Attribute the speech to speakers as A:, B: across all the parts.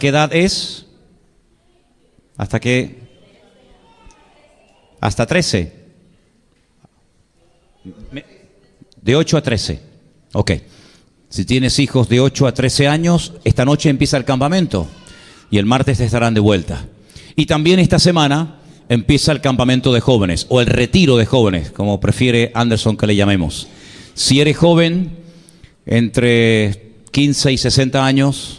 A: ¿Qué edad es? ¿Hasta qué? Hasta 13. De 8 a 13. Ok. Si tienes hijos de 8 a 13 años, esta noche empieza el campamento y el martes estarán de vuelta. Y también esta semana empieza el campamento de jóvenes o el retiro de jóvenes, como prefiere Anderson que le llamemos. Si eres joven, entre 15 y 60 años,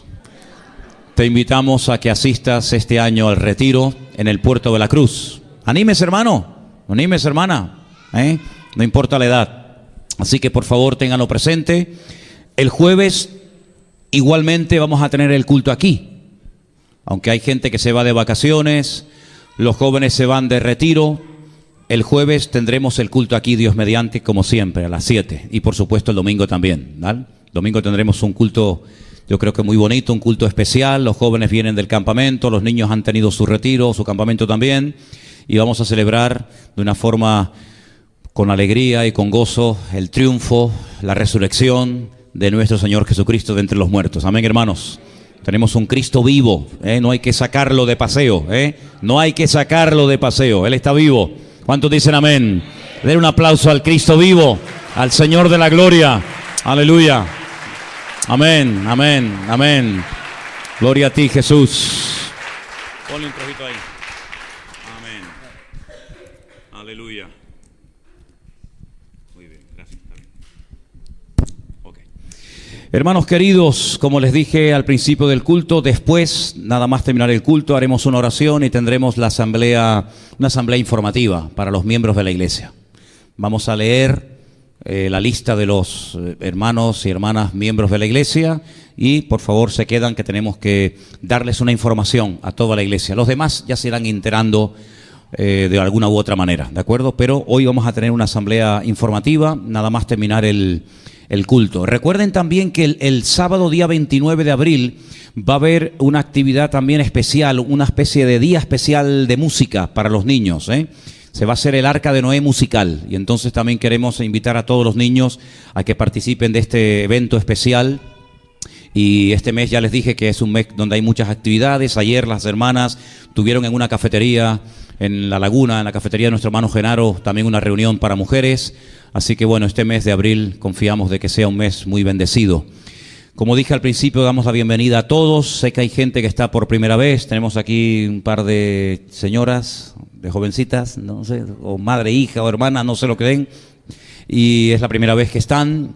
A: te invitamos a que asistas este año al retiro en el Puerto de la Cruz. Anímese, hermano, anímese, hermana, no importa la edad. Así que por favor ténganlo presente. El jueves igualmente vamos a tener el culto aquí. Aunque hay gente que se va de vacaciones, los jóvenes se van de retiro, el jueves tendremos el culto aquí, Dios mediante, como siempre, a las 7. Y por supuesto el domingo también, ¿vale? Domingo tendremos un culto, yo creo que muy bonito, un culto especial. Los jóvenes vienen del campamento, los niños han tenido su retiro, su campamento también. Y vamos a celebrar de una forma con alegría y con gozo el triunfo, la resurrección de nuestro Señor Jesucristo de entre los muertos. Amén, hermanos. Tenemos un Cristo vivo, no hay que sacarlo de paseo, no hay que sacarlo de paseo, Él está vivo. ¿Cuántos dicen amén? Den un aplauso al Cristo vivo, al Señor de la gloria. Aleluya. Amén, amén, amén. Gloria a ti, Jesús. Ponle un trocito ahí. Amén. Aleluya. Muy bien, gracias. Okay. Hermanos queridos, como les dije al principio del culto, después, nada más terminar el culto, haremos una oración y tendremos la asamblea, una asamblea informativa para los miembros de la iglesia. Vamos a leer la lista de los hermanos y hermanas miembros de la iglesia y por favor se quedan que tenemos que darles una información a toda la iglesia. Los demás ya se irán enterando de alguna u otra manera, ¿de acuerdo? Pero hoy vamos a tener una asamblea informativa, nada más terminar el culto. Recuerden también que el sábado día 29 de abril va a haber una actividad también especial, una especie de día especial de música para los niños, Se va a hacer el Arca de Noé musical y entonces también queremos invitar a todos los niños a que participen de este evento especial. Y este mes ya les dije que es un mes donde hay muchas actividades. Ayer las hermanas tuvieron en una cafetería en La Laguna, en la cafetería de nuestro hermano Genaro, también una reunión para mujeres. Así que bueno, este mes de abril confiamos de que sea un mes muy bendecido. Como dije al principio, damos la bienvenida a todos. Sé que hay gente que está por primera vez. Tenemos aquí un par de señoras, de jovencitas, no sé, o madre, hija o hermana, no sé lo que den. Y es la primera vez que están.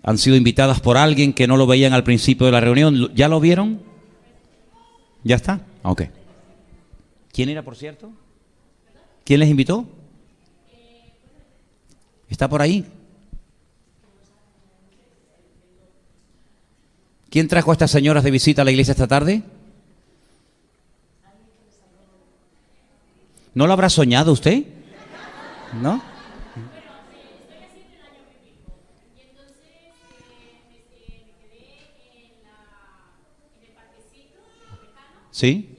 A: Han sido invitadas por alguien que no lo veían al principio de la reunión. ¿Ya lo vieron? ¿Ya está? Ok. ¿Quién era, por cierto? ¿Quién les invitó? ¿Está por ahí? ¿Quién trajo a estas señoras de visita a la iglesia esta tarde? ¿No lo habrá soñado usted? ¿No? ¿Sí?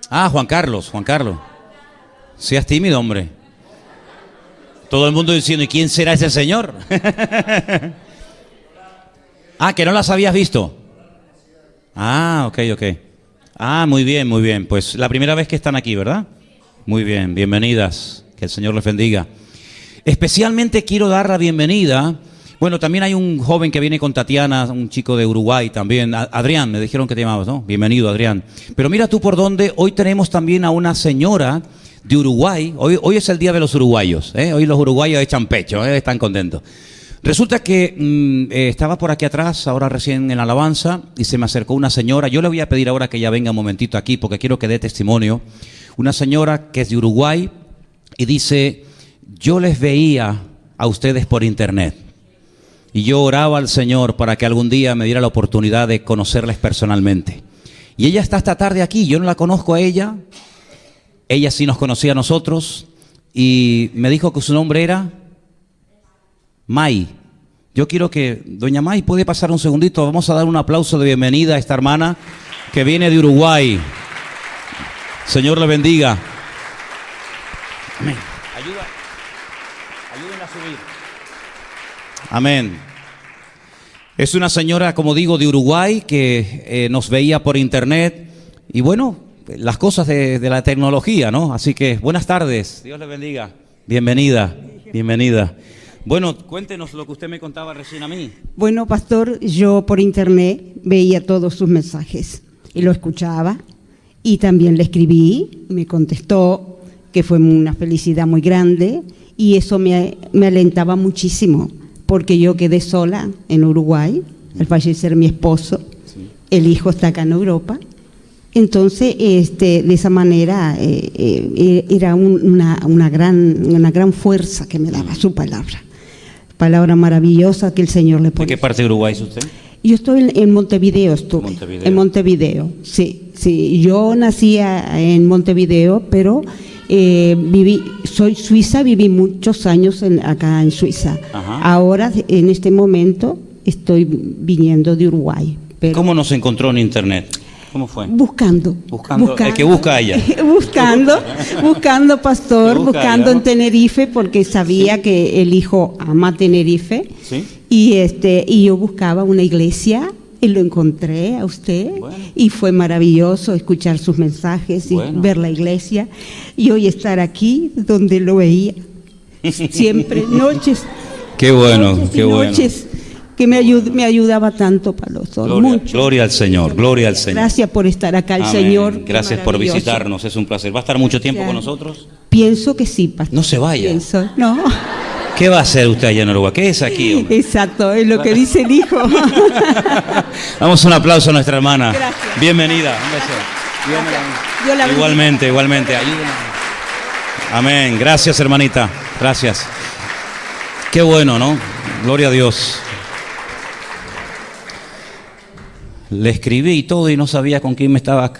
A: Ah, Juan Carlos. Seas tímido, hombre. Todo el mundo diciendo, ¿y quién será ese señor? Ah, que no las habías visto. Ah, ok. Ah, muy bien. Pues la primera vez que están aquí, ¿verdad? Muy bien, bienvenidas. Que el Señor les bendiga. Especialmente quiero dar la bienvenida. Bueno, también hay un joven que viene con Tatiana, un chico de Uruguay también. Adrián, me dijeron que te llamabas, ¿no? Bienvenido, Adrián. Pero mira tú por dónde, hoy tenemos también a una señora de Uruguay. Hoy es el día de los uruguayos, Hoy los uruguayos echan pecho, están contentos. Resulta que estaba por aquí atrás, ahora recién en la alabanza, y se me acercó una señora. Yo le voy a pedir ahora que ella venga un momentito aquí, porque quiero que dé testimonio. Una señora que es de Uruguay y dice, yo les veía a ustedes por internet. Y yo oraba al Señor para que algún día me diera la oportunidad de conocerles personalmente. Y ella está esta tarde aquí, yo no la conozco a ella. Ella sí nos conocía a nosotros y me dijo que su nombre era May. Yo quiero que, doña May, puede pasar un segundito. Vamos a dar un aplauso de bienvenida a esta hermana que viene de Uruguay. Señor le bendiga. Amén. Ayúdenla a subir. Amén. Es una señora, como digo, de Uruguay que nos veía por internet y bueno, las cosas de la tecnología, ¿no? Así que buenas tardes, Dios le bendiga, bienvenida, bienvenida. Bueno, cuéntenos lo que usted me contaba recién a mí.
B: Bueno, pastor, yo por internet veía todos sus mensajes y lo escuchaba y también le escribí, me contestó que fue una felicidad muy grande y eso me alentaba muchísimo porque yo quedé sola en Uruguay al fallecer mi esposo, sí. El hijo está acá en Europa, entonces de esa manera era una gran fuerza que me daba su palabra maravillosa que el Señor le pone.
A: ¿De qué parte de Uruguay es usted?
B: Yo estoy en Montevideo, en Montevideo, sí. Yo nací en Montevideo, pero soy suiza, viví muchos años acá en Suiza. Ajá. Ahora, en este momento, estoy viniendo de Uruguay. Pero
A: ¿cómo nos encontró en internet? ¿Cómo fue?
B: Buscando.
A: El que busca a ella.
B: buscando, pastor, buscando en Tenerife, porque sabía que el hijo ama Tenerife. ¿Sí? Y yo buscaba una iglesia y lo encontré a usted. Bueno. Y fue maravilloso escuchar sus mensajes y ver la iglesia. Y hoy estar aquí donde lo veía. Siempre, noches.
A: Qué bueno, qué bueno.
B: Noches que me ayudaba tanto, pastor.
A: Gloria al Señor, gloria al Señor.
B: Gracias por estar acá, el
A: Amén.
B: Señor.
A: Gracias por visitarnos, es un placer. ¿Va a estar mucho tiempo con nosotros?
B: Pienso que sí, pastor.
A: No se vaya.
B: No.
A: ¿Qué va a hacer usted allá en Uruguay? ¿Qué es aquí, hombre?
B: Exacto, es lo que dice el hijo.
A: Damos un aplauso a nuestra hermana.
B: Gracias.
A: Bienvenida. Un beso. Gracias. Igualmente. Ayúdenme. Amén. Gracias, hermanita. Gracias. Qué bueno, ¿no? Gloria a Dios. Le escribí y todo y no sabía con quién me estaba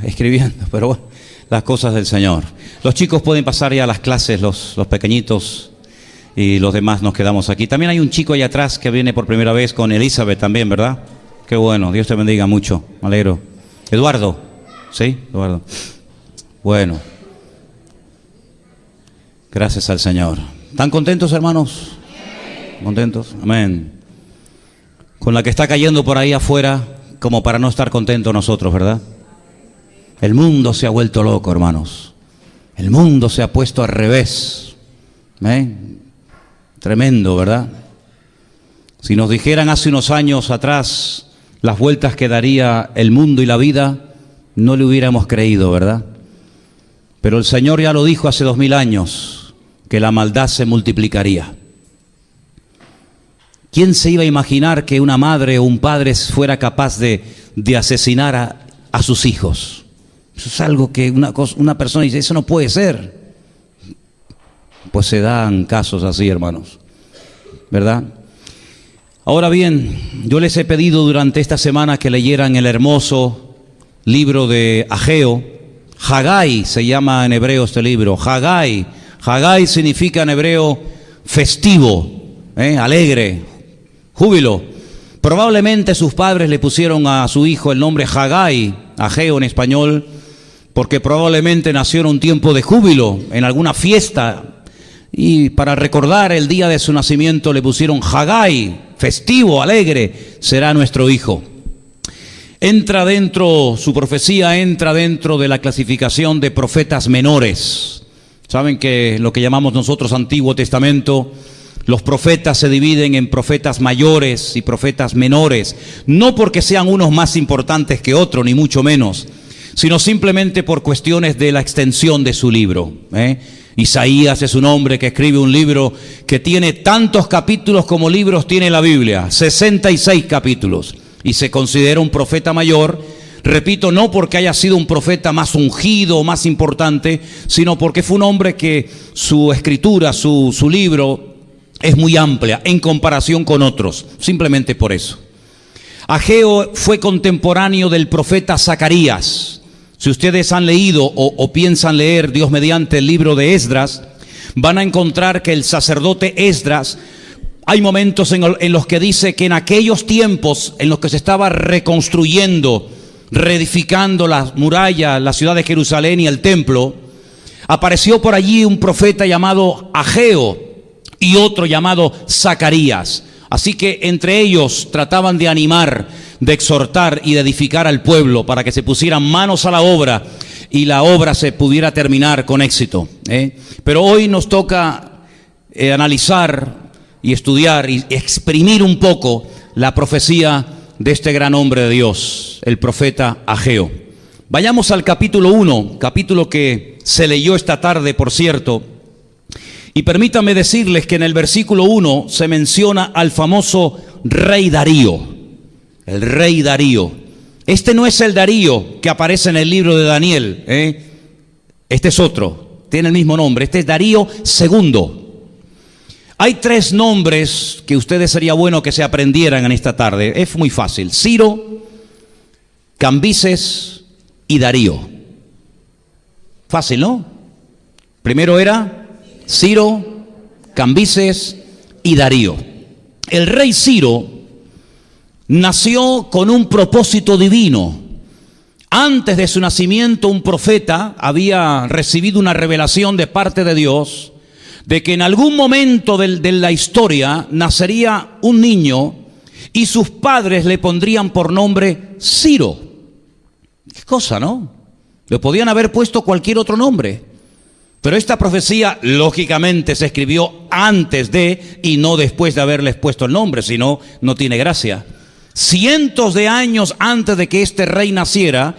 A: escribiendo, pero bueno, las cosas del Señor. Los chicos pueden pasar ya a las clases, los pequeñitos, y los demás nos quedamos aquí. También hay un chico allá atrás que viene por primera vez con Elizabeth también, ¿verdad? Qué bueno, Dios te bendiga mucho, me alegro. Eduardo, ¿sí? Eduardo. Bueno, gracias al Señor. ¿Están contentos, hermanos? ¿Contentos? Amén. Con la que está cayendo por ahí afuera, como para no estar contentos nosotros, ¿verdad? El mundo se ha vuelto loco, hermanos. El mundo se ha puesto al revés. Tremendo, ¿verdad? Si nos dijeran hace unos años atrás las vueltas que daría el mundo y la vida, no le hubiéramos creído, ¿verdad? Pero el Señor ya lo dijo hace 2000 años, que la maldad se multiplicaría. ¿Quién se iba a imaginar que una madre o un padre fuera capaz de asesinar a sus hijos? Eso es algo que una persona dice, eso no puede ser. Pues se dan casos así, hermanos, ¿verdad? Ahora bien, yo les he pedido durante esta semana que leyeran el hermoso libro de Ageo. Hagai se llama en hebreo este libro. Hagai significa en hebreo festivo, alegre, júbilo. Probablemente sus padres le pusieron a su hijo el nombre Hagai, Ageo en español, porque probablemente nació en un tiempo de júbilo, en alguna fiesta, y para recordar el día de su nacimiento le pusieron Hagai, festivo, alegre, será nuestro hijo. Su profecía entra dentro de la clasificación de profetas menores. Saben que lo que llamamos nosotros Antiguo Testamento, los profetas se dividen en profetas mayores y profetas menores, no porque sean unos más importantes que otros, ni mucho menos, sino simplemente por cuestiones de la extensión de su libro. Isaías es un hombre que escribe un libro que tiene tantos capítulos como libros tiene la Biblia, 66 capítulos, y se considera un profeta mayor. Repito, no porque haya sido un profeta más ungido o más importante, sino porque fue un hombre que su escritura, su libro, es muy amplia en comparación con otros, simplemente por eso. Ageo fue contemporáneo del profeta Zacarías. Si ustedes han leído o piensan leer, Dios mediante, el libro de Esdras, van a encontrar que el sacerdote Esdras, hay momentos en los que dice que en aquellos tiempos en los que se estaba reconstruyendo, reedificando las murallas, la ciudad de Jerusalén y el templo, apareció por allí un profeta llamado Ageo y otro llamado Zacarías. Así que entre ellos trataban de animar, de exhortar y de edificar al pueblo para que se pusieran manos a la obra y la obra se pudiera terminar con éxito. Pero hoy nos toca analizar y estudiar y exprimir un poco la profecía de este gran hombre de Dios, el profeta Ageo. Vayamos al capítulo 1, capítulo que se leyó esta tarde, por cierto. Y permítanme decirles que en el versículo 1 se menciona al famoso rey Darío, el rey Darío. Este no es el Darío que aparece en el libro de Daniel, Este es otro, tiene el mismo nombre, este es Darío II. Hay 3 nombres que ustedes sería bueno que se aprendieran en esta tarde, es muy fácil: Ciro, Cambises y Darío. Fácil, ¿no? Primero era Ciro, Cambises y Darío. El rey Ciro nació con un propósito divino. Antes de su nacimiento, un profeta había recibido una revelación de parte de Dios de que en algún momento de la historia nacería un niño y sus padres le pondrían por nombre Ciro. Qué cosa, ¿no? Le podían haber puesto cualquier otro nombre. Pero esta profecía, lógicamente, se escribió antes de y no después de haberles puesto el nombre, si no, no tiene gracia. Cientos de años antes de que este rey naciera,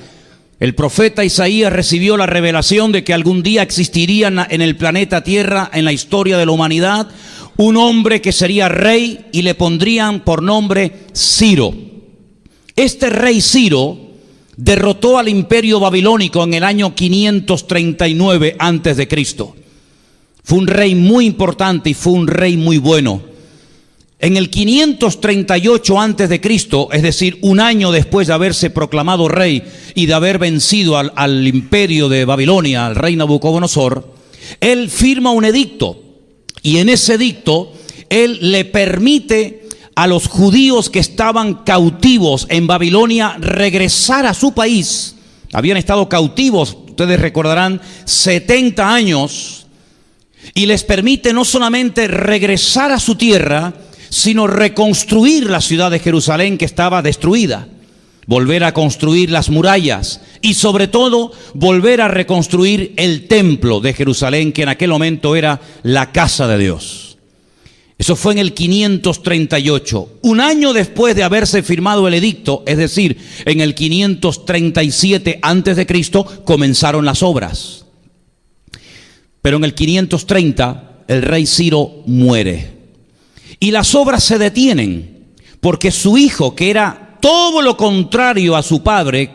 A: el profeta Isaías recibió la revelación de que algún día existiría en el planeta Tierra, en la historia de la humanidad, un hombre que sería rey y le pondrían por nombre Ciro. Este rey Ciro derrotó al imperio babilónico en el año 539 antes de Cristo. Fue un rey muy importante y fue un rey muy bueno. En el 538 antes de Cristo, es decir, un año después de haberse proclamado rey y de haber vencido al imperio de Babilonia, al rey Nabucodonosor, él firma un edicto, y en ese edicto él le permite a los judíos que estaban cautivos en Babilonia regresar a su país. Habían estado cautivos, ustedes recordarán, 70 años, y les permite no solamente regresar a su tierra, sino reconstruir la ciudad de Jerusalén que estaba destruida, volver a construir las murallas y sobre todo volver a reconstruir el templo de Jerusalén, que en aquel momento era la casa de Dios. Eso fue en el 538. Un año después de haberse firmado el edicto, es decir, en el 537 antes de Cristo, comenzaron las obras. Pero en el 530 el rey Ciro muere. Y las obras se detienen porque su hijo, que era todo lo contrario a su padre,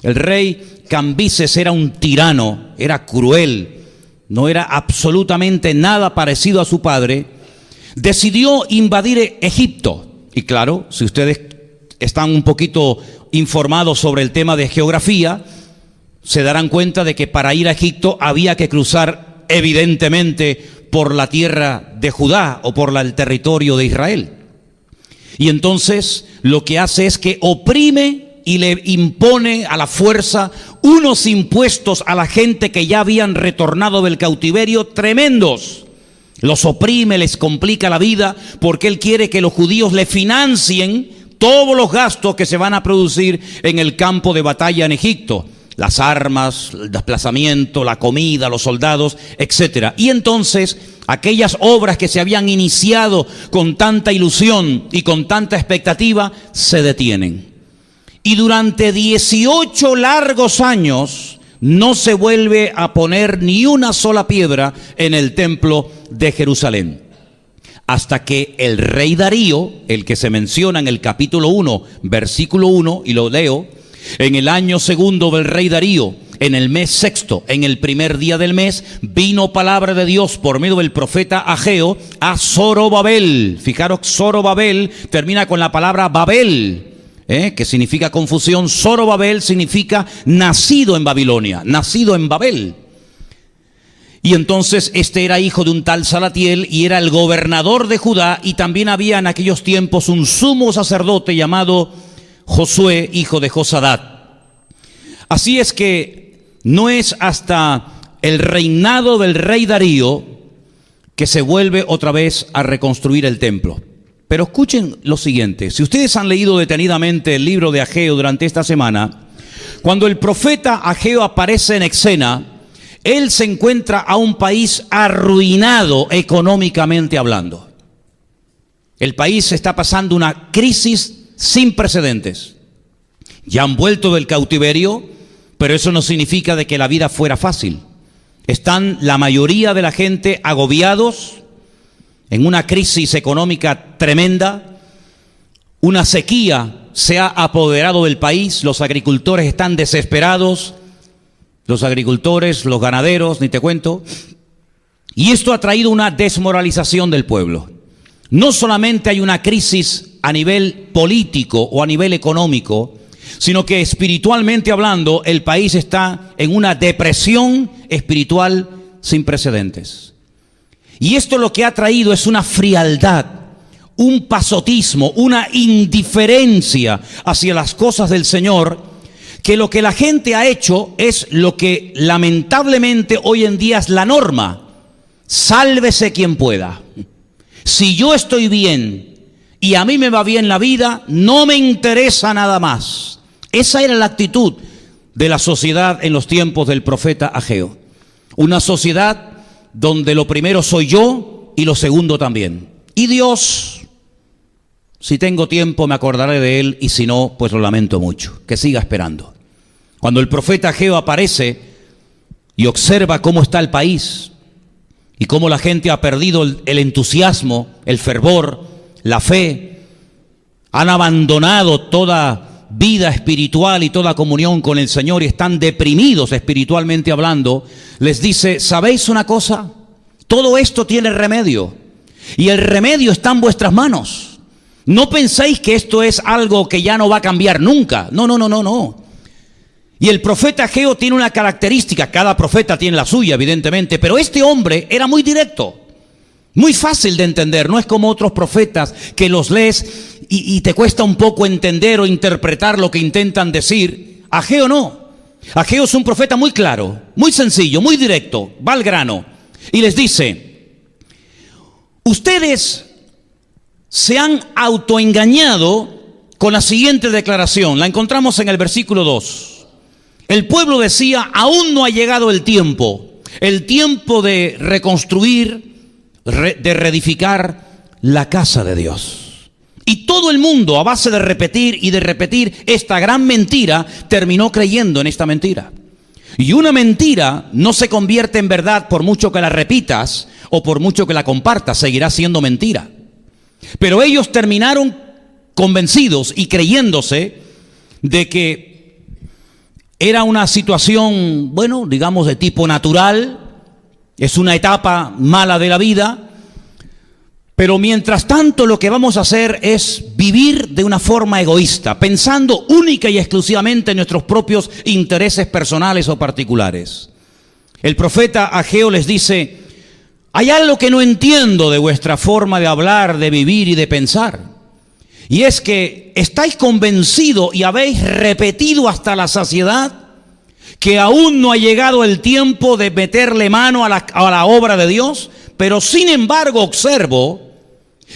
A: el rey Cambises, era un tirano, era cruel, no era absolutamente nada parecido a su padre, decidió invadir Egipto. Y claro, si ustedes están un poquito informados sobre el tema de geografía, se darán cuenta de que para ir a Egipto había que cruzar evidentemente por la tierra de Judá o por el territorio de Israel. Y entonces lo que hace es que oprime y le impone a la fuerza unos impuestos a la gente que ya habían retornado del cautiverio tremendos. Los oprime, les complica la vida porque él quiere que los judíos le financien todos los gastos que se van a producir en el campo de batalla en Egipto. Las armas, el desplazamiento, la comida, los soldados, etc. Y entonces aquellas obras que se habían iniciado con tanta ilusión y con tanta expectativa se detienen. Y durante 18 largos años no se vuelve a poner ni una sola piedra en el templo de Jerusalén. Hasta que el rey Darío, el que se menciona en el capítulo 1, versículo 1, y lo leo: en el año segundo del rey Darío, en el mes sexto, en el primer día del mes, vino palabra de Dios por medio del profeta Ageo a Zorobabel. Fijaros, Zorobabel termina con la palabra Babel, que significa confusión. Zorobabel significa nacido en Babilonia, nacido en Babel. Y entonces este era hijo de un tal Salatiel y era el gobernador de Judá, y también había en aquellos tiempos un sumo sacerdote llamado Josué, hijo de Josadat. Así es que no es hasta el reinado del rey Darío que se vuelve otra vez a reconstruir el templo. Pero escuchen lo siguiente, si ustedes han leído detenidamente el libro de Ageo durante esta semana, cuando el profeta Ageo aparece en escena, él se encuentra a un país arruinado económicamente hablando. El país está pasando una crisis sin precedentes. Ya han vuelto del cautiverio, pero eso no significa de que la vida fuera fácil. Están la mayoría de la gente agobiados en una crisis económica tremenda. Una sequía se ha apoderado del país, los agricultores están desesperados, los agricultores, los ganaderos, ni te cuento. Y esto ha traído una desmoralización del pueblo. No solamente hay una crisis a nivel político o a nivel económico, sino que espiritualmente hablando, el país está en una depresión espiritual sin precedentes. Y esto lo que ha traído es una frialdad, un pasotismo, una indiferencia hacia las cosas del Señor, que lo que la gente ha hecho es lo que lamentablemente hoy en día es la norma. Sálvese quien pueda. Si yo estoy bien y a mí me va bien la vida, no me interesa nada más. Esa era la actitud de la sociedad en los tiempos del profeta Ageo. Una sociedad donde lo primero soy yo y lo segundo también. Y Dios, si tengo tiempo me acordaré de Él, y si no, pues lo lamento mucho, que siga esperando. Cuando el profeta Ageo aparece y observa cómo está el país y cómo la gente ha perdido el entusiasmo, el fervor, la fe, han abandonado toda vida espiritual y toda comunión con el Señor y están deprimidos espiritualmente hablando, les dice: ¿sabéis una cosa? Todo esto tiene remedio y el remedio está en vuestras manos. No penséis que esto es algo que ya no va a cambiar nunca. No. Y el profeta Ageo tiene una característica, cada profeta tiene la suya evidentemente, pero este hombre era muy directo, muy fácil de entender. No es como otros profetas que los lees y te cuesta un poco entender o interpretar lo que intentan decir. Ageo no. Ageo es un profeta muy claro, muy sencillo, muy directo, va al grano. Y les dice: ustedes se han autoengañado con la siguiente declaración. La encontramos en el versículo 2. El pueblo decía: aún no ha llegado el tiempo de reconstruir, de reedificar la casa de Dios. Y todo el mundo, a base de repetir y de repetir esta gran mentira, terminó creyendo en esta mentira. Y una mentira no se convierte en verdad por mucho que la repitas o por mucho que la compartas, seguirá siendo mentira. Pero ellos terminaron convencidos y creyéndose de que era una situación, bueno, digamos de tipo natural, es una etapa mala de la vida. Pero mientras tanto lo que vamos a hacer es vivir de una forma egoísta, pensando única y exclusivamente en nuestros propios intereses personales o particulares. El profeta Ageo les dice: hay algo que no entiendo de vuestra forma de hablar, de vivir y de pensar. Y es que estáis convencidos y habéis repetido hasta la saciedad que aún no ha llegado el tiempo de meterle mano a la obra de Dios, pero sin embargo observo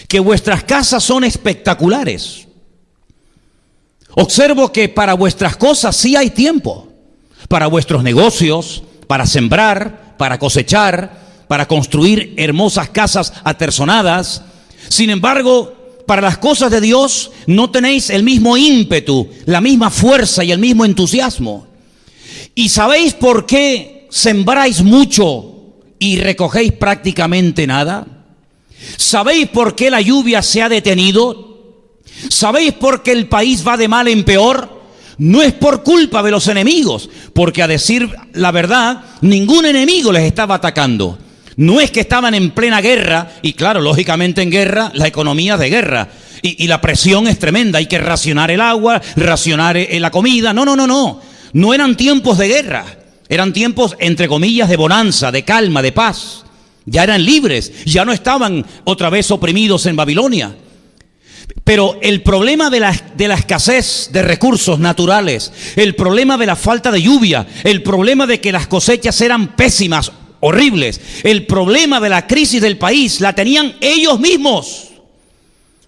A: que vuestras casas son espectaculares. Observo que para vuestras cosas sí hay tiempo, para vuestros negocios, para sembrar, para cosechar, para construir hermosas casas aterzonadas. Sin embargo, para las cosas de Dios no tenéis el mismo ímpetu, la misma fuerza y el mismo entusiasmo. ¿Y sabéis por qué sembráis mucho y recogéis prácticamente nada? ¿Sabéis por qué la lluvia se ha detenido? ¿Sabéis por qué el país va de mal en peor? No es por culpa de los enemigos, porque a decir la verdad, ningún enemigo les estaba atacando. No es que estaban en plena guerra, y claro, lógicamente en guerra, la economía es de guerra, y la presión es tremenda, hay que racionar el agua, racionar la comida. No eran tiempos de guerra, eran tiempos, entre comillas, de bonanza, de calma, de paz. Ya eran libres, ya no estaban otra vez oprimidos en Babilonia. Pero el problema de la escasez de recursos naturales, el problema de la falta de lluvia, el problema de que las cosechas eran pésimas, horribles, el problema de la crisis del país la tenían ellos mismos.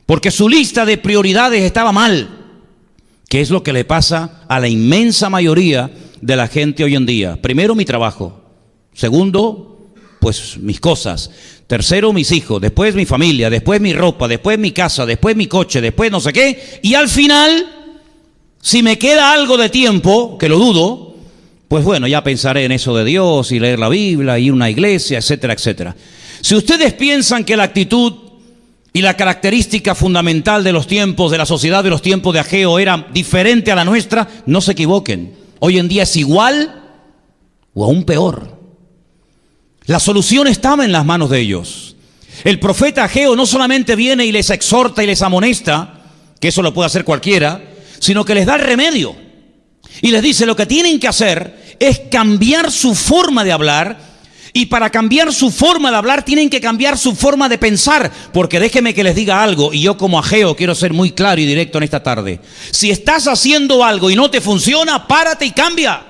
A: porque su lista de prioridades estaba mal, que es lo que le pasa a la inmensa mayoría de la gente hoy en día. Primero, mi trabajo. Segundo, pues mis cosas. Tercero, mis hijos. Después, mi familia. Después, mi ropa. Después, mi casa. Después, mi coche. Después, no sé qué. Y al final, si me queda algo de tiempo, que lo dudo, pues bueno, ya pensaré en eso de Dios y leer la Biblia, ir a una iglesia, etcétera, etcétera. Si ustedes piensan que la actitud y la característica fundamental de los tiempos, de la sociedad de los tiempos de Ageo era diferente a la nuestra, no se equivoquen. Hoy en día es igual o aún peor. La solución estaba en las manos de ellos. El profeta Ageo no solamente viene y les exhorta y les amonesta, que eso lo puede hacer cualquiera, sino que les da el remedio. Y les dice, lo que tienen que hacer es cambiar su forma de hablar. Y para cambiar su forma de hablar tienen que cambiar su forma de pensar, porque déjeme que les diga algo, y yo como Ageo quiero ser muy claro y directo en esta tarde. Si estás haciendo algo y no te funciona, párate y cambia.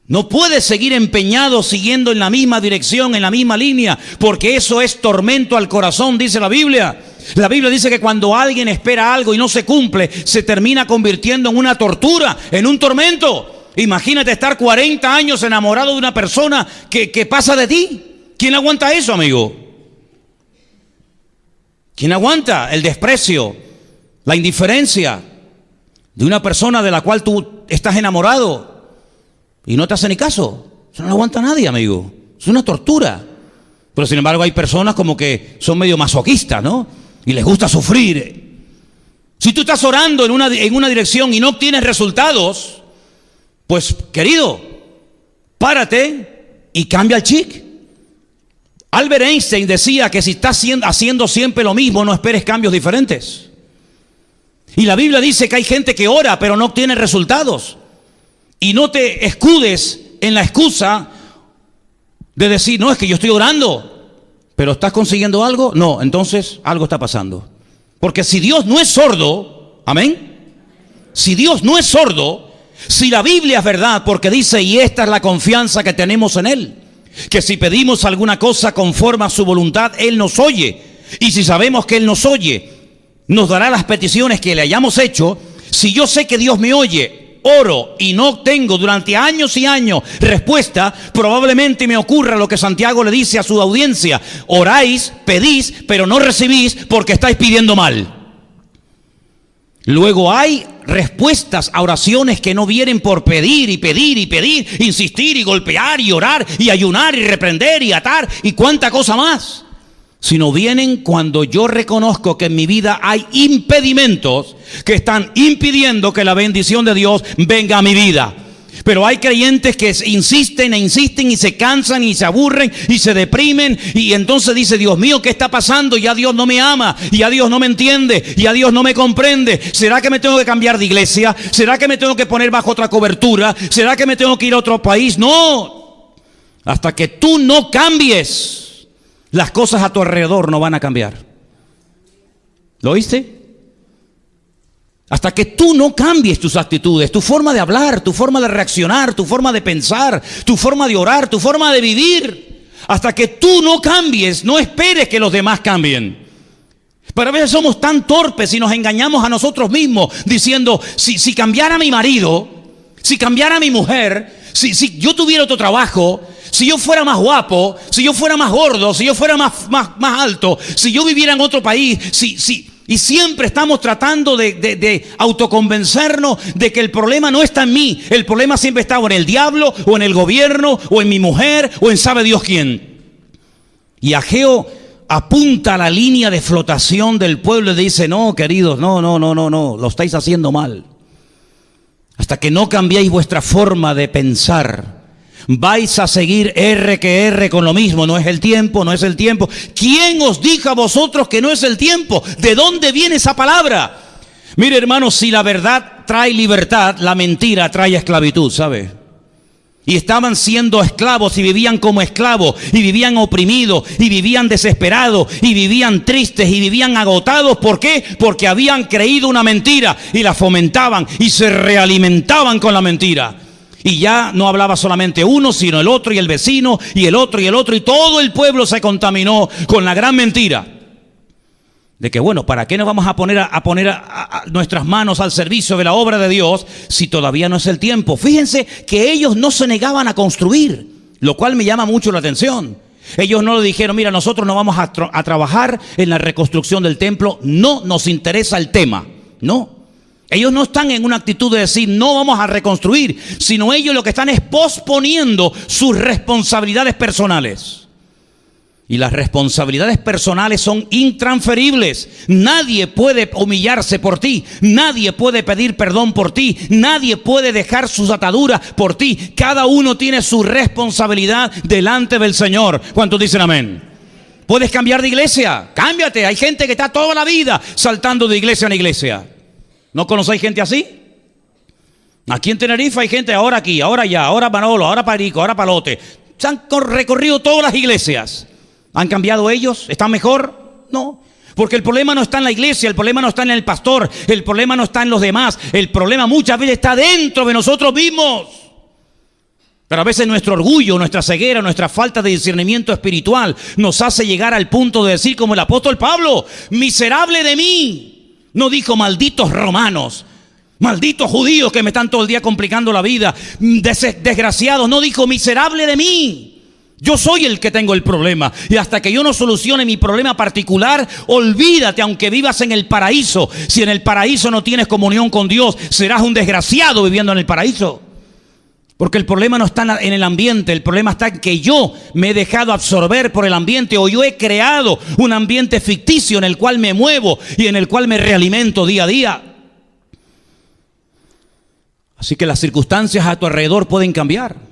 A: No puedes seguir empeñado siguiendo en la misma dirección, en la misma línea, porque eso es tormento al corazón, dice la Biblia. La Biblia dice que cuando alguien espera algo y no se cumple, se termina convirtiendo en una tortura, en un tormento. Imagínate estar 40 años enamorado de una persona que pasa de ti. ¿Quién aguanta eso, amigo? ¿Quién aguanta el desprecio, la indiferencia de una persona de la cual tú estás enamorado y no te hace ni caso? Eso no lo aguanta nadie, amigo. Es una tortura. Pero sin embargo hay personas como que son medio masoquistas, ¿no? Y les gusta sufrir. Si tú estás orando en una dirección y no obtienes resultados, pues, querido, párate y cambia el chip. Albert Einstein decía que si estás haciendo siempre lo mismo, no esperes cambios diferentes. Y la Biblia dice que hay gente que ora, pero no obtiene resultados. Y no te escudes en la excusa de decir, no, es que yo estoy orando, pero ¿estás consiguiendo algo? No, entonces algo está pasando. Porque si Dios no es sordo, amén, si Dios no es sordo, si la Biblia es verdad, porque dice, y esta es la confianza que tenemos en Él, que si pedimos alguna cosa conforme a su voluntad, Él nos oye. Y si sabemos que Él nos oye, nos dará las peticiones que le hayamos hecho. Si yo sé que Dios me oye, oro y no obtengo durante años y años respuesta, probablemente me ocurra lo que Santiago le dice a su audiencia: oráis, pedís, pero no recibís porque estáis pidiendo mal. Luego hay respuestas a oraciones que no vienen por pedir y pedir y pedir, insistir y golpear y orar y ayunar y reprender y atar y cuánta cosa más, sino vienen cuando yo reconozco que en mi vida hay impedimentos que están impidiendo que la bendición de Dios venga a mi vida. Pero hay creyentes que insisten e insisten y se cansan y se aburren y se deprimen, y entonces dice, Dios mío, ¿qué está pasando? Ya Dios no me ama, ya Dios no me entiende, ya Dios no me comprende. ¿Será que me tengo que cambiar de iglesia? ¿Será que me tengo que poner bajo otra cobertura? ¿Será que me tengo que ir a otro país? No, hasta que tú no cambies, las cosas a tu alrededor no van a cambiar. ¿Lo oíste? Hasta que tú no cambies tus actitudes, tu forma de hablar, tu forma de reaccionar, tu forma de pensar, tu forma de orar, tu forma de vivir. Hasta que tú no cambies, no esperes que los demás cambien. Pero a veces somos tan torpes y nos engañamos a nosotros mismos diciendo, si cambiara mi marido, si cambiara mi mujer, si yo tuviera otro trabajo, si yo fuera más guapo, si yo fuera más gordo, si yo fuera más alto, si yo viviera en otro país, y siempre estamos tratando de autoconvencernos de que el problema no está en mí. El problema siempre está o en el diablo, o en el gobierno, o en mi mujer, o en sabe Dios quién. Y Ageo apunta a la línea de flotación del pueblo y dice, no, queridos, no, lo estáis haciendo mal. Hasta que no cambiéis vuestra forma de pensar, vais a seguir R que R con lo mismo. No es el tiempo, no es el tiempo. ¿Quién os dijo a vosotros que no es el tiempo? ¿De dónde viene esa palabra? Mire, hermanos, si la verdad trae libertad, la mentira trae esclavitud, ¿sabe? Y estaban siendo esclavos y vivían como esclavos, y vivían oprimidos, y vivían desesperados, y vivían tristes, y vivían agotados. ¿Por qué? Porque habían creído una mentira y la fomentaban y se realimentaban con la mentira. Y ya no hablaba solamente uno, sino el otro y el vecino y el otro y el otro, y todo el pueblo se contaminó con la gran mentira. de que bueno, ¿para qué nos vamos a poner a nuestras manos al servicio de la obra de Dios si todavía no es el tiempo? Fíjense que ellos no se negaban a construir, lo cual me llama mucho la atención. Ellos no le dijeron, mira, nosotros no vamos a trabajar en la reconstrucción del templo, no nos interesa el tema, no. Ellos no están en una actitud de decir, no vamos a reconstruir, sino ellos lo que están es posponiendo sus responsabilidades personales. Y las responsabilidades personales son intransferibles. Nadie puede humillarse por ti, nadie puede pedir perdón por ti, nadie puede dejar sus ataduras por ti. Cada uno tiene su responsabilidad delante del Señor. ¿Cuántos dicen amén? ¿Puedes cambiar de iglesia? Cámbiate. Hay gente que está toda la vida saltando de iglesia en iglesia. ¿No conocéis gente así? Aquí en Tenerife hay gente ahora aquí, ahora allá, ahora Manolo, ahora Parico, ahora Palote. Se han recorrido todas las iglesias. ¿Han cambiado ellos? ¿Están mejor? No. Porque el problema no está en la iglesia, el problema no está en el pastor, el problema no está en los demás. El problema muchas veces está dentro de nosotros mismos. Pero a veces nuestro orgullo, nuestra ceguera, nuestra falta de discernimiento espiritual nos hace llegar al punto de decir como el apóstol Pablo, miserable de mí. No dijo malditos romanos, malditos judíos que me están todo el día complicando la vida, desgraciados. No dijo miserable de mí. Yo soy el que tengo el problema y hasta que yo no solucione mi problema particular, olvídate, aunque vivas en el paraíso. Si en el paraíso no tienes comunión con Dios, serás un desgraciado viviendo en el paraíso. Porque el problema no está en el ambiente, el problema está en que yo me he dejado absorber por el ambiente o yo he creado un ambiente ficticio en el cual me muevo y en el cual me realimento día a día. Así que las circunstancias a tu alrededor pueden cambiar.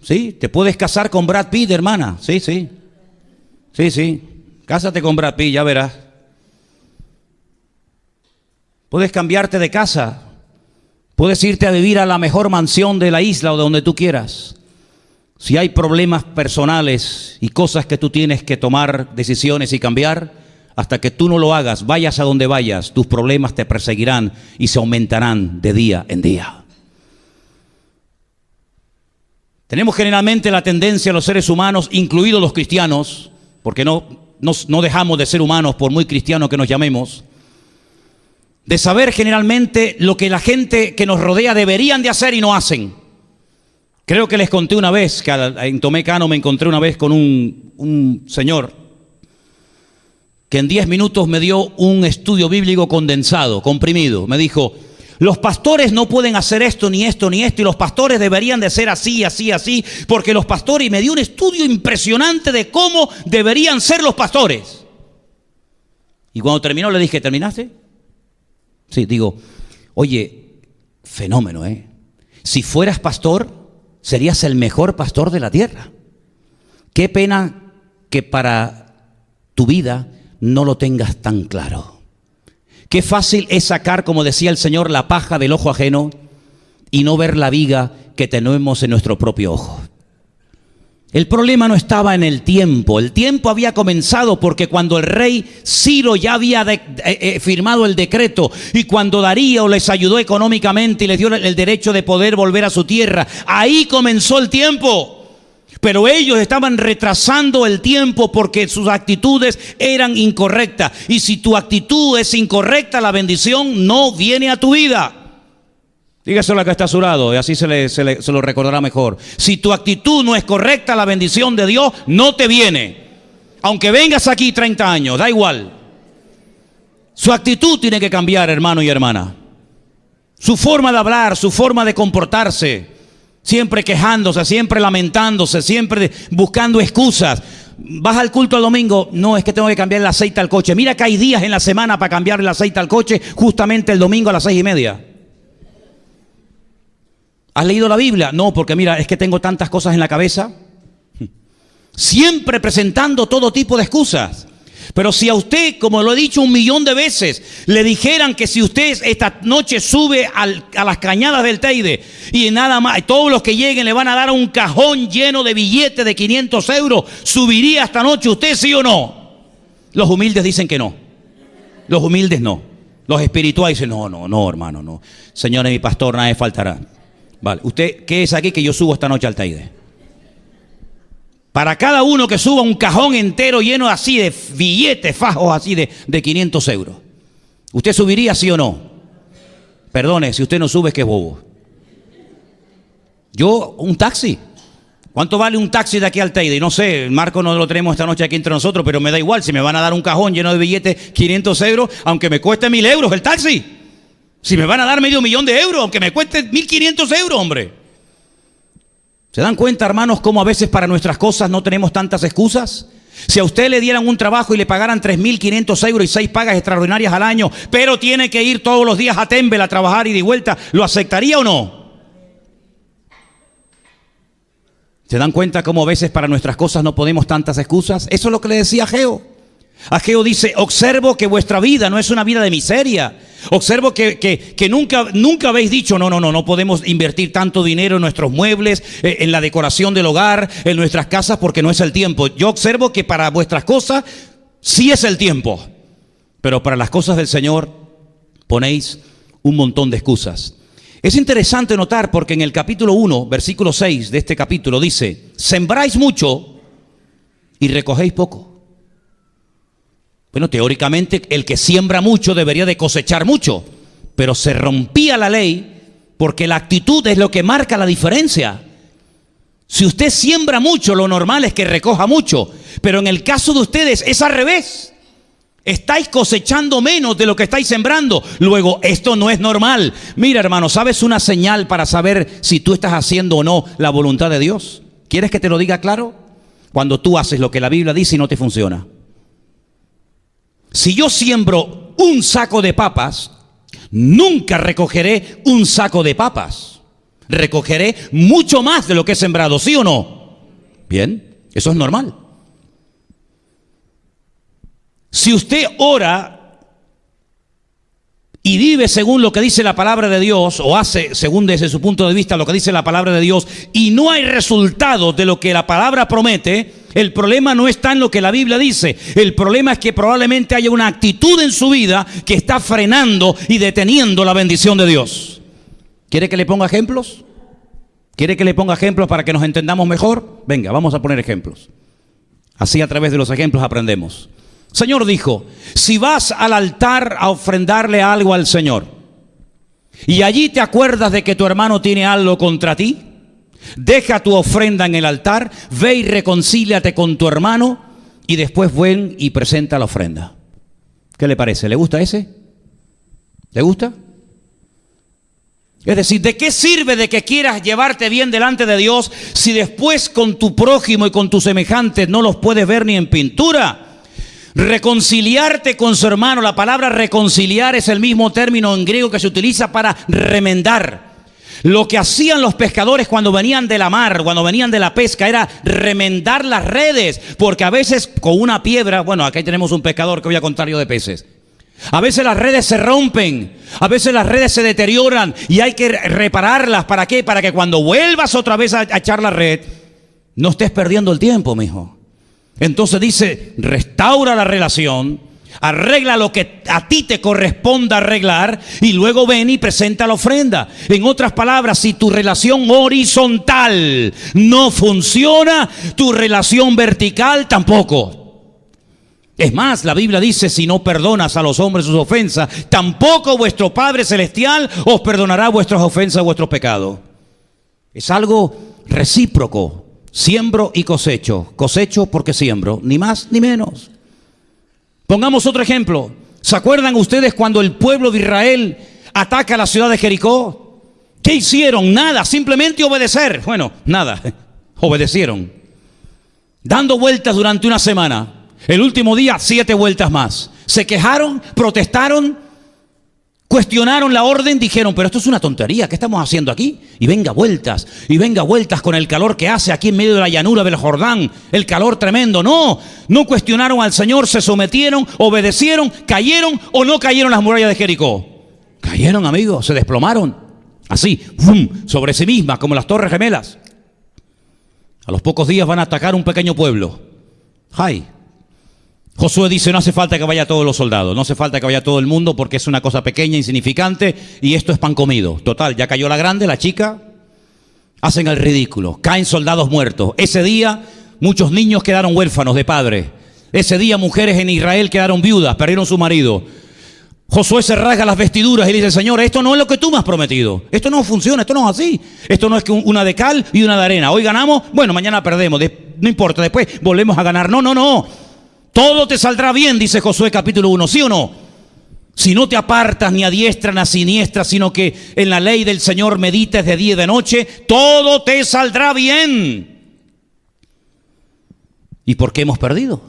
A: Sí, te puedes casar con Brad Pitt, hermana. Sí. Cásate con Brad Pitt, ya verás. Puedes cambiarte de casa. Puedes irte a vivir a la mejor mansión de la isla o de donde tú quieras. Si hay problemas personales y cosas que tú tienes que tomar decisiones y cambiar, hasta que tú no lo hagas, vayas a donde vayas, tus problemas te perseguirán y se aumentarán de día en día. Tenemos generalmente la tendencia los seres humanos, incluidos los cristianos, porque no dejamos de ser humanos por muy cristianos que nos llamemos, de saber generalmente lo que la gente que nos rodea deberían de hacer y no hacen. Creo que les conté una vez, que en Tomé Cano me encontré una vez con un señor que en 10 minutos me dio un estudio bíblico condensado, comprimido. Me dijo, los pastores no pueden hacer esto, ni esto, ni esto, y los pastores deberían de ser así, así, así, porque los pastores, y me dio un estudio impresionante de cómo deberían ser los pastores. Y cuando terminó le dije, ¿terminaste? Sí, digo, oye, fenómeno, ¿eh? Si fueras pastor, serías el mejor pastor de la tierra. Qué pena que para tu vida no lo tengas tan claro. Qué fácil es sacar, como decía el Señor, la paja del ojo ajeno y no ver la viga que tenemos en nuestro propio ojo. El problema no estaba en el tiempo había comenzado porque cuando el rey Ciro ya había firmado el decreto y cuando Darío les ayudó económicamente y les dio el derecho de poder volver a su tierra, ahí comenzó el tiempo. Pero ellos estaban retrasando el tiempo porque sus actitudes eran incorrectas. Y si tu actitud es incorrecta, la bendición no viene a tu vida. Dígaselo a que está a su lado y así se lo recordará mejor. Si tu actitud no es correcta, la bendición de Dios no te viene. Aunque vengas aquí 30 años, da igual. Su actitud tiene que cambiar, hermano y hermana. Su forma de hablar, su forma de comportarse. Siempre quejándose, siempre lamentándose, siempre buscando excusas. Vas al culto el domingo, no, es que tengo que cambiar el aceite al coche. Mira que hay días en la semana para cambiar el aceite al coche, justamente el domingo a las 6:30. ¿Has leído la Biblia? No, porque mira, es que tengo tantas cosas en la cabeza. Siempre presentando todo tipo de excusas. Pero si a usted, como lo he dicho 1.000.000 de veces, le dijeran que si usted esta noche sube a las cañadas del Teide y nada más, todos los que lleguen le van a dar un cajón lleno de billetes de 500 euros, ¿subiría esta noche usted, sí o no? Los humildes dicen que no. Los humildes no. Los espirituales dicen, no, hermano, no. Señor, mi pastor, nada me faltará. Vale, ¿usted qué es aquí que yo subo esta noche al Teide? Para cada uno que suba un cajón entero lleno así de billetes, fajos así de 500 euros. ¿Usted subiría, sí o no? Perdone, si usted no sube es que es bobo. Yo, un taxi. ¿Cuánto vale un taxi de aquí al Teide? Y no sé, Marco no lo tenemos esta noche aquí entre nosotros, pero me da igual. Si me van a dar un cajón lleno de billetes, 500 euros, aunque me cueste 1.000 euros el taxi. Si me van a dar $500,000 euros, aunque me cueste 1.500 euros, hombre. ¿Se dan cuenta, hermanos, cómo a veces para nuestras cosas no tenemos tantas excusas? Si a usted le dieran un trabajo y le pagaran 3.500 euros y 6 pagas extraordinarias al año, pero tiene que ir todos los días a Tembel a trabajar y de vuelta, ¿lo aceptaría o no? ¿Se dan cuenta cómo a veces para nuestras cosas no ponemos tantas excusas? Eso es lo que le decía Ageo. Ageo dice, observo que vuestra vida no es una vida de miseria. Observo que nunca habéis dicho, no podemos invertir tanto dinero en nuestros muebles, en la decoración del hogar, en nuestras casas, porque no es el tiempo. Yo observo que para vuestras cosas sí es el tiempo, pero para las cosas del Señor ponéis un montón de excusas. Es interesante notar porque en el capítulo 1, versículo 6 de este capítulo dice, sembráis mucho y recogéis poco. Bueno, teóricamente el que siembra mucho debería de cosechar mucho, pero se rompía la ley porque la actitud es lo que marca la diferencia. Si usted siembra mucho, lo normal es que recoja mucho, pero en el caso de ustedes es al revés. Estáis cosechando menos de lo que estáis sembrando. Luego, esto no es normal. Mira, hermano, ¿sabes una señal para saber si tú estás haciendo o no la voluntad de Dios? ¿Quieres que te lo diga claro? Cuando tú haces lo que la Biblia dice y no te funciona. Si yo siembro un saco de papas, nunca recogeré un saco de papas. Recogeré mucho más de lo que he sembrado, ¿sí o no? Bien, eso es normal. Si usted ora y vive según lo que dice la palabra de Dios, o hace según desde su punto de vista lo que dice la palabra de Dios, y no hay resultados de lo que la palabra promete, el problema no está en lo que la Biblia dice. El problema es que probablemente haya una actitud en su vida que está frenando y deteniendo la bendición de Dios. ¿Quiere que le ponga ejemplos? ¿Quiere que le ponga ejemplos para que nos entendamos mejor? Venga, vamos a poner ejemplos. Así a través de los ejemplos aprendemos. El Señor dijo, si vas al altar a ofrendarle algo al Señor y allí te acuerdas de que tu hermano tiene algo contra ti, deja tu ofrenda en el altar, ve y reconcíliate con tu hermano y después ven y presenta la ofrenda. ¿Qué le parece? ¿Le gusta ese? ¿Le gusta? Es decir, ¿de qué sirve de que quieras llevarte bien delante de Dios si después con tu prójimo y con tus semejantes no los puedes ver ni en pintura? Reconciliarte con su hermano. La palabra reconciliar es el mismo término en griego que se utiliza para remendar. Lo que hacían los pescadores cuando venían de la mar, cuando venían de la pesca, era remendar las redes, porque a veces con una piedra, bueno, aquí tenemos un pescador que voy a contar yo de peces. A veces las redes se rompen, a veces las redes se deterioran y hay que repararlas. ¿Para qué? Para que cuando vuelvas otra vez a echar la red, no estés perdiendo el tiempo, mijo. Entonces dice, restaura la relación, arregla lo que a ti te corresponda arreglar y luego ven y presenta la ofrenda. En otras palabras, si tu relación horizontal no funciona, tu relación vertical tampoco. Es más, la Biblia dice, si no perdonas a los hombres sus ofensas, tampoco vuestro Padre Celestial os perdonará vuestras ofensas, vuestros pecados. Es algo recíproco. Siembro y cosecho. Cosecho porque siembro, ni más ni menos. Pongamos otro ejemplo. ¿Se acuerdan ustedes cuando el pueblo de Israel ataca la ciudad de Jericó? ¿Qué hicieron? Nada, simplemente obedecer. Bueno, nada, obedecieron. Dando vueltas durante una semana. El último día, 7 vueltas más. Se quejaron, protestaron, cuestionaron la orden, dijeron, pero esto es una tontería, ¿qué estamos haciendo aquí? Y venga vueltas con el calor que hace aquí en medio de la llanura del Jordán, el calor tremendo. No cuestionaron al Señor, se sometieron, obedecieron, cayeron o no cayeron las murallas de Jericó. Cayeron, amigos, se desplomaron, así, ¡fum!, sobre sí mismas, como las Torres Gemelas. A los pocos días van a atacar un pequeño pueblo. ¡Ay! Josué dice, no hace falta que vaya todos los soldados, no hace falta que vaya todo el mundo porque es una cosa pequeña, insignificante y esto es pan comido. Total, ya cayó la grande, la chica, hacen el ridículo, caen soldados muertos. Ese día Muchos niños quedaron huérfanos de padre. Ese día mujeres en Israel quedaron viudas, perdieron su marido. Josué se rasga las vestiduras y le dice: Señor, esto no es lo que tú me has prometido. Esto no funciona, esto no es así. Esto no es que una de cal y una de arena. Hoy ganamos, bueno, mañana perdemos. No importa, después volvemos a ganar. No. Todo te saldrá bien, dice Josué capítulo 1, ¿sí o no? Si no te apartas ni a diestra ni a siniestra, sino que en la ley del Señor medites de día y de noche, todo te saldrá bien. ¿Y por qué hemos perdido?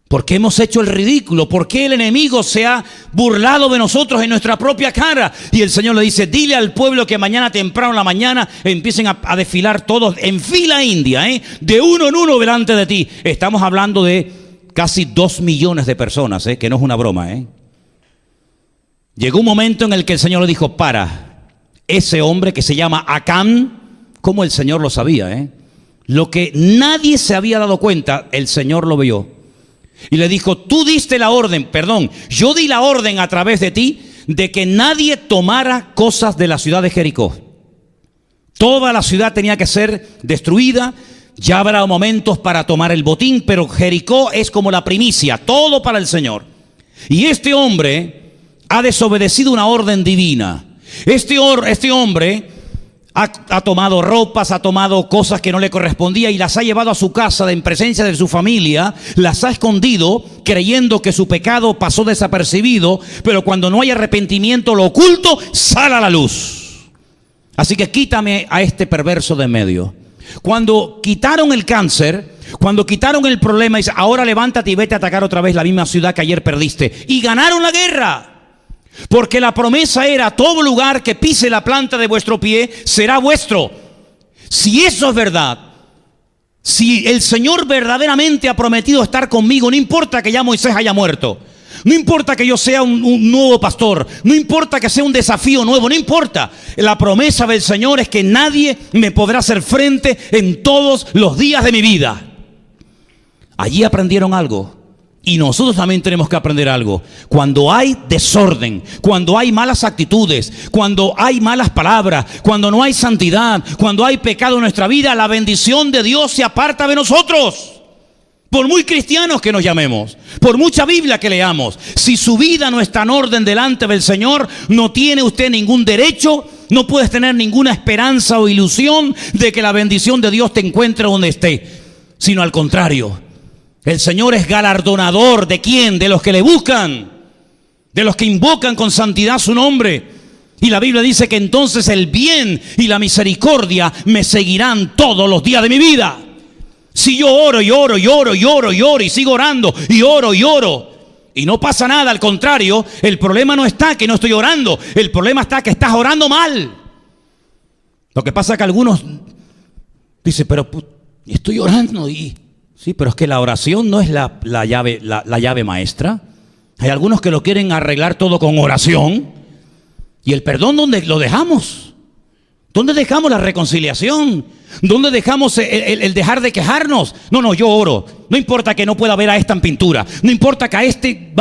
A: ¿Por qué hemos hecho el ridículo? ¿Por qué el enemigo se ha burlado de nosotros en nuestra propia cara? Y el Señor le dice: dile al pueblo que mañana temprano en la mañana empiecen a desfilar todos en fila india, de uno en uno delante de ti. Estamos hablando de casi 2 millones de personas, que no es una broma. Llegó un momento en el que el Señor le dijo: para, ese hombre que se llama Acán, como el Señor lo sabía, lo que nadie se había dado cuenta, el Señor lo vio. Y le dijo: tú diste la orden, yo di la orden a través de ti de que nadie tomara cosas de la ciudad de Jericó. Toda la ciudad tenía que ser destruida. Ya habrá momentos para tomar el botín, pero Jericó es como la primicia, todo para el Señor. Y este hombre ha desobedecido una orden divina. Este hombre ha tomado ropas, ha tomado cosas que no le correspondía y las ha llevado a su casa en presencia de su familia, las ha escondido creyendo que su pecado pasó desapercibido, pero cuando no hay arrepentimiento, lo oculto sale a la luz. Así que quítame a este perverso de en medio. Cuando quitaron el cáncer, cuando quitaron el problema, dice: ahora levántate y vete a atacar otra vez la misma ciudad que ayer perdiste. Y ganaron la guerra. Porque la promesa era: todo lugar que pise la planta de vuestro pie será vuestro. Si eso es verdad, si el Señor verdaderamente ha prometido estar conmigo, no importa que ya Moisés haya muerto, no importa que yo sea un nuevo pastor, no importa que sea un desafío nuevo, no importa. La promesa del Señor es que nadie me podrá hacer frente en todos los días de mi vida. Allí aprendieron algo. Y nosotros también tenemos que aprender algo. Cuando hay desorden, cuando hay malas actitudes, cuando hay malas palabras, cuando no hay santidad, cuando hay pecado en nuestra vida, la bendición de Dios se aparta de nosotros. Por muy cristianos que nos llamemos, por mucha Biblia que leamos, si su vida no está en orden delante del Señor, no tiene usted ningún derecho, no puedes tener ninguna esperanza o ilusión de que la bendición de Dios te encuentre donde esté, sino al contrario. El Señor es galardonador ¿de quién? De los que le buscan, de los que invocan con santidad su nombre. Y la Biblia dice que entonces el bien y la misericordia me seguirán todos los días de mi vida. Si yo oro y oro y oro y oro y oro y sigo orando y oro y no pasa nada, al contrario, el problema no está que no estoy orando, el problema está que estás orando mal. Lo que pasa es que algunos dicen: pero estoy orando y... Sí, pero es que la oración no es la llave maestra. Hay algunos que lo quieren arreglar todo con oración. ¿Y el perdón dónde lo dejamos? ¿Dónde dejamos la reconciliación? ¿Dónde dejamos el dejar de quejarnos? No, yo oro. No importa que no pueda ver a esta en pintura. No importa que a este,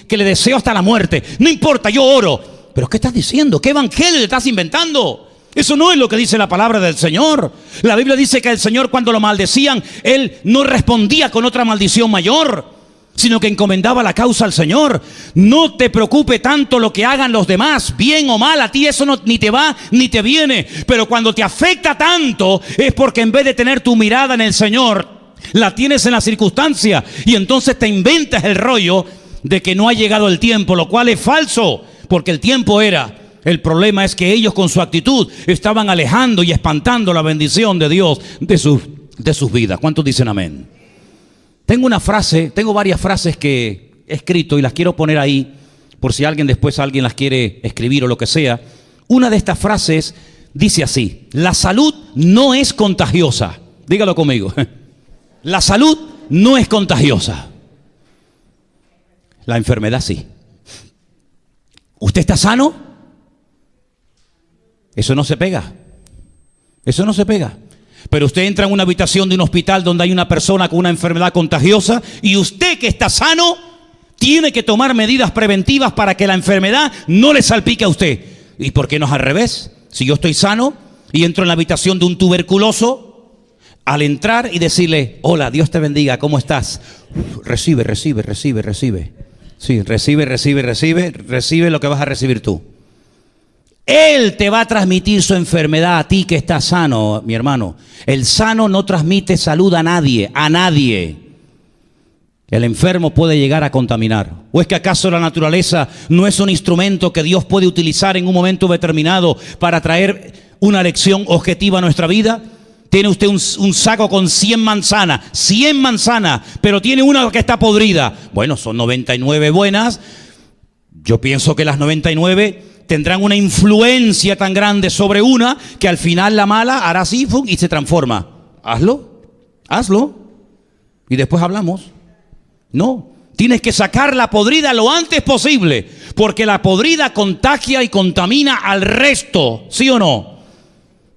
A: que le deseo hasta la muerte. No importa, yo oro. ¿Pero qué estás diciendo? ¿Qué evangelio le estás inventando? Eso no es lo que dice la palabra del Señor. La Biblia dice que el Señor, cuando lo maldecían, Él no respondía con otra maldición mayor, sino que encomendaba la causa al Señor. No te preocupe tanto lo que hagan los demás, bien o mal, a ti eso no, ni te va ni te viene. Pero cuando te afecta tanto, es porque en vez de tener tu mirada en el Señor, la tienes en la circunstancia. Y entonces te inventas el rollo de que no ha llegado el tiempo, lo cual es falso, porque el tiempo era. El problema es que ellos con su actitud estaban alejando y espantando la bendición de Dios de sus vidas. ¿Cuántos dicen amén? Tengo varias frases que he escrito y las quiero poner ahí por si alguien las quiere escribir o lo que sea. Una de estas frases dice así: la salud no es contagiosa. Dígalo conmigo. La salud no es contagiosa. La enfermedad sí. ¿Usted está sano? Eso no se pega. Eso no se pega. Pero usted entra en una habitación de un hospital donde hay una persona con una enfermedad contagiosa y usted que está sano tiene que tomar medidas preventivas para que la enfermedad no le salpique a usted. ¿Y por qué no es al revés? Si yo estoy sano y entro en la habitación de un tuberculoso, Al entrar y decirle, hola, Dios te bendiga, ¿cómo estás? Recibe, recibe, recibe, recibe. Sí, recibe, recibe, recibe, recibe lo que vas a recibir tú. Él te va a transmitir su enfermedad a ti que estás sano, mi hermano. El sano no transmite salud a nadie, a nadie. El enfermo puede llegar a contaminar. ¿O es que acaso la naturaleza no es un instrumento que Dios puede utilizar en un momento determinado para traer una lección objetiva a nuestra vida? Tiene usted un saco con 100 manzanas, pero tiene una que está podrida. Bueno, son 99 buenas. Yo pienso que las 99 tendrán una influencia tan grande sobre una que al final la mala hará así y se transforma. Hazlo. Y después hablamos. No, tienes que sacar la podrida lo antes posible, porque la podrida contagia y contamina al resto, ¿sí o no?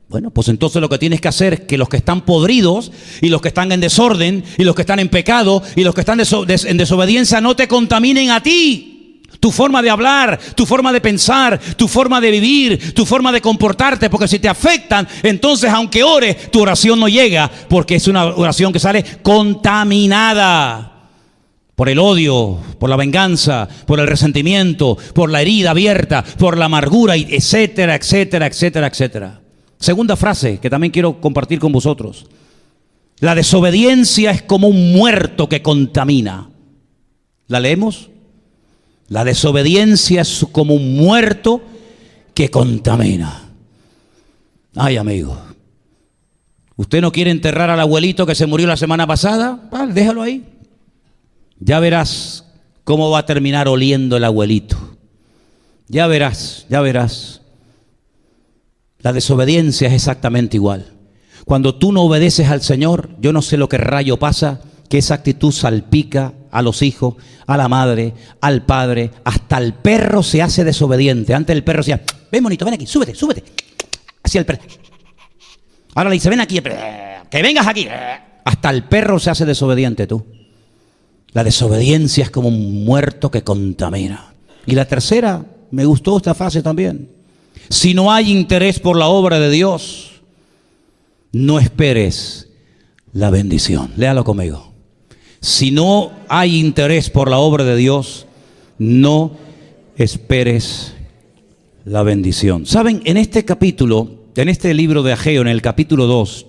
A: Bueno, pues entonces lo que tienes que hacer es que los que están podridos y los que están en desorden y los que están en pecado y los que están en desobediencia no te contaminen a ti. Tu forma de hablar, tu forma de pensar, tu forma de vivir, tu forma de comportarte, porque si te afectan, entonces aunque ores, tu oración no llega, porque es una oración que sale contaminada. Por el odio, por la venganza, por el resentimiento, por la herida abierta, por la amargura, etcétera, etcétera, etcétera, etcétera. Segunda frase que también quiero compartir con vosotros. La desobediencia es como un muerto que contamina. ¿La leemos? La desobediencia es como un muerto que contamina. Ay, amigo. ¿Usted no quiere enterrar al abuelito que se murió la semana pasada? Vale, déjalo ahí. Ya verás cómo va a terminar oliendo el abuelito. Ya verás. La desobediencia es exactamente igual. Cuando tú no obedeces al Señor, yo no sé lo que rayo pasa, que esa actitud salpica a los hijos, a la madre, al padre, hasta el perro se hace desobediente. Antes el perro decía, ven bonito, ven aquí, súbete. Así el perro. Ahora le dice, ven aquí, que vengas aquí. Hasta el perro se hace desobediente tú. La desobediencia es como un muerto que contamina. Y la tercera, me gustó esta frase también. Si no hay interés por la obra de Dios, no esperes la bendición. Léalo conmigo. Si no hay interés por la obra de Dios, no esperes la bendición. Saben, en este capítulo, en este libro de Ageo, en el capítulo 2,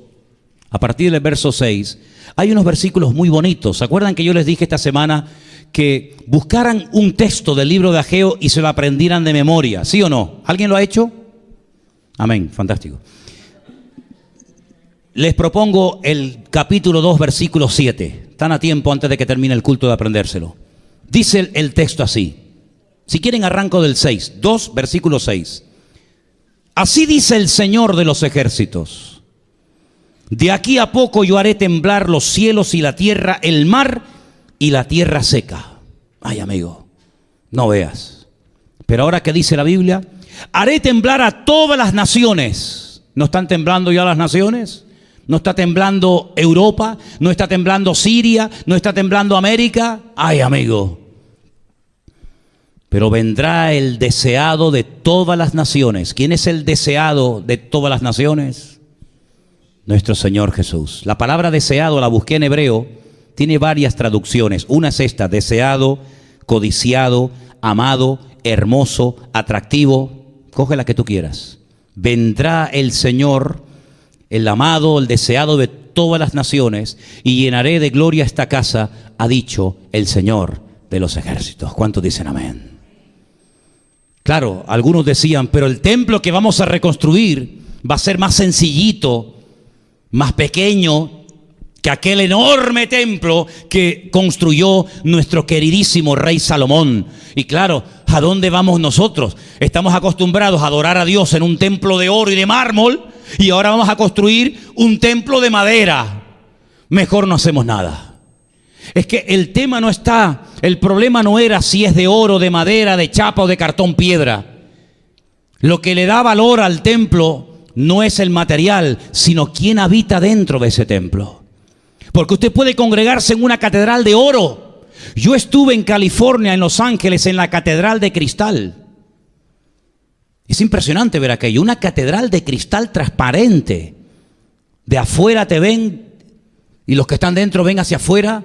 A: a partir del verso 6, hay unos versículos muy bonitos. ¿Se acuerdan que yo les dije esta semana que buscaran un texto del libro de Ageo y se lo aprendieran de memoria? ¿Sí o no? ¿Alguien lo ha hecho? Amén, fantástico. Les propongo el capítulo 2, versículo 7. Están a tiempo antes de que termine el culto de aprendérselo. Dice el texto así. Si quieren arranco del 6. 2, versículo 6. Así dice el Señor de los ejércitos. De aquí a poco yo haré temblar los cielos y la tierra, el mar y la tierra seca. Ay, amigo, no veas. Pero ahora que dice la Biblia, haré temblar a todas las naciones. ¿No están temblando ya las naciones? ¿No está temblando Europa? ¿No está temblando Siria? ¿No está temblando América? Ay, amigo. Pero vendrá el deseado de todas las naciones. ¿Quién es el deseado de todas las naciones? Nuestro Señor Jesús. La palabra deseado la busqué en hebreo, tiene varias traducciones. Una es esta: deseado, codiciado, amado, hermoso, atractivo. Coge la que tú quieras. Vendrá el Señor, el amado, el deseado de todas las naciones, y llenaré de gloria esta casa, ha dicho el Señor de los ejércitos. ¿Cuántos dicen amén? Claro, algunos decían, pero el templo que vamos a reconstruir va a ser más sencillito, más pequeño que aquel enorme templo que construyó nuestro queridísimo rey Salomón. Y claro, ¿a dónde vamos nosotros? Estamos acostumbrados a adorar a Dios en un templo de oro y de mármol, y ahora vamos a construir un templo de madera. Mejor no hacemos nada. Es que el tema no está, el problema no era si es de oro, de madera, de chapa o de cartón piedra. Lo que le da valor al templo no es el material, sino quién habita dentro de ese templo. Porque usted puede congregarse en una catedral de oro. Yo estuve en California, en Los Ángeles, en la catedral de cristal. Es impresionante ver aquello, una catedral de cristal transparente. De afuera te ven y los que están dentro ven hacia afuera.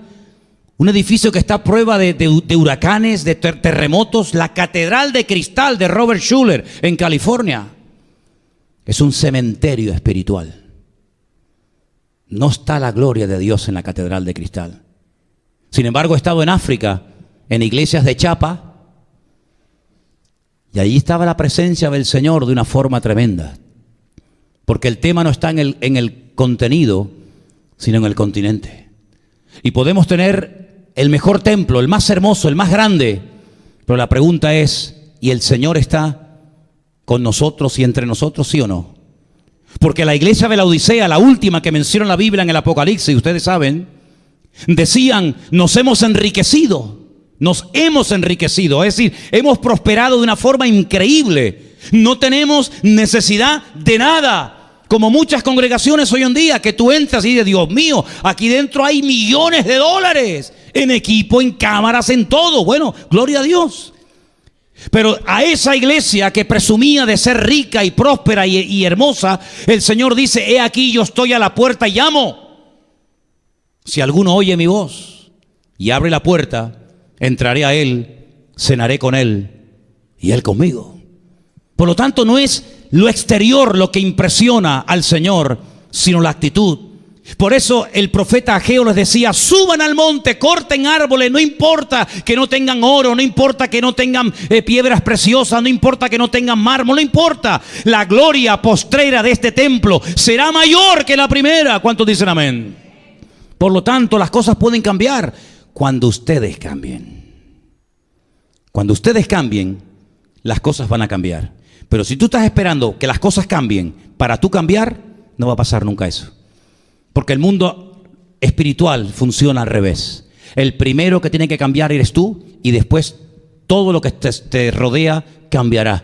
A: Un edificio que está a prueba de huracanes, de terremotos. La Catedral de Cristal de Robert Schuller en California es un cementerio espiritual. No está la gloria de Dios en la Catedral de Cristal. Sin embargo, he estado en África, en iglesias de chapa, y allí estaba la presencia del Señor de una forma tremenda. Porque el tema no está en el contenido, sino en el continente. Y podemos tener el mejor templo, el más hermoso, el más grande, pero la pregunta es, ¿y el Señor está con nosotros y entre nosotros, sí o no? Porque la iglesia de la Odisea, la última que menciona la Biblia en el Apocalipsis, ustedes saben, decían, nos hemos enriquecido, es decir, hemos prosperado de una forma increíble, no tenemos necesidad de nada. Como muchas congregaciones hoy en día, que tú entras y dices, Dios mío, aquí dentro hay millones de dólares en equipo, en cámaras, en todo. Bueno, gloria a Dios. Pero a esa iglesia que presumía de ser rica y próspera y hermosa, el Señor dice, he aquí yo estoy a la puerta y llamo. Si alguno oye mi voz y abre la puerta, entraré a él, cenaré con él y él conmigo. Por lo tanto, no es lo exterior lo que impresiona al Señor, sino la actitud. Por eso el profeta Ageo les decía, suban al monte, corten árboles, no importa que no tengan oro, no importa que no tengan piedras preciosas, no importa que no tengan mármol, no importa. La gloria postrera de este templo será mayor que la primera. ¿Cuántos dicen amén? Por lo tanto, las cosas pueden cambiar cuando ustedes cambien. Cuando ustedes cambien, las cosas van a cambiar. Pero si tú estás esperando que las cosas cambien para tú cambiar, no va a pasar nunca eso. Porque el mundo espiritual funciona al revés. El primero que tiene que cambiar eres tú y después todo lo que te rodea cambiará.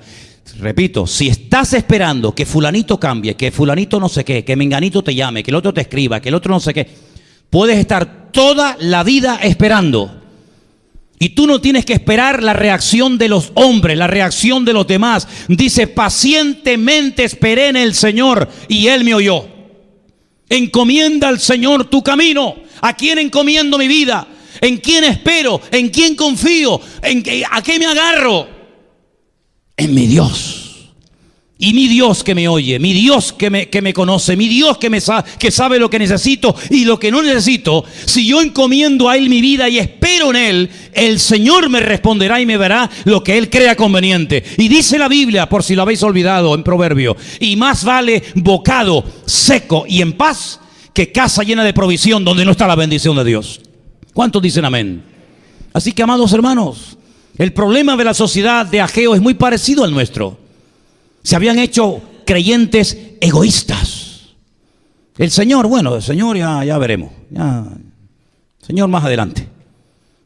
A: Repito, si estás esperando que fulanito cambie, que fulanito no sé qué, que menganito te llame, que el otro te escriba, que el otro no sé qué, puedes estar toda la vida esperando. Y tú no tienes que esperar la reacción de los hombres, la reacción de los demás. Dice, pacientemente esperé en el Señor y Él me oyó. Encomienda al Señor tu camino. ¿A quién encomiendo mi vida? ¿En quién espero? ¿En quién confío? ¿A qué me agarro? En mi Dios. Y mi Dios que me oye, mi Dios que me conoce, mi Dios que sabe lo que necesito y lo que no necesito. Si yo encomiendo a Él mi vida y espero en Él, el Señor me responderá y me verá lo que Él crea conveniente. Y dice la Biblia, por si lo habéis olvidado en Proverbio, y más vale bocado seco y en paz que casa llena de provisión donde no está la bendición de Dios. ¿Cuántos dicen amén? Así que, amados hermanos, el problema de la sociedad de Ageo es muy parecido al nuestro. Se habían hecho creyentes egoístas. El Señor, bueno, el Señor ya veremos. Señor, más adelante.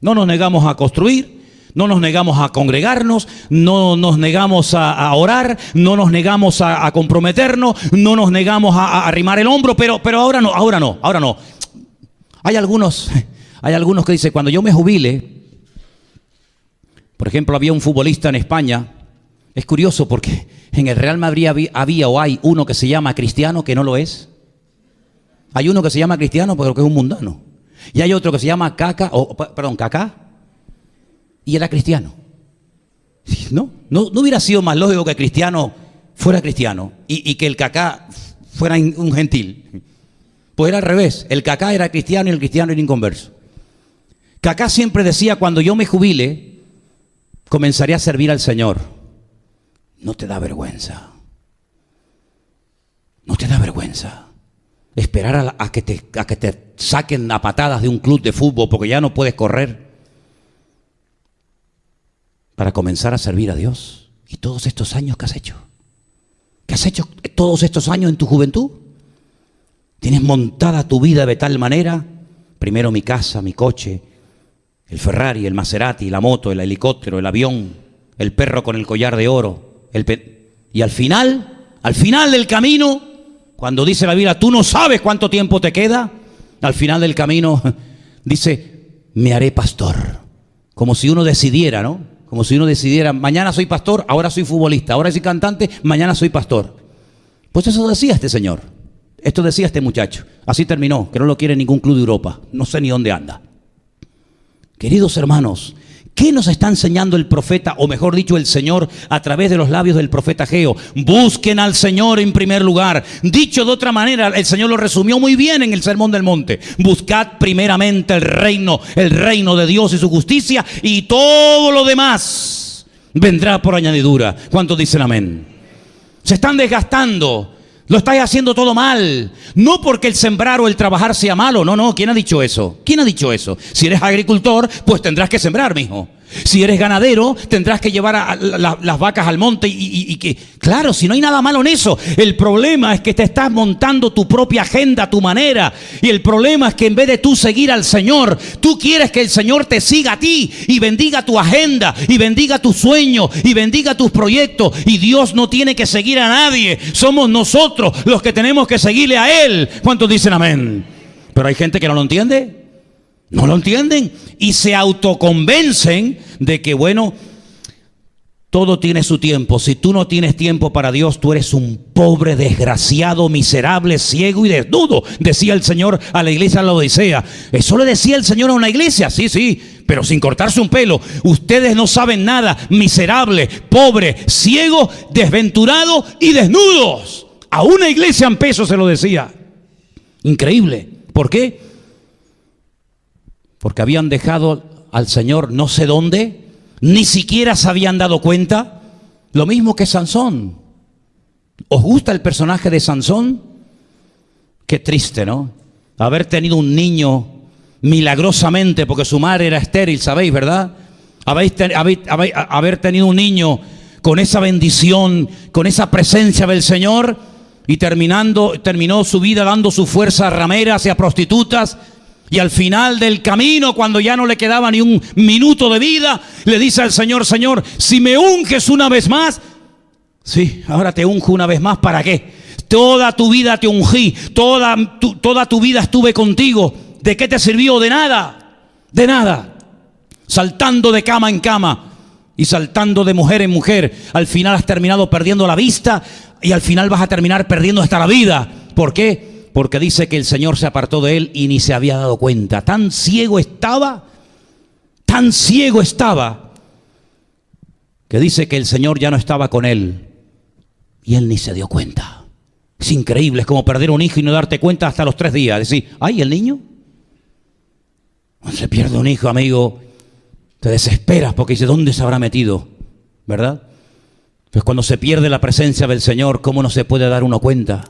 A: No nos negamos a construir, no nos negamos a congregarnos, no nos negamos a orar, no nos negamos a comprometernos, no nos negamos a arrimar el hombro, pero ahora no. Hay algunos que dicen, cuando yo me jubile, por ejemplo, había un futbolista en España. Es curioso porque en el Real Madrid había o hay uno que se llama Cristiano que no lo es. Hay uno que se llama Cristiano pero que es un mundano. Y hay otro que se llama Kaká y era cristiano. No hubiera sido más lógico que Cristiano fuera cristiano y que el Kaká fuera un gentil. Pues era al revés. El Kaká era cristiano y el cristiano era inconverso. Kaká siempre decía, cuando yo me jubile, comenzaré a servir al Señor. ¿No te da vergüenza? ¿No te da vergüenza esperar a que te saquen a patadas de un club de fútbol porque ya no puedes correr para comenzar a servir a Dios? ¿Y todos estos años qué has hecho? ¿Qué has hecho todos estos años en tu juventud? ¿Tienes montada tu vida de tal manera? Primero mi casa, mi coche, el Ferrari, el Maserati, la moto, el helicóptero, el avión, el perro con el collar de oro. Y al final del camino, cuando dice la Biblia, tú no sabes cuánto tiempo te queda, al final del camino dice, me haré pastor. Como si uno decidiera, ¿no? Como si uno decidiera, mañana soy pastor, ahora soy futbolista, ahora soy cantante, mañana soy pastor. Pues eso decía este señor. Esto decía este muchacho. Así terminó, que no lo quiere ningún club de Europa. No sé ni dónde anda. Queridos hermanos, ¿qué nos está enseñando el profeta, o mejor dicho, el Señor, a través de los labios del profeta Ageo? Busquen al Señor en primer lugar. Dicho de otra manera, el Señor lo resumió muy bien en el Sermón del Monte. Buscad primeramente el reino de Dios y su justicia, y todo lo demás vendrá por añadidura. ¿Cuántos dicen amén? Se están desgastando. Lo estáis haciendo todo mal. No porque el sembrar o el trabajar sea malo. No. ¿Quién ha dicho eso? ¿Quién ha dicho eso? Si eres agricultor, pues tendrás que sembrar, mijo. Si eres ganadero, tendrás que llevar las vacas al monte y que... Claro, si no hay nada malo en eso. El problema es que te estás montando tu propia agenda, a tu manera. Y el problema es que en vez de tú seguir al Señor, tú quieres que el Señor te siga a ti y bendiga tu agenda, y bendiga tus sueños, y bendiga tus proyectos. Y Dios no tiene que seguir a nadie. Somos nosotros los que tenemos que seguirle a Él. ¿Cuántos dicen amén? Pero hay gente que no lo entiende. No lo entienden y se autoconvencen de que, bueno, todo tiene su tiempo. Si tú no tienes tiempo para Dios, tú eres un pobre, desgraciado, miserable, ciego y desnudo, decía el Señor a la iglesia de la Odisea. Eso le decía el Señor a una iglesia, sí, pero sin cortarse un pelo. Ustedes no saben nada, miserable, pobre, ciego, desventurado y desnudos. A una iglesia en peso se lo decía. Increíble. ¿Por qué? Porque habían dejado al Señor no sé dónde, ni siquiera se habían dado cuenta. Lo mismo que Sansón. ¿Os gusta el personaje de Sansón? Qué triste, ¿no? Haber tenido un niño milagrosamente, porque su madre era estéril, ¿sabéis, verdad? Haber tenido un niño con esa bendición, con esa presencia del Señor, y terminó su vida dando su fuerza a rameras y a prostitutas. Y al final del camino, cuando ya no le quedaba ni un minuto de vida, le dice al Señor: Señor, si me unges una vez más. Sí, ahora te unjo una vez más. ¿Para qué? Toda tu vida te ungí, toda tu vida estuve contigo. ¿De qué te sirvió? De nada, de nada. Saltando de cama en cama y saltando de mujer en mujer, al final has terminado perdiendo la vista, y al final vas a terminar perdiendo hasta la vida. ¿Por qué? Porque dice que el Señor se apartó de él y ni se había dado cuenta. Tan ciego estaba, que dice que el Señor ya no estaba con él y él ni se dio cuenta. Es increíble, es como perder un hijo y no darte cuenta hasta los 3 días. Decir, ¡ay, el niño! Cuando se pierde un hijo, amigo, te desesperas porque dices, ¿dónde se habrá metido? ¿Verdad? Pues cuando se pierde la presencia del Señor, ¿cómo no se puede dar uno cuenta?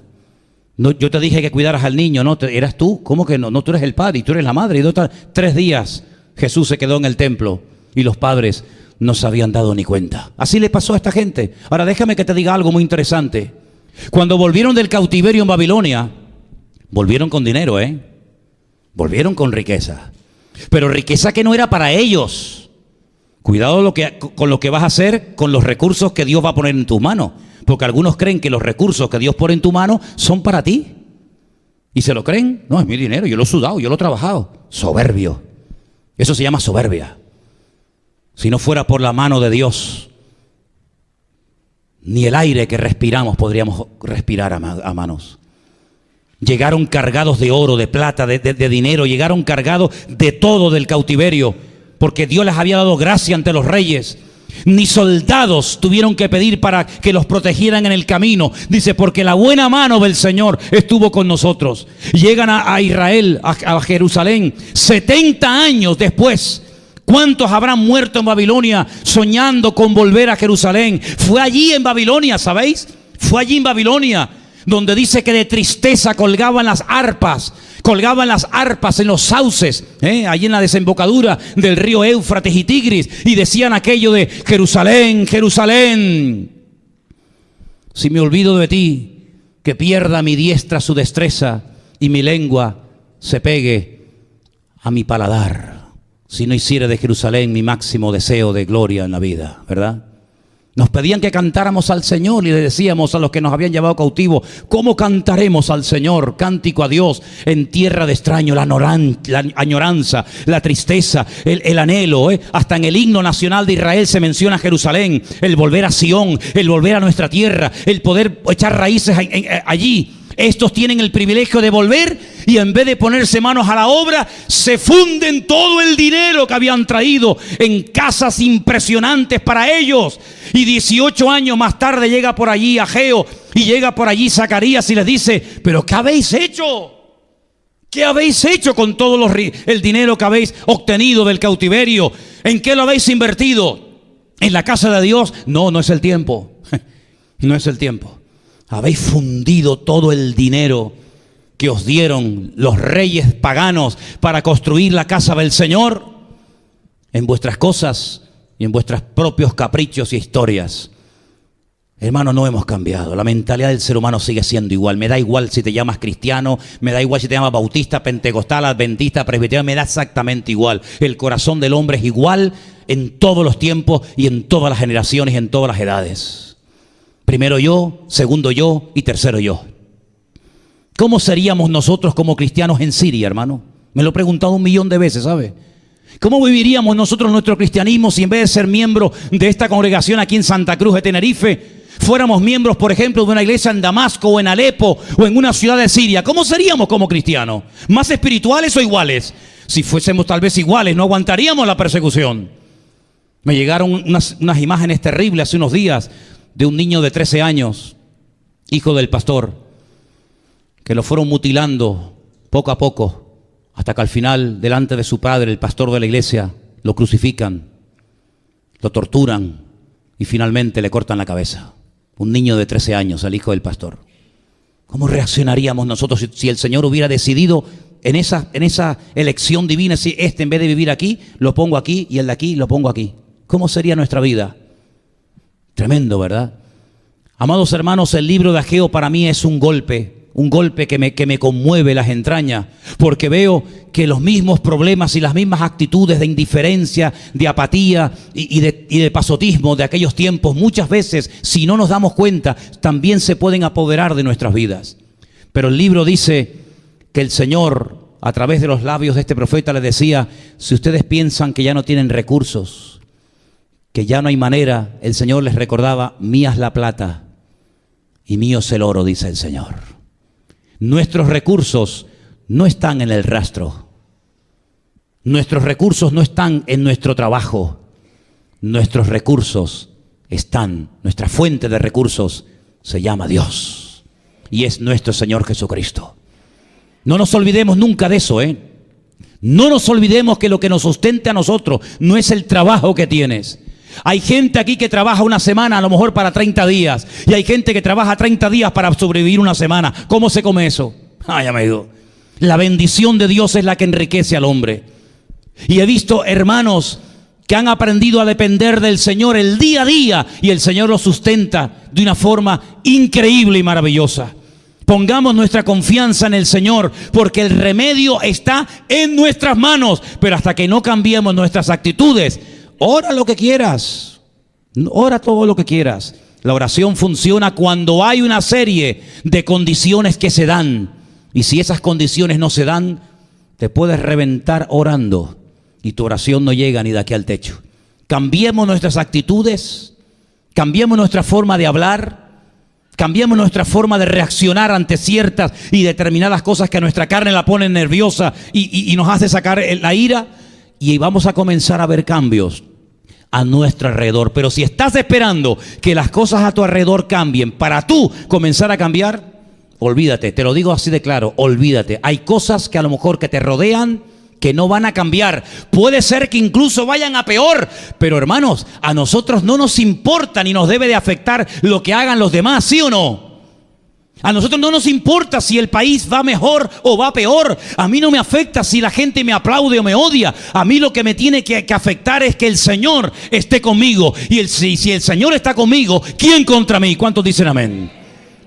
A: No, yo te dije que cuidaras al niño, ¿no? ¿Eras tú? ¿Cómo que no? No, tú eres el padre y tú eres la madre. Y 3 días Jesús se quedó en el templo y los padres no se habían dado ni cuenta. Así le pasó a esta gente. Ahora déjame que te diga algo muy interesante. Cuando volvieron del cautiverio en Babilonia, volvieron con dinero, volvieron con riqueza. Pero riqueza que no era para ellos. Cuidado con lo que vas a hacer con los recursos que Dios va a poner en tus manos. Porque algunos creen que los recursos que Dios pone en tu mano son para ti. ¿Y se lo creen? No, es mi dinero, yo lo he sudado, yo lo he trabajado. Soberbio. Eso se llama soberbia. Si no fuera por la mano de Dios, ni el aire que respiramos podríamos respirar a manos. Llegaron cargados de oro, de plata, de dinero. Llegaron cargados de todo del cautiverio. Porque Dios les había dado gracia ante los reyes. Ni soldados tuvieron que pedir para que los protegieran en el camino. Dice, porque la buena mano del Señor estuvo con nosotros. Llegan a Israel, a Jerusalén, 70 años después. ¿Cuántos habrán muerto en Babilonia soñando con volver a Jerusalén? Fue allí en Babilonia, ¿sabéis? Fue allí en Babilonia donde dice que de tristeza colgaban las arpas en los sauces, allí en la desembocadura del río Éufrates y Tigris, y decían aquello de Jerusalén, Jerusalén, si me olvido de ti, que pierda mi diestra su destreza y mi lengua se pegue a mi paladar, si no hiciere de Jerusalén mi máximo deseo de gloria en la vida, ¿verdad? Nos pedían que cantáramos al Señor y le decíamos a los que nos habían llevado cautivos, ¿cómo cantaremos al Señor? Cántico a Dios en tierra de extraño, la añoranza, la tristeza, el anhelo. Hasta en el himno nacional de Israel se menciona Jerusalén, el volver a Sión, el volver a nuestra tierra, el poder echar raíces allí. Estos tienen el privilegio de volver y en vez de ponerse manos a la obra, se funden todo el dinero que habían traído en casas impresionantes para ellos. Y 18 años más tarde llega por allí Ageo y llega por allí Zacarías y les dice: ¿pero qué habéis hecho? ¿Qué habéis hecho con todo el dinero que habéis obtenido del cautiverio? ¿En qué lo habéis invertido? ¿En la casa de Dios? No, no es el tiempo. No es el tiempo. Habéis fundido todo el dinero que os dieron los reyes paganos para construir la casa del Señor en vuestras cosas y en vuestros propios caprichos y historias. Hermano, no hemos cambiado. La mentalidad del ser humano sigue siendo igual. Me da igual si te llamas cristiano, me da igual si te llamas bautista, pentecostal, adventista, presbiteriano, me da exactamente igual. El corazón del hombre es igual en todos los tiempos y en todas las generaciones y en todas las edades. Primero yo, segundo yo y tercero yo. ¿Cómo seríamos nosotros como cristianos en Siria, hermano? Me lo he preguntado 1.000.000 de veces, ¿sabe? ¿Cómo viviríamos nosotros nuestro cristianismo si en vez de ser miembros de esta congregación aquí en Santa Cruz de Tenerife, fuéramos miembros, por ejemplo, de una iglesia en Damasco o en Alepo o en una ciudad de Siria? ¿Cómo seríamos como cristianos? ¿Más espirituales o iguales? Si fuésemos tal vez iguales, no aguantaríamos la persecución. Me llegaron unas imágenes terribles hace unos días de un niño de 13 años, hijo del pastor, que lo fueron mutilando poco a poco, hasta que al final, delante de su padre, el pastor de la iglesia, lo crucifican, lo torturan y finalmente le cortan la cabeza. Un niño de 13 años, el hijo del pastor. ¿Cómo reaccionaríamos nosotros si el Señor hubiera decidido en esa elección divina, si en vez de vivir aquí, lo pongo aquí y el de aquí lo pongo aquí? ¿Cómo sería nuestra vida? Tremendo, ¿verdad? Amados hermanos, el libro de Ageo para mí es un golpe que me conmueve las entrañas, porque veo que los mismos problemas y las mismas actitudes de indiferencia, de apatía y de pasotismo de aquellos tiempos, muchas veces, si no nos damos cuenta, también se pueden apoderar de nuestras vidas. Pero el libro dice que el Señor, a través de los labios de este profeta, le decía: si ustedes piensan que ya no tienen recursos, que ya no hay manera, el Señor les recordaba: mía es la plata y mío es el oro, dice el Señor. Nuestros recursos no están en el rastro. Nuestros recursos no están en nuestro trabajo. Nuestros recursos están, nuestra fuente de recursos se llama Dios y es nuestro Señor Jesucristo. No nos olvidemos nunca de eso, No nos olvidemos que lo que nos sustenta a nosotros no es el trabajo que tienes. Hay gente aquí que trabaja una semana a lo mejor para 30 días y hay gente que trabaja 30 días para sobrevivir una semana. ¿Cómo se come eso? Ay, amigo. La bendición de Dios es la que enriquece al hombre. Y he visto hermanos que han aprendido a depender del Señor el día a día y el Señor los sustenta de una forma increíble y maravillosa. Pongamos nuestra confianza en el Señor, porque el remedio está en nuestras manos. Pero hasta que no cambiemos nuestras actitudes, ora lo que quieras, ora todo lo que quieras. La oración funciona cuando hay una serie de condiciones que se dan. Y si esas condiciones no se dan, te puedes reventar orando y tu oración no llega ni de aquí al techo. Cambiemos nuestras actitudes, cambiemos nuestra forma de hablar, cambiemos nuestra forma de reaccionar ante ciertas y determinadas cosas que a nuestra carne la ponen nerviosa y nos hace sacar la ira. Y vamos a comenzar a ver cambios a nuestro alrededor. Pero si estás esperando que las cosas a tu alrededor cambien para tú comenzar a cambiar, olvídate, te lo digo así de claro, olvídate. Hay cosas que a lo mejor que te rodean que no van a cambiar. Puede ser que incluso vayan a peor, pero hermanos, a nosotros no nos importa ni nos debe de afectar lo que hagan los demás, ¿sí o no? A nosotros no nos importa si el país va mejor o va peor. A mí no me afecta si la gente me aplaude o me odia. A mí lo que me tiene que afectar es que el Señor esté conmigo. Y si el Señor está conmigo, ¿quién contra mí? ¿Cuántos dicen amén?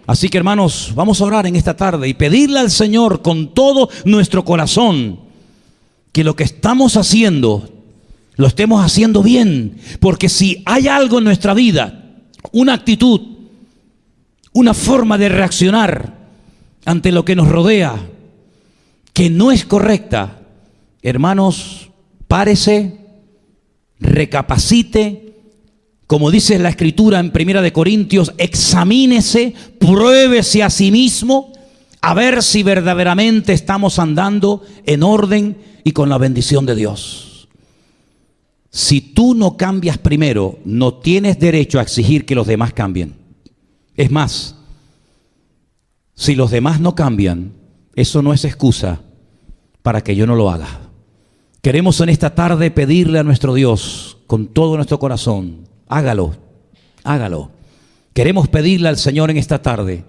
A: Así que hermanos, vamos a orar en esta tarde y pedirle al Señor con todo nuestro corazón que lo que estamos haciendo, lo estemos haciendo bien. Porque si hay algo en nuestra vida, una actitud, una forma de reaccionar ante lo que nos rodea que no es correcta, hermanos, párese, recapacite, como dice la Escritura en 1 Corintios, examínese, pruébese a sí mismo a ver si verdaderamente estamos andando en orden y con la bendición de Dios. Si tú no cambias primero, no tienes derecho a exigir que los demás cambien. Es más, si los demás no cambian, eso no es excusa para que yo no lo haga. Queremos en esta tarde pedirle a nuestro Dios con todo nuestro corazón, hágalo, hágalo. Queremos pedirle al Señor en esta tarde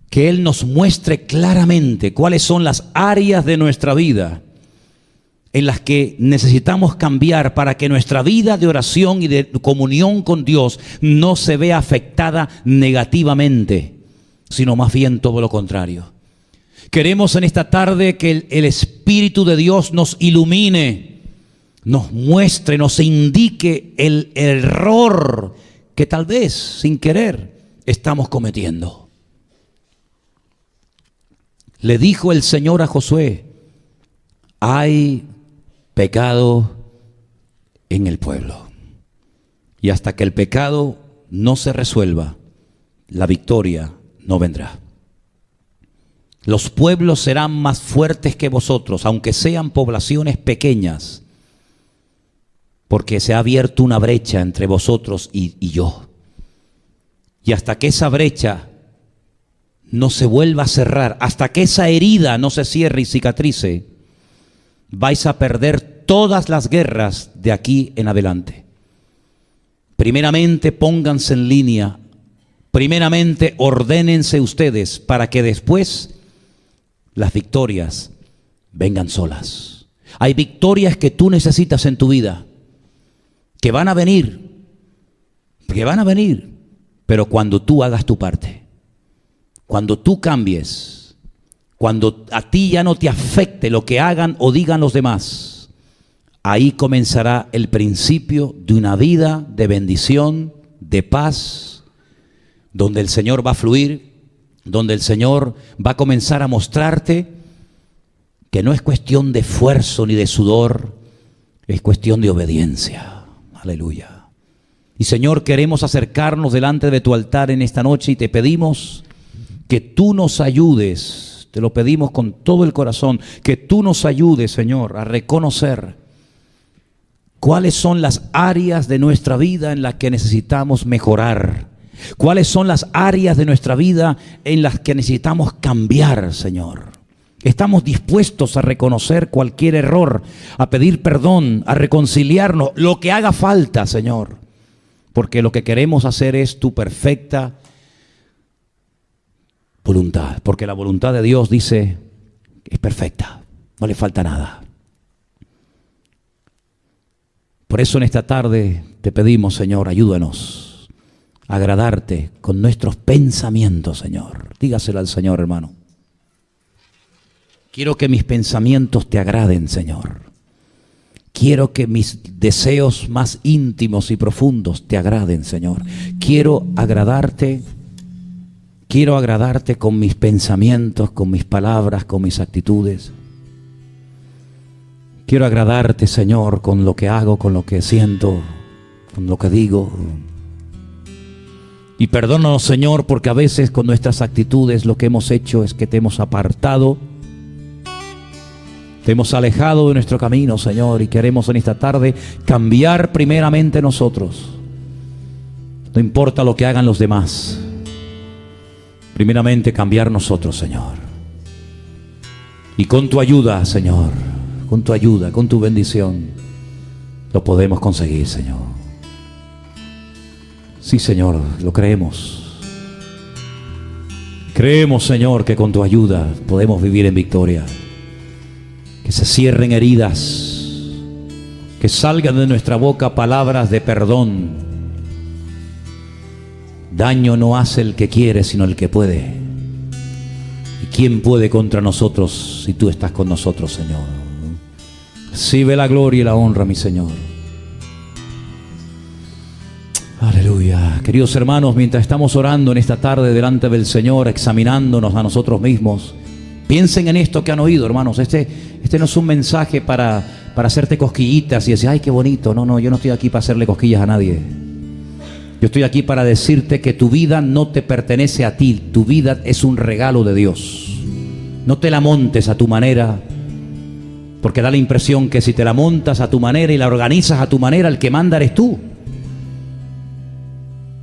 A: que Él nos muestre claramente cuáles son las áreas de nuestra vida en las que necesitamos cambiar para que nuestra vida de oración y de comunión con Dios no se vea afectada negativamente, sino más bien todo lo contrario. Queremos en esta tarde que el Espíritu de Dios nos ilumine, nos muestre, nos indique el error que tal vez sin querer estamos cometiendo. Le dijo el Señor a Josué: hay pecado en el pueblo, y hasta que el pecado no se resuelva, la victoria no vendrá. Los pueblos serán más fuertes que vosotros, aunque sean poblaciones pequeñas, porque se ha abierto una brecha entre vosotros y yo. Y hasta que esa brecha no se vuelva a cerrar, hasta que esa herida no se cierre y cicatrice, vais a perder todas las guerras de aquí en adelante. Primeramente pónganse en línea, primeramente ordénense ustedes para que después las victorias vengan solas. Hay victorias que tú necesitas en tu vida, que van a venir, pero cuando tú hagas tu parte, cuando tú cambies, cuando a ti ya no te afecte lo que hagan o digan los demás, ahí comenzará el principio de una vida de bendición, de paz, donde el Señor va a fluir, donde el Señor va a comenzar a mostrarte que no es cuestión de esfuerzo ni de sudor, es cuestión de obediencia. Aleluya. Y Señor, queremos acercarnos delante de tu altar en esta noche y te pedimos que tú nos ayudes, te lo pedimos con todo el corazón, que tú nos ayudes, Señor, a reconocer cuáles son las áreas de nuestra vida en las que necesitamos mejorar. ¿Cuáles son las áreas de nuestra vida en las que necesitamos cambiar, Señor? Estamos dispuestos a reconocer cualquier error, a pedir perdón, a reconciliarnos, lo que haga falta, Señor. Porque lo que queremos hacer es tu perfecta voluntad. Porque la voluntad de Dios, dice, es perfecta, no le falta nada. Por eso en esta tarde te pedimos, Señor, ayúdanos a agradarte con nuestros pensamientos, Señor. Dígaselo al Señor, hermano. Quiero que mis pensamientos te agraden, Señor. Quiero que mis deseos más íntimos y profundos te agraden, Señor. Quiero agradarte con mis pensamientos, con mis palabras, con mis actitudes. Quiero agradarte, Señor, con lo que hago, con lo que siento, con lo que digo. Y perdónanos, Señor, porque a veces con nuestras actitudes lo que hemos hecho es que te hemos apartado, te hemos alejado de nuestro camino, Señor, y queremos en esta tarde cambiar primeramente nosotros. No importa lo que hagan los demás, primeramente cambiar nosotros, Señor. Y con tu ayuda, Señor, con tu ayuda, con tu bendición, lo podemos conseguir, Señor. Sí, Señor, lo creemos. Creemos, Señor, que con tu ayuda podemos vivir en victoria. Que se cierren heridas, que salgan de nuestra boca palabras de perdón. Daño no hace el que quiere, sino el que puede. ¿Y quién puede contra nosotros si tú estás con nosotros, Señor? Recibe la gloria y la honra, mi Señor. Aleluya. Queridos hermanos, mientras estamos orando en esta tarde delante del Señor, examinándonos a nosotros mismos, piensen en esto que han oído, hermanos. Este no es un mensaje para hacerte cosquillitas y decir, ay, qué bonito. No, yo no estoy aquí para hacerle cosquillas a nadie. Yo estoy aquí para decirte que tu vida no te pertenece a ti, tu vida es un regalo de Dios. No te la montes a tu manera, porque da la impresión que si te la montas a tu manera y la organizas a tu manera, el que manda eres tú.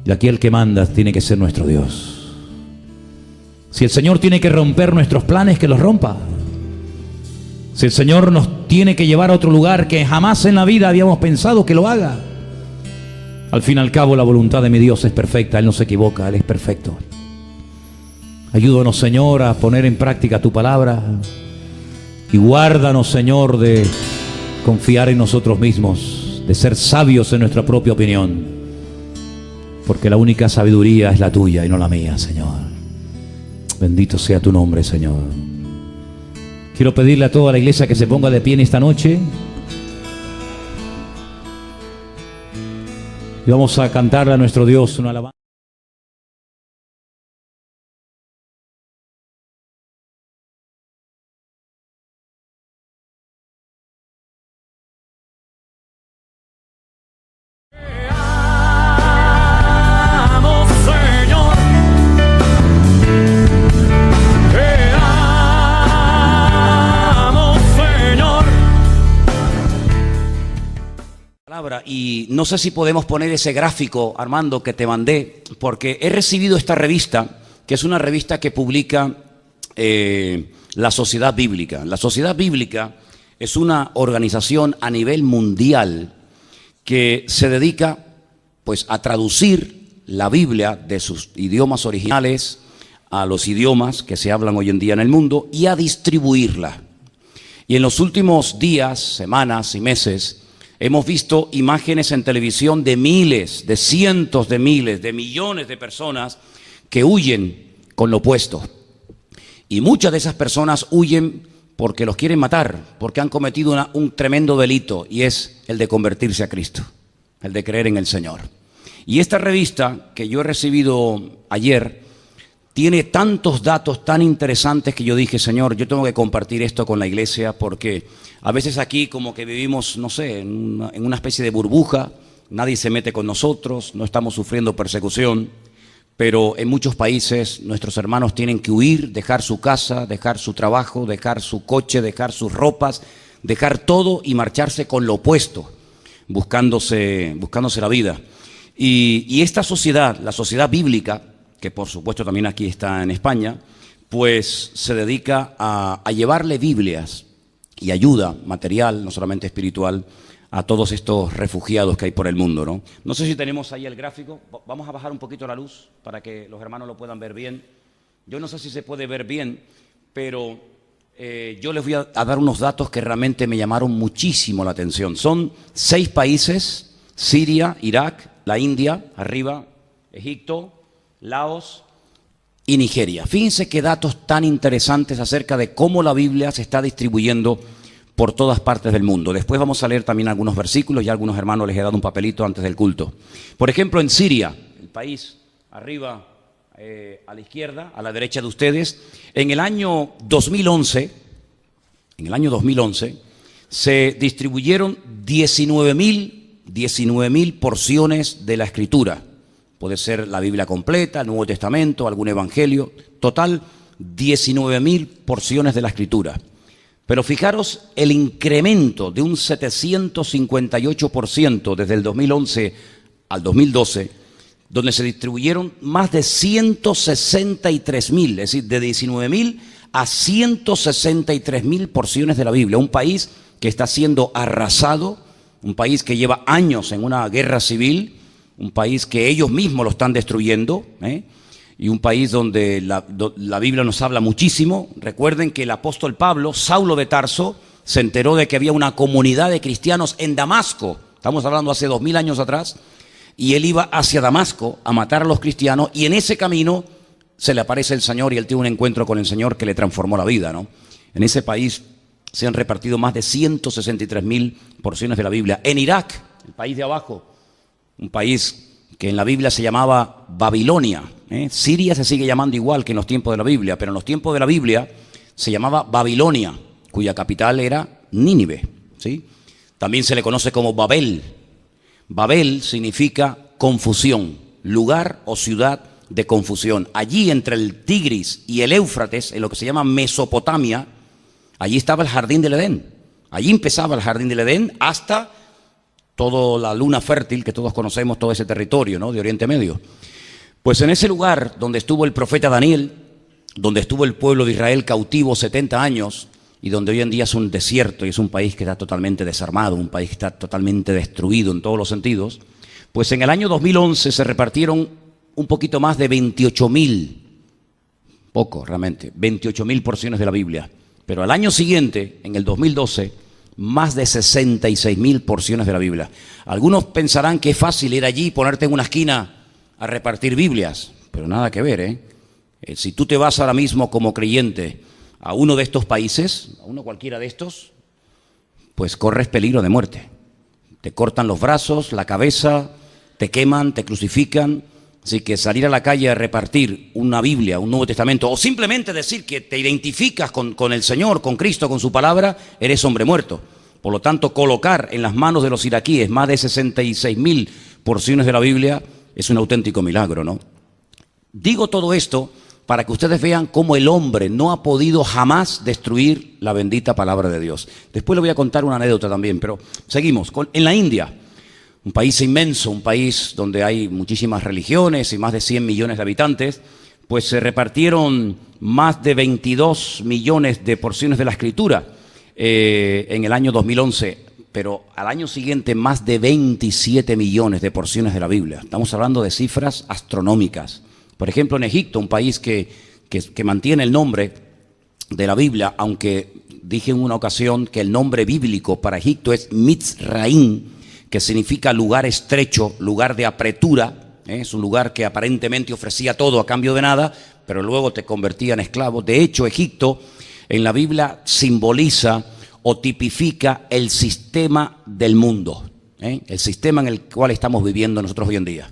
A: Y aquí el que manda tiene que ser nuestro Dios. Si el Señor tiene que romper nuestros planes, que los rompa. Si el Señor nos tiene que llevar a otro lugar que jamás en la vida habíamos pensado, que lo haga. Al fin y al cabo, la voluntad de mi Dios es perfecta, Él no se equivoca, Él es perfecto. Ayúdanos, Señor, a poner en práctica tu palabra y guárdanos, Señor, de confiar en nosotros mismos, de ser sabios en nuestra propia opinión, porque la única sabiduría es la tuya y no la mía, Señor. Bendito sea tu nombre, Señor. Quiero pedirle a toda la iglesia que se ponga de pie en esta noche. Y vamos a cantarle a nuestro Dios una alabanza. Y no sé si podemos poner ese gráfico, Armando, que te mandé, porque he recibido esta revista, que es una revista que publica la Sociedad Bíblica. La Sociedad Bíblica es una organización a nivel mundial que se dedica, pues, a traducir la Biblia de sus idiomas originales a los idiomas que se hablan hoy en día en el mundo y a distribuirla. Y en los últimos días, semanas y meses, hemos visto imágenes en televisión de miles, de cientos de miles, de millones de personas que huyen con lo opuesto. Y muchas de esas personas huyen porque los quieren matar, porque han cometido un tremendo delito, y es el de convertirse a Cristo, el de creer en el Señor. Y esta revista que yo he recibido ayer tiene tantos datos tan interesantes que yo dije, Señor, yo tengo que compartir esto con la iglesia, porque a veces aquí como que vivimos, no sé, en una especie de burbuja, nadie se mete con nosotros, no estamos sufriendo persecución, pero en muchos países nuestros hermanos tienen que huir, dejar su casa, dejar su trabajo, dejar su coche, dejar sus ropas, dejar todo y marcharse con lo opuesto, buscándose la vida. Y esta sociedad, la sociedad bíblica, que por supuesto también aquí está en España, pues se dedica a llevarle Biblias y ayuda material, no solamente espiritual, a todos estos refugiados que hay por el mundo, ¿no? No sé si tenemos ahí el gráfico. Vamos a bajar un poquito la luz para que los hermanos lo puedan ver bien. Yo no sé si se puede ver bien, pero yo les voy a dar unos datos que realmente me llamaron muchísimo la atención. Son 6 países: Siria, Irak, la India, arriba, Egipto, Laos y Nigeria. Fíjense qué datos tan interesantes acerca de cómo la Biblia se está distribuyendo por todas partes del mundo. Después vamos a leer también algunos versículos, ya algunos hermanos les he dado un papelito antes del culto. Por ejemplo, en Siria, el país arriba a la izquierda, a la derecha de ustedes, en el año 2011, se distribuyeron 19.000 porciones de la Escritura. Puede ser la Biblia completa, el Nuevo Testamento, algún evangelio. Total, 19.000 porciones de la Escritura. Pero fijaros el incremento de un 758% desde el 2011 al 2012, donde se distribuyeron más de 163.000, es decir, de 19.000 a 163.000 porciones de la Biblia. Un país que está siendo arrasado, un país que lleva años en una guerra civil, un país que ellos mismos lo están destruyendo, y un país donde la Biblia nos habla muchísimo. Recuerden que el apóstol Pablo, Saulo de Tarso, se enteró de que había una comunidad de cristianos en Damasco, estamos hablando hace 2000 años atrás, y él iba hacia Damasco a matar a los cristianos, y en ese camino se le aparece el Señor y él tiene un encuentro con el Señor que le transformó la vida, ¿no? En ese país se han repartido más de 163.000 porciones de la Biblia. En Irak, el país de abajo, un país que en la Biblia se llamaba Babilonia. Siria se sigue llamando igual que en los tiempos de la Biblia, pero en los tiempos de la Biblia se llamaba Babilonia, cuya capital era Nínive, ¿sí? También se le conoce como Babel. Babel significa confusión. lugar o ciudad de confusión. Allí entre el Tigris y el Éufrates, en lo que se llama Mesopotamia, allí estaba el jardín del Edén. Allí empezaba el jardín del Edén hasta toda la luna fértil, que todos conocemos, todo ese territorio, ¿no?, de Oriente Medio. Pues en ese lugar donde estuvo el profeta Daniel, donde estuvo el pueblo de Israel cautivo 70 años, y donde hoy en día es un desierto y es un país que está totalmente desarmado, un país que está totalmente destruido en todos los sentidos, pues en el año 2011 se repartieron un poquito más de 28.000, poco realmente, 28.000 porciones de la Biblia. Pero al año siguiente, en el 2012, más de 66.000 porciones de la Biblia. Algunos pensarán que es fácil ir allí y ponerte en una esquina a repartir Biblias, pero nada que ver, ¿eh? Si tú te vas ahora mismo como creyente a uno de estos países, a uno cualquiera de estos, pues corres peligro de muerte. Te cortan los brazos, la cabeza, te queman, te crucifican. Así que salir a la calle a repartir una Biblia, un Nuevo Testamento, o simplemente decir que te identificas con el Señor, con Cristo, con su palabra, eres hombre muerto. Por lo tanto, colocar en las manos de los iraquíes más de 66.000 porciones de la Biblia es un auténtico milagro, ¿no? Digo todo esto para que ustedes vean cómo el hombre no ha podido jamás destruir la bendita palabra de Dios. Después le voy a contar una anécdota también, pero seguimos. En la India, un país inmenso, un país donde hay muchísimas religiones y más de 100 millones de habitantes, pues se repartieron más de 22 millones de porciones de la Escritura en el año 2011, pero al año siguiente más de 27 millones de porciones de la Biblia. Estamos hablando de cifras astronómicas. Por ejemplo, en Egipto, un país que mantiene el nombre de la Biblia, aunque dije en una ocasión que el nombre bíblico para Egipto es Mitzraim, que significa lugar estrecho, lugar de apretura, es un lugar que aparentemente ofrecía todo a cambio de nada, pero luego te convertía en esclavo. De hecho, Egipto en la Biblia simboliza o tipifica el sistema del mundo, el sistema en el cual estamos viviendo nosotros hoy en día.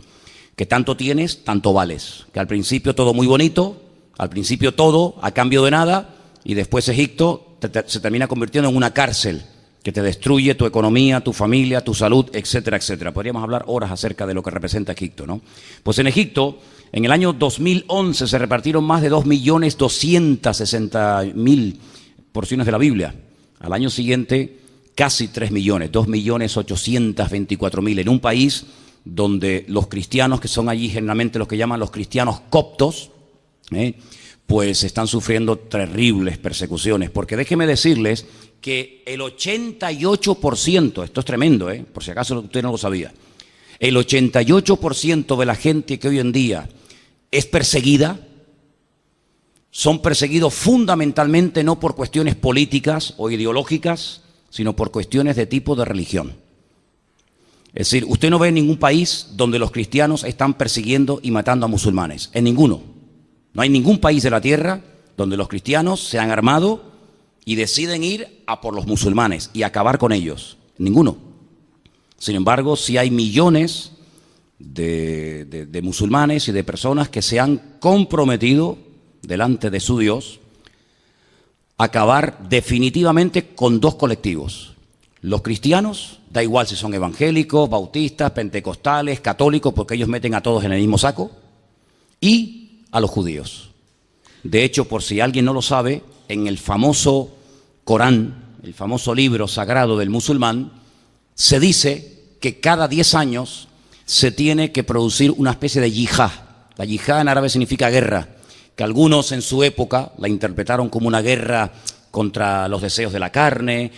A: Que tanto tienes, tanto vales. Que al principio todo muy bonito, al principio todo a cambio de nada, y después Egipto se termina convirtiendo en una cárcel que te destruye tu economía, tu familia, tu salud, etcétera, etcétera. Podríamos hablar horas acerca de lo que representa Egipto, ¿no? Pues en Egipto, en el año 2011 se repartieron más de 2.260.000 porciones de la Biblia. Al año siguiente, casi 3 millones, 2.824.000, en un país donde los cristianos, que son allí generalmente los que llaman los cristianos coptos, pues están sufriendo terribles persecuciones. Porque déjenme decirles que el 88%, esto es tremendo, por si acaso usted no lo sabía, el 88% de la gente que hoy en día es perseguida, son perseguidos fundamentalmente no por cuestiones políticas o ideológicas, sino por cuestiones de tipo de religión. Es decir, usted no ve en ningún país donde los cristianos están persiguiendo y matando a musulmanes. En ninguno. No hay ningún país de la tierra donde los cristianos se han armado y deciden ir a por los musulmanes y acabar con ellos. Ninguno. Sin embargo, sí hay millones de musulmanes y de personas que se han comprometido delante de su Dios a acabar definitivamente con dos colectivos. Los cristianos, da igual si son evangélicos, bautistas, pentecostales, católicos, porque ellos meten a todos en el mismo saco, y a los judíos. De hecho, por si alguien no lo sabe, en el famoso Corán, el famoso libro sagrado del musulmán, se dice que cada 10 años se tiene que producir una especie de yihad. La yihad en árabe significa guerra, que algunos en su época la interpretaron como una guerra contra los deseos de la carne,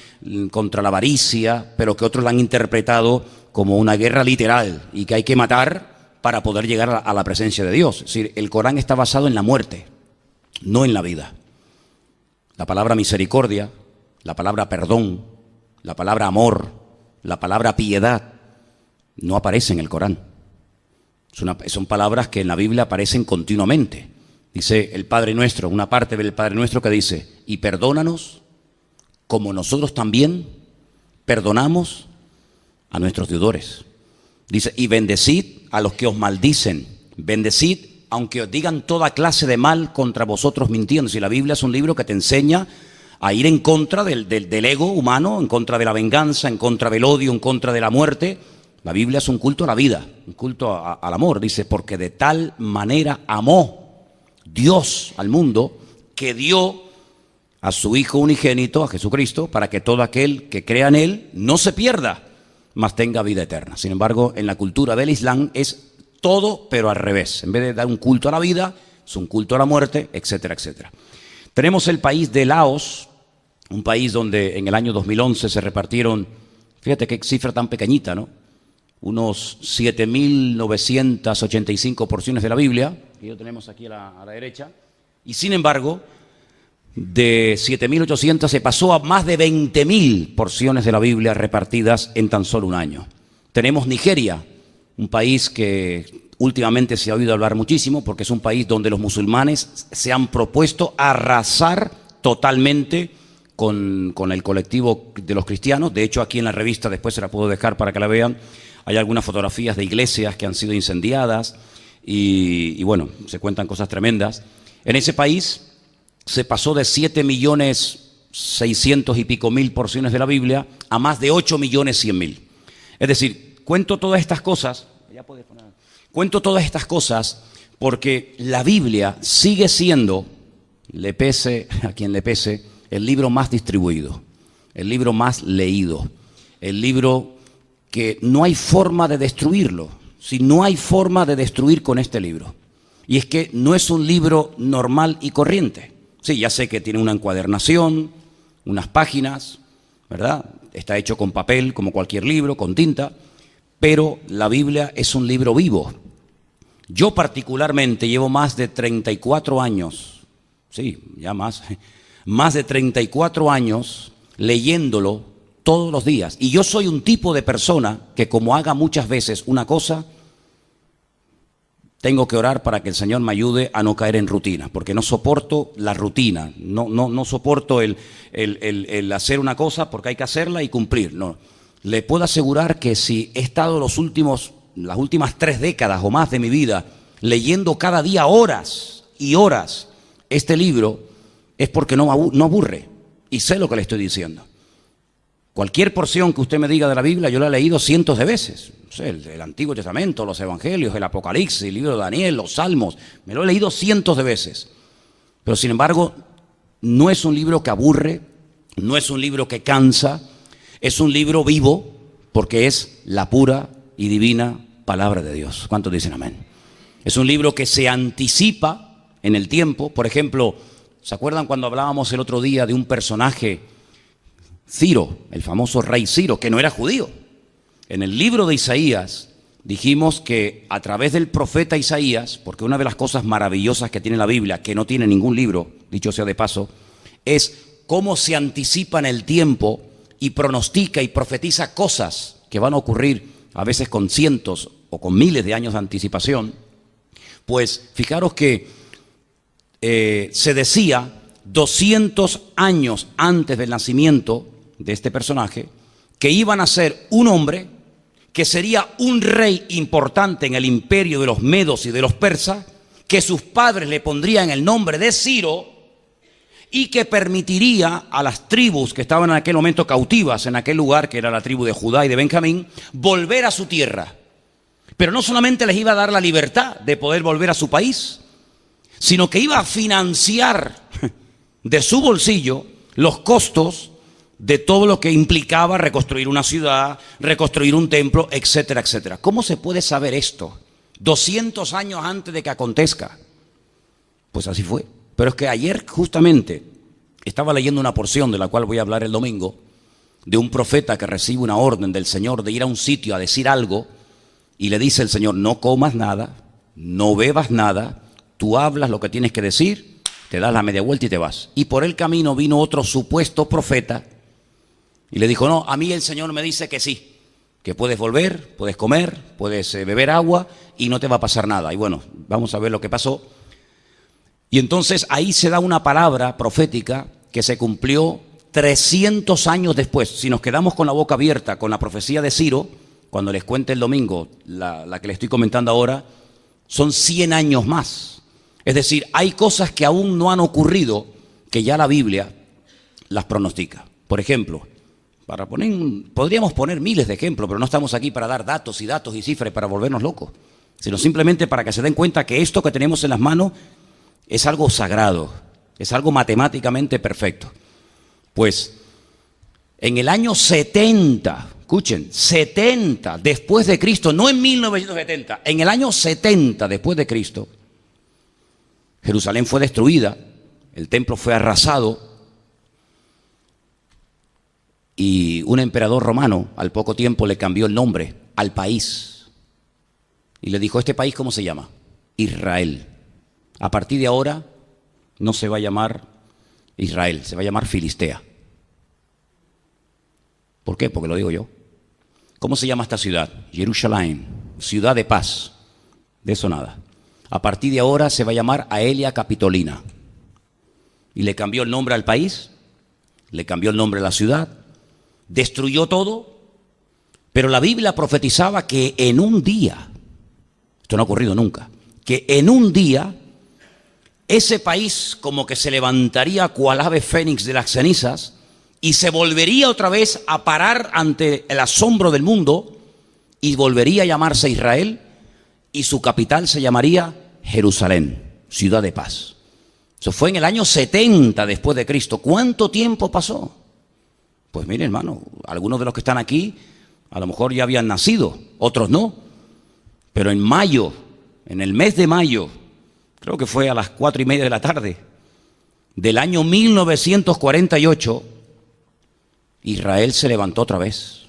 A: contra la avaricia, pero que otros la han interpretado como una guerra literal y que hay que matar para poder llegar a la presencia de Dios. Es decir, el Corán está basado en la muerte, no en la vida. La palabra misericordia, la palabra perdón, la palabra amor, la palabra piedad, no aparece en el Corán. Son palabras que en la Biblia aparecen continuamente. Dice el Padre Nuestro, una parte del Padre Nuestro que dice, y perdónanos como nosotros también perdonamos a nuestros deudores. Dice, y bendecid a los que os maldicen, bendecid aunque os digan toda clase de mal contra vosotros mintiendo. Si la Biblia es un libro que te enseña a ir en contra del ego humano, en contra de la venganza, en contra del odio, en contra de la muerte, La Biblia es un culto a la vida, un culto al amor. Dice, porque de tal manera amó Dios al mundo que dio a su Hijo unigénito, a Jesucristo, para que todo aquel que crea en Él no se pierda, mas tenga vida eterna. Sin embargo, en la cultura del Islam es todo, pero al revés. En vez de dar un culto a la vida, es un culto a la muerte, etcétera, etcétera. Tenemos el país de Laos, un país donde en el año 2011 se repartieron, fíjate qué cifra tan pequeñita, ¿no? Unos 7.985 porciones de la Biblia, que lo tenemos aquí a la derecha, y sin embargo, de 7.800 se pasó a más de 20.000 porciones de la Biblia repartidas en tan solo un año. Tenemos Nigeria, un país que últimamente se ha oído hablar muchísimo porque es un país donde los musulmanes se han propuesto arrasar totalmente con el colectivo de los cristianos. De hecho, aquí en la revista, después se la puedo dejar para que la vean, hay algunas fotografías de iglesias que han sido incendiadas y bueno, se cuentan cosas tremendas. En ese país se pasó de 7.600.000 y pico porciones de la Biblia a más de 8.100.000. Es decir, cuento todas estas cosas, porque la Biblia sigue siendo, le pese a quien le pese, el libro más distribuido, el libro más leído, el libro que no hay forma de destruirlo. Si no hay forma de destruir con este libro. Y es que no es un libro normal y corriente. Sí, ya sé que tiene una encuadernación, unas páginas, ¿verdad? Está hecho con papel, como cualquier libro, con tinta, pero la Biblia es un libro vivo. Yo particularmente llevo más de 34 años, sí, ya más de 34 años leyéndolo todos los días. Y yo soy un tipo de persona que como haga muchas veces una cosa, tengo que orar para que el Señor me ayude a no caer en rutina, porque no soporto la rutina, no soporto el hacer una cosa porque hay que hacerla y cumplir. No. Le puedo asegurar que si he estado las últimas 3 décadas o más de mi vida leyendo cada día horas y horas este libro, es porque no aburre y sé lo que le estoy diciendo. Cualquier porción que usted me diga de la Biblia, yo la he leído cientos de veces. No sé, el Antiguo Testamento, los Evangelios, el Apocalipsis, el libro de Daniel, los Salmos. Me lo he leído cientos de veces. Pero sin embargo, no es un libro que aburre, no es un libro que cansa, es un libro vivo porque es la pura y divina palabra de Dios. ¿Cuántos dicen amén? Es un libro que se anticipa en el tiempo. Por ejemplo, ¿se acuerdan cuando hablábamos el otro día de un personaje, Ciro, el famoso rey Ciro, que no era judío? En el libro de Isaías dijimos que a través del profeta Isaías, porque una de las cosas maravillosas que tiene la Biblia, que no tiene ningún libro, dicho sea de paso, es cómo se anticipa en el tiempo y pronostica y profetiza cosas que van a ocurrir a veces con cientos o con miles de años de anticipación. Pues fijaros que se decía 200 años antes del nacimiento de este personaje que iban a ser un hombre que sería un rey importante en el imperio de los medos y de los persas, que sus padres le pondrían el nombre de Ciro y que permitiría a las tribus que estaban en aquel momento cautivas en aquel lugar, que era la tribu de Judá y de Benjamín, volver a su tierra. Pero no solamente les iba a dar la libertad de poder volver a su país, sino que iba a financiar de su bolsillo los costos de todo lo que implicaba reconstruir una ciudad, reconstruir un templo, etcétera, etcétera. ¿Cómo se puede saber esto 200 años antes de que acontezca? Pues así fue. Pero es que ayer justamente estaba leyendo una porción de la cual voy a hablar el domingo, de un profeta que recibe una orden del Señor de ir a un sitio a decir algo, y le dice el Señor: no comas nada, no bebas nada, tú hablas lo que tienes que decir, te das la media vuelta y te vas. Y por el camino vino otro supuesto profeta y le dijo: no, a mí el Señor me dice que sí, que puedes volver, puedes comer, puedes beber agua y no te va a pasar nada. Y bueno, vamos a ver lo que pasó. Y entonces ahí se da una palabra profética que se cumplió 300 años después. Si nos quedamos con la boca abierta con la profecía de Ciro, cuando les cuente el domingo la que le estoy comentando ahora, son 100 años más. Es decir, hay cosas que aún no han ocurrido que ya la Biblia las pronostica. Por ejemplo, Podríamos poner miles de ejemplos, pero no estamos aquí para dar datos y cifras para volvernos locos, sino simplemente para que se den cuenta que esto que tenemos en las manos es algo sagrado, es algo matemáticamente perfecto. Pues en el año 70, escuchen, 70 después de Cristo, no en 1970, en el año 70 después de Cristo, Jerusalén fue destruida, el templo fue arrasado y un emperador romano al poco tiempo le cambió el nombre al país y le dijo: ¿este país cómo se llama? Israel. A partir de ahora no se va a llamar Israel, se va a llamar Filistea. ¿Por qué? Porque lo digo yo. ¿Cómo se llama esta ciudad? Jerusalén, ciudad de paz. De eso nada. A partir de ahora se va a llamar Aelia Capitolina. Y le cambió el nombre al país, le cambió el nombre a la ciudad, destruyó todo, pero la Biblia profetizaba que en un día, esto no ha ocurrido nunca, que en un día ese país como que se levantaría cual ave fénix de las cenizas y se volvería otra vez a parar ante el asombro del mundo y volvería a llamarse Israel y su capital se llamaría Jerusalén, ciudad de paz. Eso fue en el año 70 después de Cristo. ¿Cuánto tiempo pasó? Pues mire, hermano, algunos de los que están aquí a lo mejor ya habían nacido, otros no. Pero en mayo, en el mes de mayo, creo que fue a las 4:30 de la tarde, del año 1948, Israel se levantó otra vez.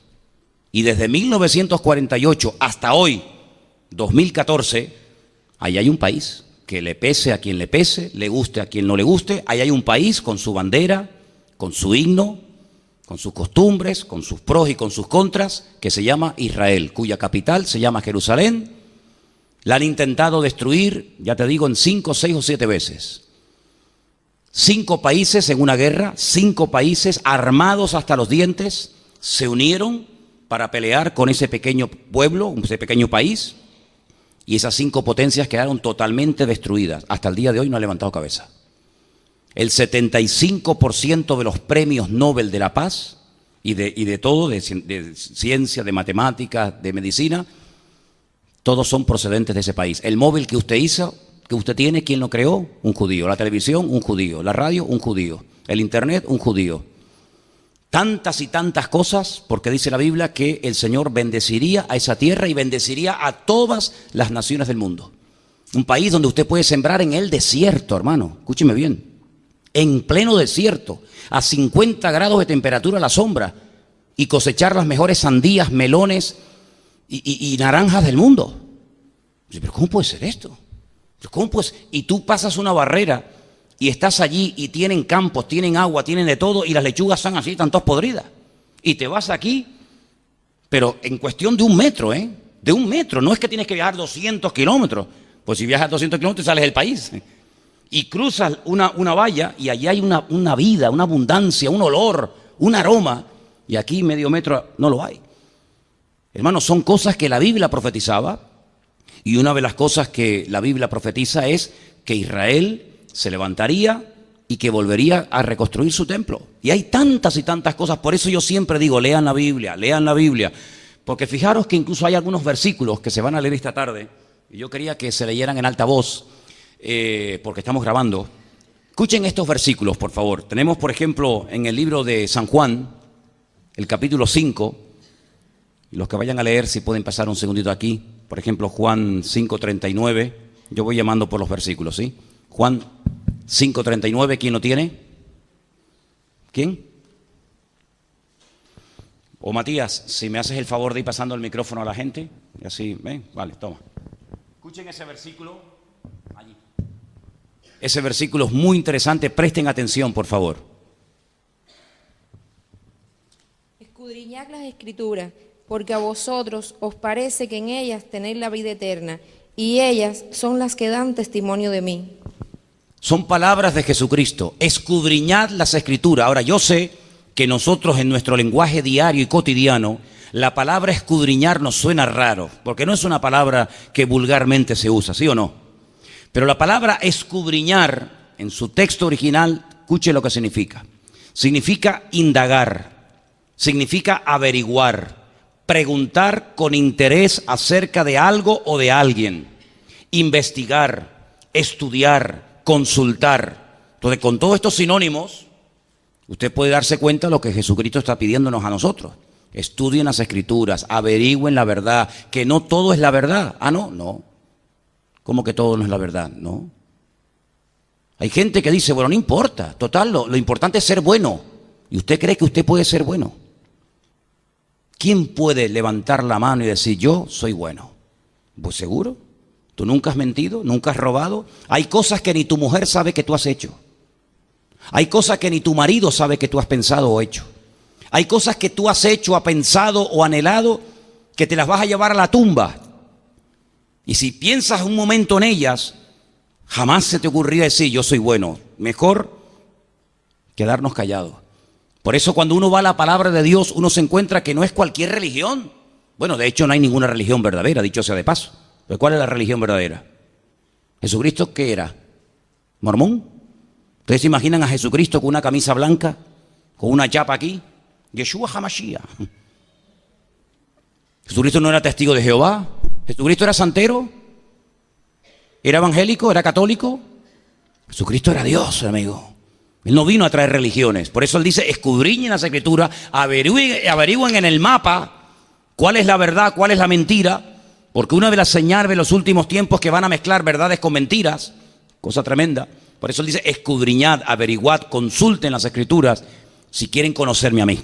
A: Y desde 1948 hasta hoy, 2014, ahí hay un país que le pese a quien le pese, le guste a quien no le guste. Ahí hay un país con su bandera, con su himno, con sus costumbres, con sus pros y con sus contras, que se llama Israel, cuya capital se llama Jerusalén. La han intentado destruir, ya te digo, en 5, 6 o 7 veces. 5 países en una guerra, 5 países armados hasta los dientes, se unieron para pelear con ese pequeño pueblo, ese pequeño país, y esas 5 potencias quedaron totalmente destruidas. Hasta el día de hoy no ha levantado cabeza. El 75% de los premios Nobel de la Paz y de todo, de ciencia, de matemáticas, de medicina, todos son procedentes de ese país. El móvil que usted hizo, que usted tiene, ¿quién lo creó? Un judío. La televisión, un judío. La radio, un judío. El internet, un judío. Tantas y tantas cosas, porque dice la Biblia que el Señor bendeciría a esa tierra y bendeciría a todas las naciones del mundo. Un país donde usted puede sembrar en el desierto, hermano, escúcheme bien, en pleno desierto, a 50 grados de temperatura a la sombra, y cosechar las mejores sandías, melones y naranjas del mundo. Pero ¿cómo puede ser esto? ¿Cómo puede ser? Y tú pasas una barrera y estás allí y tienen campos, tienen agua, tienen de todo, y las lechugas están así, están todas podridas. Y te vas aquí, pero en cuestión de 1 metro, de 1 metro. No es que tienes que viajar 200 kilómetros. Pues si viajas 200 kilómetros sales del país. Y cruzas una valla y allí hay una vida, una abundancia, un olor, un aroma. Y aquí medio metro no lo hay. Hermanos, son cosas que la Biblia profetizaba. Y una de las cosas que la Biblia profetiza es que Israel se levantaría y que volvería a reconstruir su templo. Y hay tantas y tantas cosas. Por eso yo siempre digo, lean la Biblia, lean la Biblia. Porque fijaros que incluso hay algunos versículos que se van a leer esta tarde. Y yo quería que se leyeran en alta voz, porque estamos grabando. Escuchen estos versículos, por favor. Tenemos, por ejemplo, en el libro de San Juan, el capítulo 5. Y los que vayan a leer, si pueden pasar un segundito aquí. Por ejemplo, Juan 5:39. Yo voy llamando por los versículos, ¿sí? Juan 5:39, ¿quién lo tiene? ¿Quién? O Matías, si me haces el favor de ir pasando el micrófono a la gente. Y así, ¿ven? Vale, toma. Escuchen ese versículo allí. Ese versículo es muy interesante, presten atención, por favor.
C: Escudriñad las Escrituras, porque a vosotros os parece que en ellas tenéis la vida eterna, y ellas son las que dan testimonio de mí.
A: Son palabras de Jesucristo. Escudriñad las Escrituras. Ahora, yo sé que nosotros en nuestro lenguaje diario y cotidiano, la palabra escudriñar nos suena raro, porque no es una palabra que vulgarmente se usa, ¿sí o no? Pero la palabra escudriñar, en su texto original, escuche lo que significa. Significa indagar, significa averiguar, preguntar con interés acerca de algo o de alguien, investigar, estudiar, consultar. Entonces, con todos estos sinónimos, usted puede darse cuenta de lo que Jesucristo está pidiéndonos a nosotros. Estudien las Escrituras, averigüen la verdad, que no todo es la verdad. Ah, no. ¿Cómo que todo no es la verdad? No. Hay gente que dice, bueno, no importa, total, lo importante es ser bueno. ¿Y usted cree que usted puede ser bueno? ¿Quién puede levantar la mano y decir, yo soy bueno? Pues seguro. Tú nunca has mentido, nunca has robado. Hay cosas que ni tu mujer sabe que tú has hecho. Hay cosas que ni tu marido sabe que tú has pensado o hecho. Hay cosas que tú has hecho, has pensado o anhelado que te las vas a llevar a la tumba. Y si piensas un momento en ellas, jamás se te ocurriría decir, yo soy bueno. Mejor quedarnos callados. Por eso cuando uno va a la palabra de Dios, uno se encuentra que no es cualquier religión. Bueno, de hecho no hay ninguna religión verdadera, dicho sea de paso. ¿Pero cuál es la religión verdadera? ¿Jesucristo qué era? ¿Mormón? ¿Ustedes se imaginan a Jesucristo con una camisa blanca, con una chapa aquí? Yeshua HaMashiach. ¿Jesucristo no era testigo de Jehová? ¿Jesucristo era santero? ¿Era evangélico? ¿Era católico? Jesucristo era Dios, amigo. Él no vino a traer religiones. Por eso él dice, escudriñen las Escrituras, averigüen en el mapa cuál es la verdad, cuál es la mentira. Porque una de las señales de los últimos tiempos es que van a mezclar verdades con mentiras. Cosa tremenda. Por eso él dice, escudriñad, averiguad, consulten las Escrituras si quieren conocerme a mí.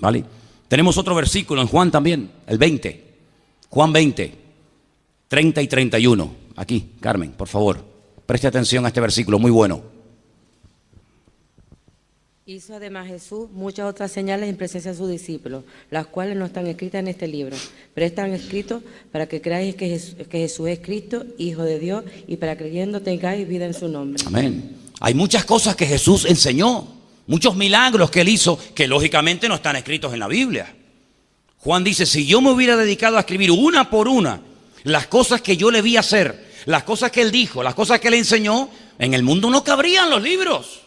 A: ¿Vale? Tenemos otro versículo en Juan también, el 20. Juan 20, 30 y 31. Aquí, Carmen, por favor, preste atención a este versículo, muy bueno.
D: Hizo además Jesús muchas otras señales en presencia de sus discípulos, las cuales no están escritas en este libro, pero están escritos para que creáis que Jesús es Cristo, Hijo de Dios, y para creyendo tengáis vida en su nombre.
A: Amén. Hay muchas cosas que Jesús enseñó, muchos milagros que él hizo, que lógicamente no están escritos en la Biblia. Juan dice, si yo me hubiera dedicado a escribir una por una las cosas que yo le vi hacer, las cosas que él dijo, las cosas que él enseñó, en el mundo no cabrían los libros.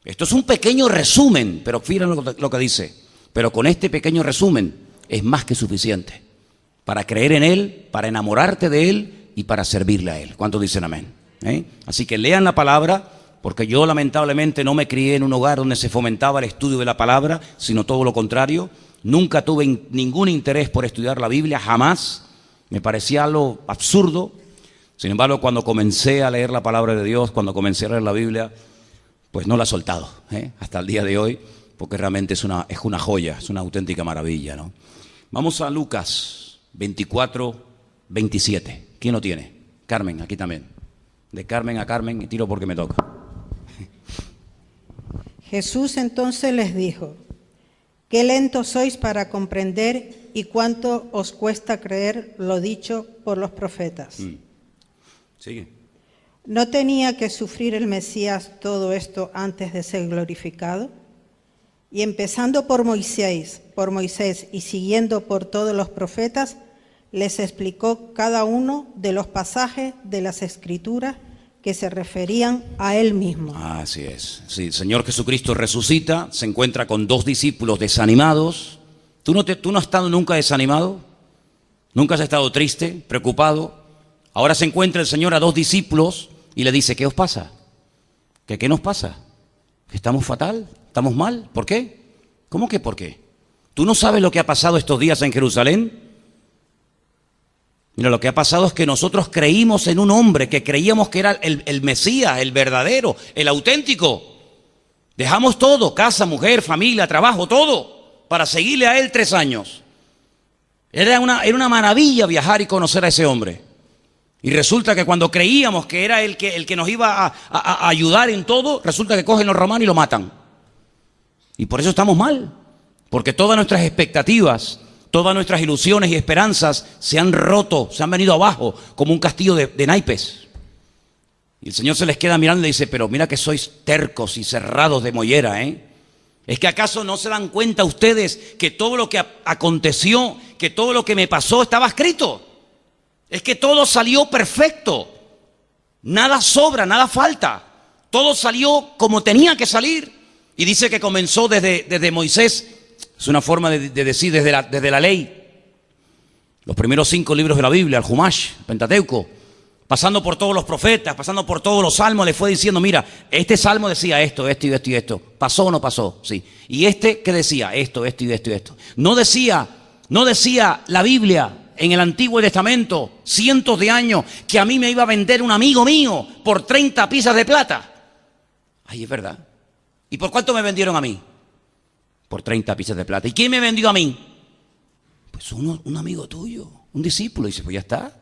A: Esto es un pequeño resumen, pero fíjense lo que dice. Pero con este pequeño resumen es más que suficiente para creer en Él, para enamorarte de Él y para servirle a Él. ¿Cuántos dicen amén? Así que lean la palabra, porque yo lamentablemente no me crié en un hogar donde se fomentaba el estudio de la palabra, sino todo lo contrario. Nunca tuve ningún interés por estudiar la Biblia, jamás. Me parecía algo absurdo. Sin embargo, cuando comencé a leer la palabra de Dios, cuando comencé a leer la Biblia, pues no la he soltado, hasta el día de hoy, porque realmente es una joya, es una auténtica maravilla, ¿no? Vamos a Lucas 24, 27. ¿Quién lo tiene? Carmen, aquí también. De Carmen a Carmen, y tiro porque me toca.
E: Jesús entonces les dijo, qué lentos sois para comprender y cuánto os cuesta creer lo dicho por los profetas.
A: Sigue.
E: ¿No tenía que sufrir el Mesías todo esto antes de ser glorificado? Y empezando por Moisés y siguiendo por todos los profetas, les explicó cada uno de los pasajes de las Escrituras que se referían a él mismo.
A: Así es. Sí, el Señor Jesucristo resucita, se encuentra con dos discípulos desanimados. ¿Tú no has estado nunca desanimado? ¿Nunca has estado triste, preocupado? Ahora se encuentra el Señor a dos discípulos y le dice, ¿qué os pasa? ¿Qué nos pasa? ¿Estamos fatal? ¿Estamos mal? ¿Por qué? ¿Cómo que por qué? ¿Tú no sabes lo que ha pasado estos días en Jerusalén? Mira, lo que ha pasado es que nosotros creímos en un hombre que creíamos que era el Mesías, el verdadero, el auténtico. Dejamos todo, casa, mujer, familia, trabajo, todo, para seguirle a él 3 años. Era una maravilla viajar y conocer a ese hombre. Y resulta que cuando creíamos que era el que nos iba a ayudar en todo, resulta que cogen los romanos y lo matan. Y por eso estamos mal, porque todas nuestras expectativas, todas nuestras ilusiones y esperanzas se han roto, se han venido abajo como un castillo de naipes. Y el Señor se les queda mirando y le dice, pero mira que sois tercos y cerrados de mollera, ¿Es que acaso no se dan cuenta ustedes que todo lo que aconteció, que todo lo que me pasó estaba escrito? Es que todo salió perfecto, nada sobra, nada falta, todo salió como tenía que salir. Y dice que comenzó desde Moisés, Es una forma de decir desde la ley. Los primeros 5 libros de la Biblia, el Humash, el Pentateuco, pasando por todos los profetas, pasando por todos los salmos, le fue diciendo, mira, este salmo decía esto, esto y esto y esto. ¿Pasó o no pasó? Sí. ¿Y este qué decía? Esto, esto y esto y esto. No decía la Biblia en el Antiguo Testamento, cientos de años, que a mí me iba a vender un amigo mío por 30 piezas de plata. Ay, es verdad. ¿Y por cuánto me vendieron a mí? Por 30 piezas de plata. ¿Y quién me vendió a mí? Pues un amigo tuyo, un discípulo. Y dice, pues ya está.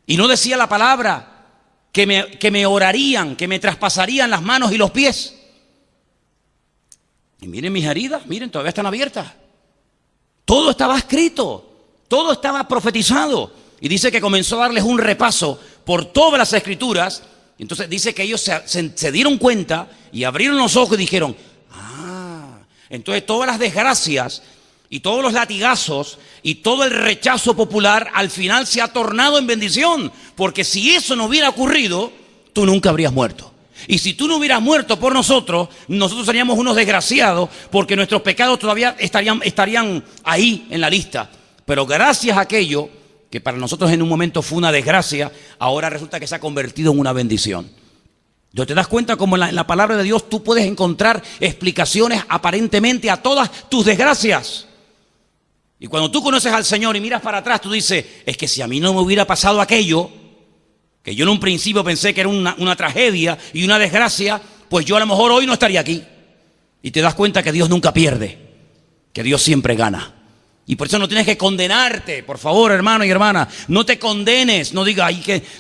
A: Y no decía la palabra que me orarían, que me traspasarían las manos y los pies. Y miren mis heridas, miren, todavía están abiertas. Todo estaba escrito, todo estaba profetizado. Y dice que comenzó a darles un repaso por todas las escrituras. Entonces dice que ellos se dieron cuenta y abrieron los ojos y dijeron, entonces todas las desgracias y todos los latigazos y todo el rechazo popular al final se ha tornado en bendición. Porque si eso no hubiera ocurrido, tú nunca habrías muerto. Y si tú no hubieras muerto por nosotros seríamos unos desgraciados, porque nuestros pecados todavía estarían ahí en la lista. Pero gracias a aquello que para nosotros en un momento fue una desgracia, ahora resulta que se ha convertido en una bendición. ¿No te das cuenta cómo en la palabra de Dios tú puedes encontrar explicaciones aparentemente a todas tus desgracias? Y cuando tú conoces al Señor y miras para atrás, tú dices, es que si a mí no me hubiera pasado aquello, que yo en un principio pensé que era una tragedia y una desgracia, pues yo a lo mejor hoy no estaría aquí. Y te das cuenta que Dios nunca pierde, que Dios siempre gana. Y por eso no tienes que condenarte, por favor, hermano y hermana, no te condenes, no digas,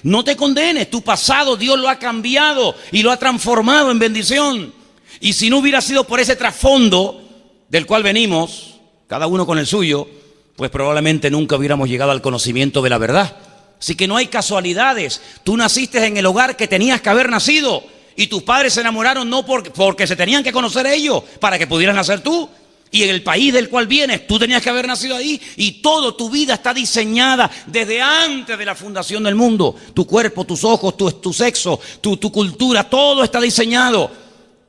A: no te condenes, tu pasado Dios lo ha cambiado y lo ha transformado en bendición. Y si no hubiera sido por ese trasfondo del cual venimos, cada uno con el suyo, pues probablemente nunca hubiéramos llegado al conocimiento de la verdad. Así que no hay casualidades, tú naciste en el hogar que tenías que haber nacido y tus padres se enamoraron no porque se tenían que conocer ellos para que pudieras nacer tú. Y en el país del cual vienes, tú tenías que haber nacido ahí y toda tu vida está diseñada desde antes de la fundación del mundo. Tu cuerpo, tus ojos, tu sexo, tu cultura, todo está diseñado.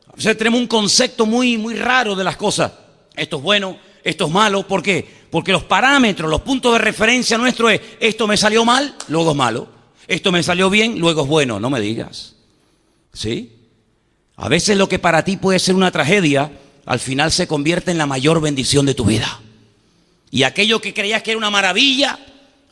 A: A veces tenemos un concepto muy, muy raro de las cosas. Esto es bueno, esto es malo. ¿Por qué? Porque los parámetros, los puntos de referencia nuestros es, esto me salió mal, luego es malo. Esto me salió bien, luego es bueno. No me digas. ¿Sí? A veces lo que para ti puede ser una tragedia, al final se convierte en la mayor bendición de tu vida. Y aquello que creías que era una maravilla,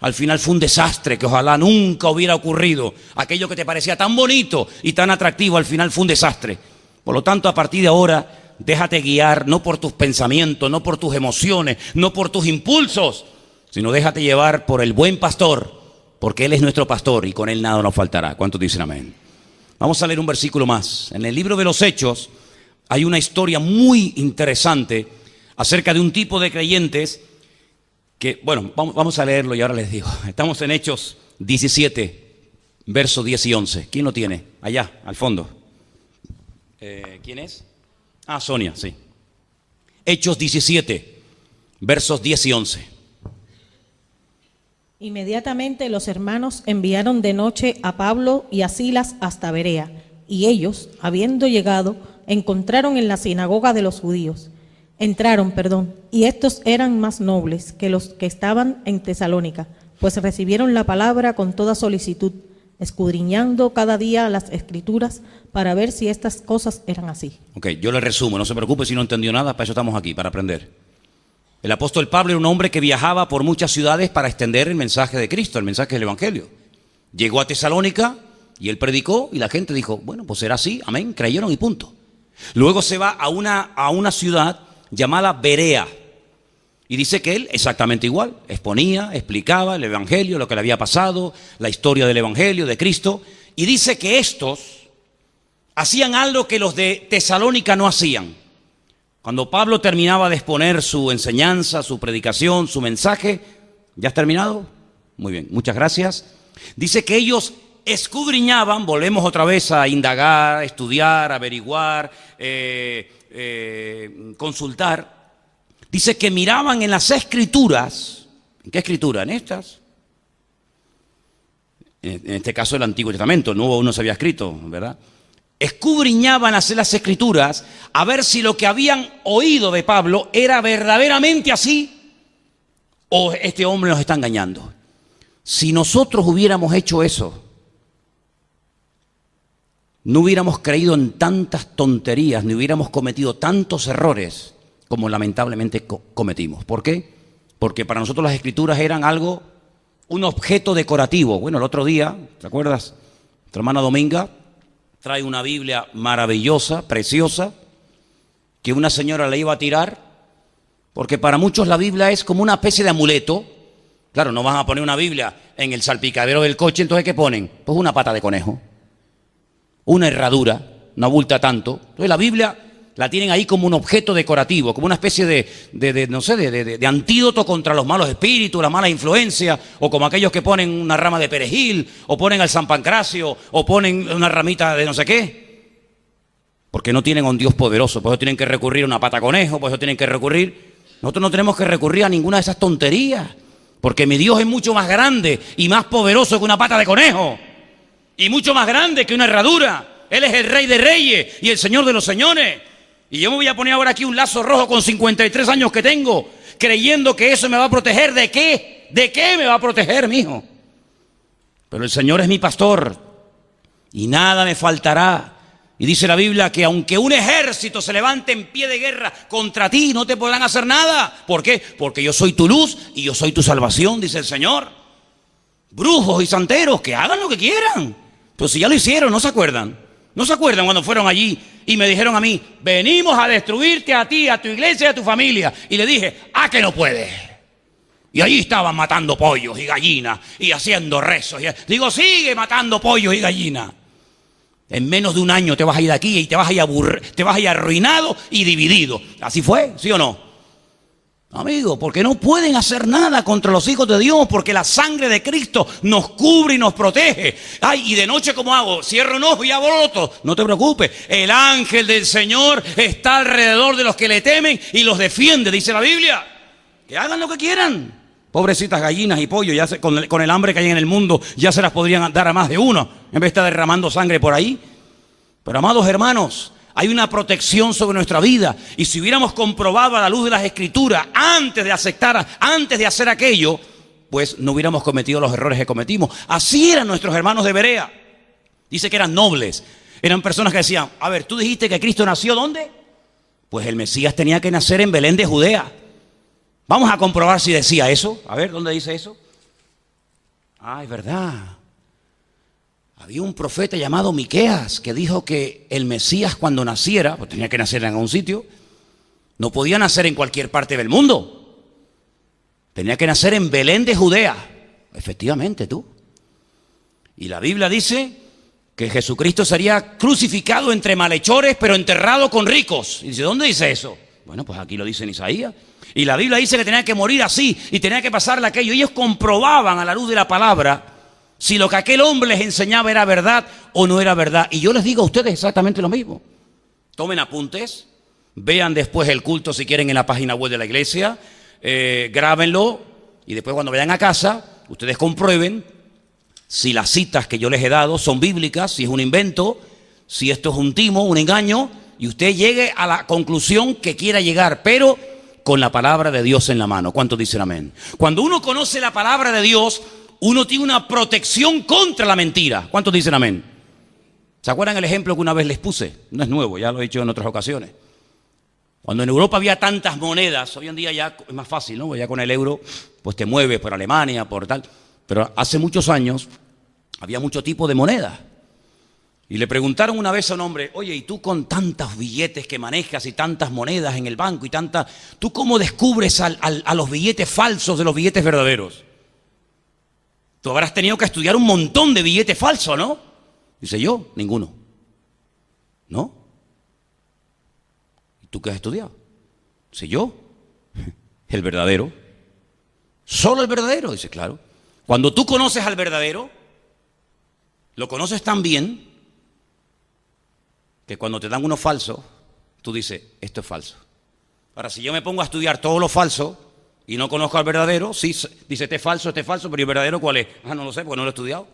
A: al final fue un desastre que ojalá nunca hubiera ocurrido. Aquello que te parecía tan bonito y tan atractivo, al final fue un desastre. Por lo tanto, a partir de ahora, déjate guiar no por tus pensamientos, no por tus emociones, no por tus impulsos, sino déjate llevar por el buen pastor, porque Él es nuestro pastor y con Él nada nos faltará. ¿Cuántos dicen amén? Vamos a leer un versículo más. En el libro de los Hechos hay una historia muy interesante acerca de un tipo de creyentes que, bueno, vamos a leerlo y ahora les digo. Estamos en Hechos 17, versos 10 y 11. ¿Quién lo tiene? Allá, al fondo. ¿Quién es? Sonia, sí. Hechos 17, versos 10 y 11.
F: Inmediatamente los hermanos enviaron de noche a Pablo y a Silas hasta Berea, y ellos, habiendo llegado, entraron en la sinagoga de los judíos, y estos eran más nobles que los que estaban en Tesalónica, pues recibieron la palabra con toda solicitud, escudriñando cada día las escrituras para ver si estas cosas eran así.
A: Ok, yo le resumo, no se preocupe si no entendió nada, para eso estamos aquí, para aprender. El apóstol Pablo era un hombre que viajaba por muchas ciudades para extender el mensaje de Cristo, el mensaje del Evangelio. Llegó a Tesalónica y él predicó y la gente dijo, bueno, pues será así, amén, creyeron y punto. Luego se va a una ciudad llamada Berea y dice que él exactamente igual, exponía, explicaba el Evangelio, lo que le había pasado, la historia del Evangelio, de Cristo, y dice que estos hacían algo que los de Tesalónica no hacían. Cuando Pablo terminaba de exponer su enseñanza, su predicación, su mensaje, ¿ya has terminado? Muy bien, muchas gracias. Dice que ellos escudriñaban, volvemos otra vez a indagar, estudiar, averiguar, consultar. Dice que miraban en las escrituras. ¿En qué escritura? En estas. En este caso el Antiguo Testamento, no se había escrito, ¿verdad? escudriñaban las escrituras a ver si lo que habían oído de Pablo era verdaderamente así o este hombre nos está engañando. Si nosotros hubiéramos hecho eso, no hubiéramos creído en tantas tonterías, ni hubiéramos cometido tantos errores como lamentablemente cometimos. ¿Por qué? Porque para nosotros las escrituras eran algo, un objeto decorativo. Bueno, el otro día, ¿te acuerdas? Nuestra hermana Dominga trae una Biblia maravillosa, preciosa, que una señora le iba a tirar, porque para muchos la Biblia es como una especie de amuleto. Claro, no van a poner una Biblia en el salpicadero del coche, entonces ¿qué ponen? Pues una pata de conejo, una herradura, no abulta tanto. Entonces la Biblia la tienen ahí como un objeto decorativo, como una especie de antídoto contra los malos espíritus, las malas influencias, o como aquellos que ponen una rama de perejil, o ponen al San Pancracio, o ponen una ramita de no sé qué, porque no tienen a un Dios poderoso, por eso tienen que recurrir a una pata de conejo, por eso tienen que recurrir. Nosotros no tenemos que recurrir a ninguna de esas tonterías, porque mi Dios es mucho más grande y más poderoso que una pata de conejo, y mucho más grande que una herradura. Él es el Rey de Reyes y el Señor de los Señores. Y yo me voy a poner ahora aquí un lazo rojo con 53 años que tengo, creyendo que eso me va a proteger. ¿De qué? ¿De qué me va a proteger, mijo? Pero el Señor es mi pastor y nada me faltará. Y dice la Biblia que aunque un ejército se levante en pie de guerra contra ti, no te podrán hacer nada. ¿Por qué? Porque yo soy tu luz y yo soy tu salvación, dice el Señor. Brujos y santeros, que hagan lo que quieran. Pero si ya lo hicieron, ¿no se acuerdan? ¿No se acuerdan cuando fueron allí y me dijeron a mí, venimos a destruirte a ti, a tu iglesia y a tu familia? Y le dije, que no puedes. Y allí estaban matando pollos y gallinas y haciendo rezos. Digo, sigue matando pollos y gallinas. En menos de un año te vas a ir de aquí y te vas a ir arruinado y dividido. ¿Así fue? ¿Sí o no? Amigo, porque no pueden hacer nada contra los hijos de Dios, porque la sangre de Cristo nos cubre y nos protege. Ay, y de noche, ¿cómo hago? Cierro un ojo y abro otro. No te preocupes, el ángel del Señor está alrededor de los que le temen y los defiende, dice la Biblia. Que hagan lo que quieran. Pobrecitas gallinas y pollos, ya con el hambre que hay en el mundo, ya se las podrían dar a más de uno, en vez de estar derramando sangre por ahí. Pero amados hermanos, hay una protección sobre nuestra vida, y si hubiéramos comprobado a la luz de las Escrituras antes de hacer aquello, pues no hubiéramos cometido los errores que cometimos. Así eran nuestros hermanos de Berea. Dice que eran nobles, eran personas que decían, a ver, tú dijiste que Cristo nació ¿dónde? Pues el Mesías tenía que nacer en Belén de Judea. Vamos a comprobar si decía eso. A ver, ¿dónde dice eso? Es verdad. Había un profeta llamado Miqueas que dijo que el Mesías cuando naciera, pues tenía que nacer en algún sitio, no podía nacer en cualquier parte del mundo. Tenía que nacer en Belén de Judea. Efectivamente, tú. Y la Biblia dice que Jesucristo sería crucificado entre malhechores, pero enterrado con ricos. Y dice, ¿dónde dice eso? Bueno, pues aquí lo dice en Isaías. Y la Biblia dice que tenía que morir así y tenía que pasarle aquello. Ellos comprobaban a la luz de la palabra si lo que aquel hombre les enseñaba era verdad o no era verdad. Y yo les digo a ustedes exactamente lo mismo. Tomen apuntes, vean después el culto si quieren en la página web de la iglesia, grábenlo y después cuando vayan a casa, ustedes comprueben si las citas que yo les he dado son bíblicas, si es un invento, si esto es un timo, un engaño, y usted llegue a la conclusión que quiera llegar, pero con la palabra de Dios en la mano. ¿Cuántos dicen amén? Cuando uno conoce la palabra de Dios, uno tiene una protección contra la mentira. ¿Cuántos dicen amén? ¿Se acuerdan el ejemplo que una vez les puse? No es nuevo, ya lo he dicho en otras ocasiones. Cuando en Europa había tantas monedas, hoy en día ya es más fácil, ¿no? Ya con el euro, pues te mueves por Alemania, por tal. Pero hace muchos años había mucho tipo de moneda. Y le preguntaron una vez a un hombre, oye, ¿y tú con tantos billetes que manejas y tantas monedas en el banco y tantas, tú cómo descubres a los billetes falsos de los billetes verdaderos? Tú habrás tenido que estudiar un montón de billetes falsos, ¿no? Dice yo, ninguno. ¿No? ¿Y tú qué has estudiado? Dice yo, el verdadero. ¿Solo el verdadero? Dice, claro. Cuando tú conoces al verdadero, lo conoces tan bien que cuando te dan uno falso, tú dices, esto es falso. Ahora, si yo me pongo a estudiar todo lo falso y no conozco al verdadero, sí, dice, este es falso, pero ¿y el verdadero cuál es? No lo sé, porque no lo he estudiado.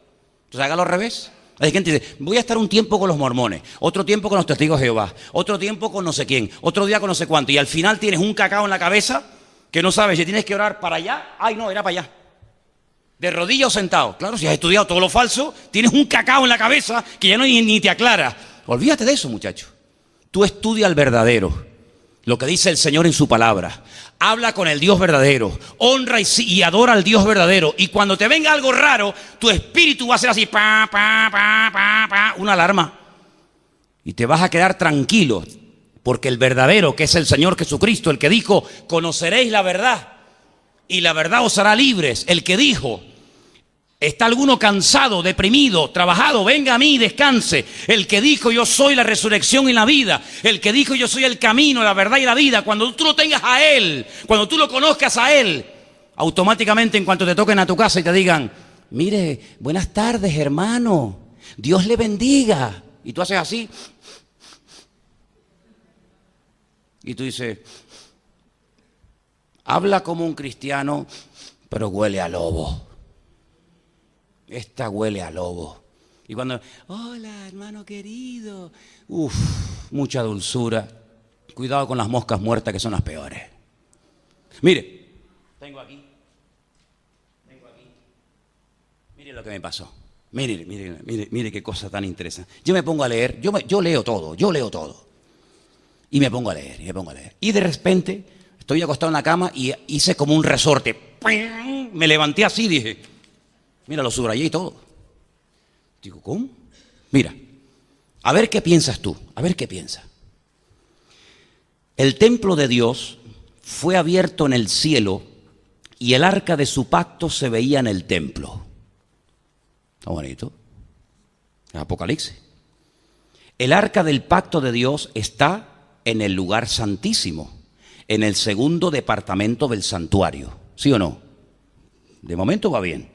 A: Entonces hágalo al revés. Hay gente que dice, voy a estar un tiempo con los mormones, otro tiempo con los testigos de Jehová, otro tiempo con no sé quién, otro día con no sé cuánto. Y al final tienes un cacao en la cabeza que no sabes si tienes que orar para allá. Ay, no, era para allá. De rodillas o sentado. Claro, si has estudiado todo lo falso, tienes un cacao en la cabeza que ya no ni te aclara. Olvídate de eso, muchacho. Tú estudia el verdadero, lo que dice el Señor en su palabra. Habla con el Dios verdadero, honra y adora al Dios verdadero. Y cuando te venga algo raro, tu espíritu va a ser así, pa, pa, pa, pa, pa, una alarma. Y te vas a quedar tranquilo, porque el verdadero, que es el Señor Jesucristo, el que dijo, conoceréis la verdad, y la verdad os hará libres. El que dijo, ¿está alguno cansado, deprimido, trabajado? Venga a mí y descanse. El que dijo, yo soy la resurrección y la vida. El que dijo, yo soy el camino, la verdad y la vida. Cuando tú lo tengas a Él, cuando tú lo conozcas a Él, automáticamente en cuanto te toquen a tu casa y te digan, mire, buenas tardes, hermano, Dios le bendiga. Y tú haces así. Y tú dices, habla como un cristiano, pero huele a lobo. Esta huele a lobo. Y cuando, hola hermano querido, mucha dulzura. Cuidado con las moscas muertas que son las peores. Mire, tengo aquí. Mire lo que me pasó. Mire qué cosa tan interesante. Yo me pongo a leer, yo leo todo. Y me pongo a leer. Y de repente estoy acostado en la cama y hice como un resorte. Me levanté así y dije, mira, lo subrayé y todo. Digo, ¿cómo? Mira, a ver qué piensas tú, a ver qué piensas. El templo de Dios fue abierto en el cielo y el arca de su pacto se veía en el templo. Está bonito. Apocalipsis. El arca del pacto de Dios está en el lugar santísimo, en el segundo departamento del santuario. ¿Sí o no? De momento va bien.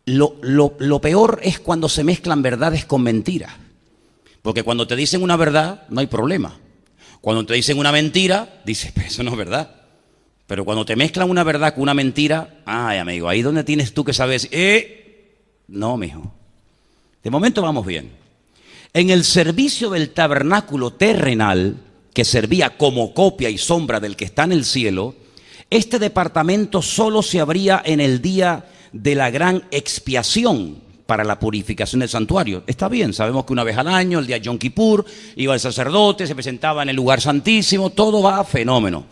A: Lo peor es cuando se mezclan verdades con mentiras. Porque cuando te dicen una verdad, no hay problema. Cuando te dicen una mentira, dices, pero eso no es verdad. Pero cuando te mezclan una verdad con una mentira, ay, amigo, ahí donde tienes tú que saber, no, mijo. De momento vamos bien. En el servicio del tabernáculo terrenal, que servía como copia y sombra del que está en el cielo, este departamento solo se abría en el día de la gran expiación para la purificación del santuario. Está bien, sabemos que una vez al año, el día de Yom Kippur, iba el sacerdote, se presentaba en el lugar santísimo, todo va a fenómeno.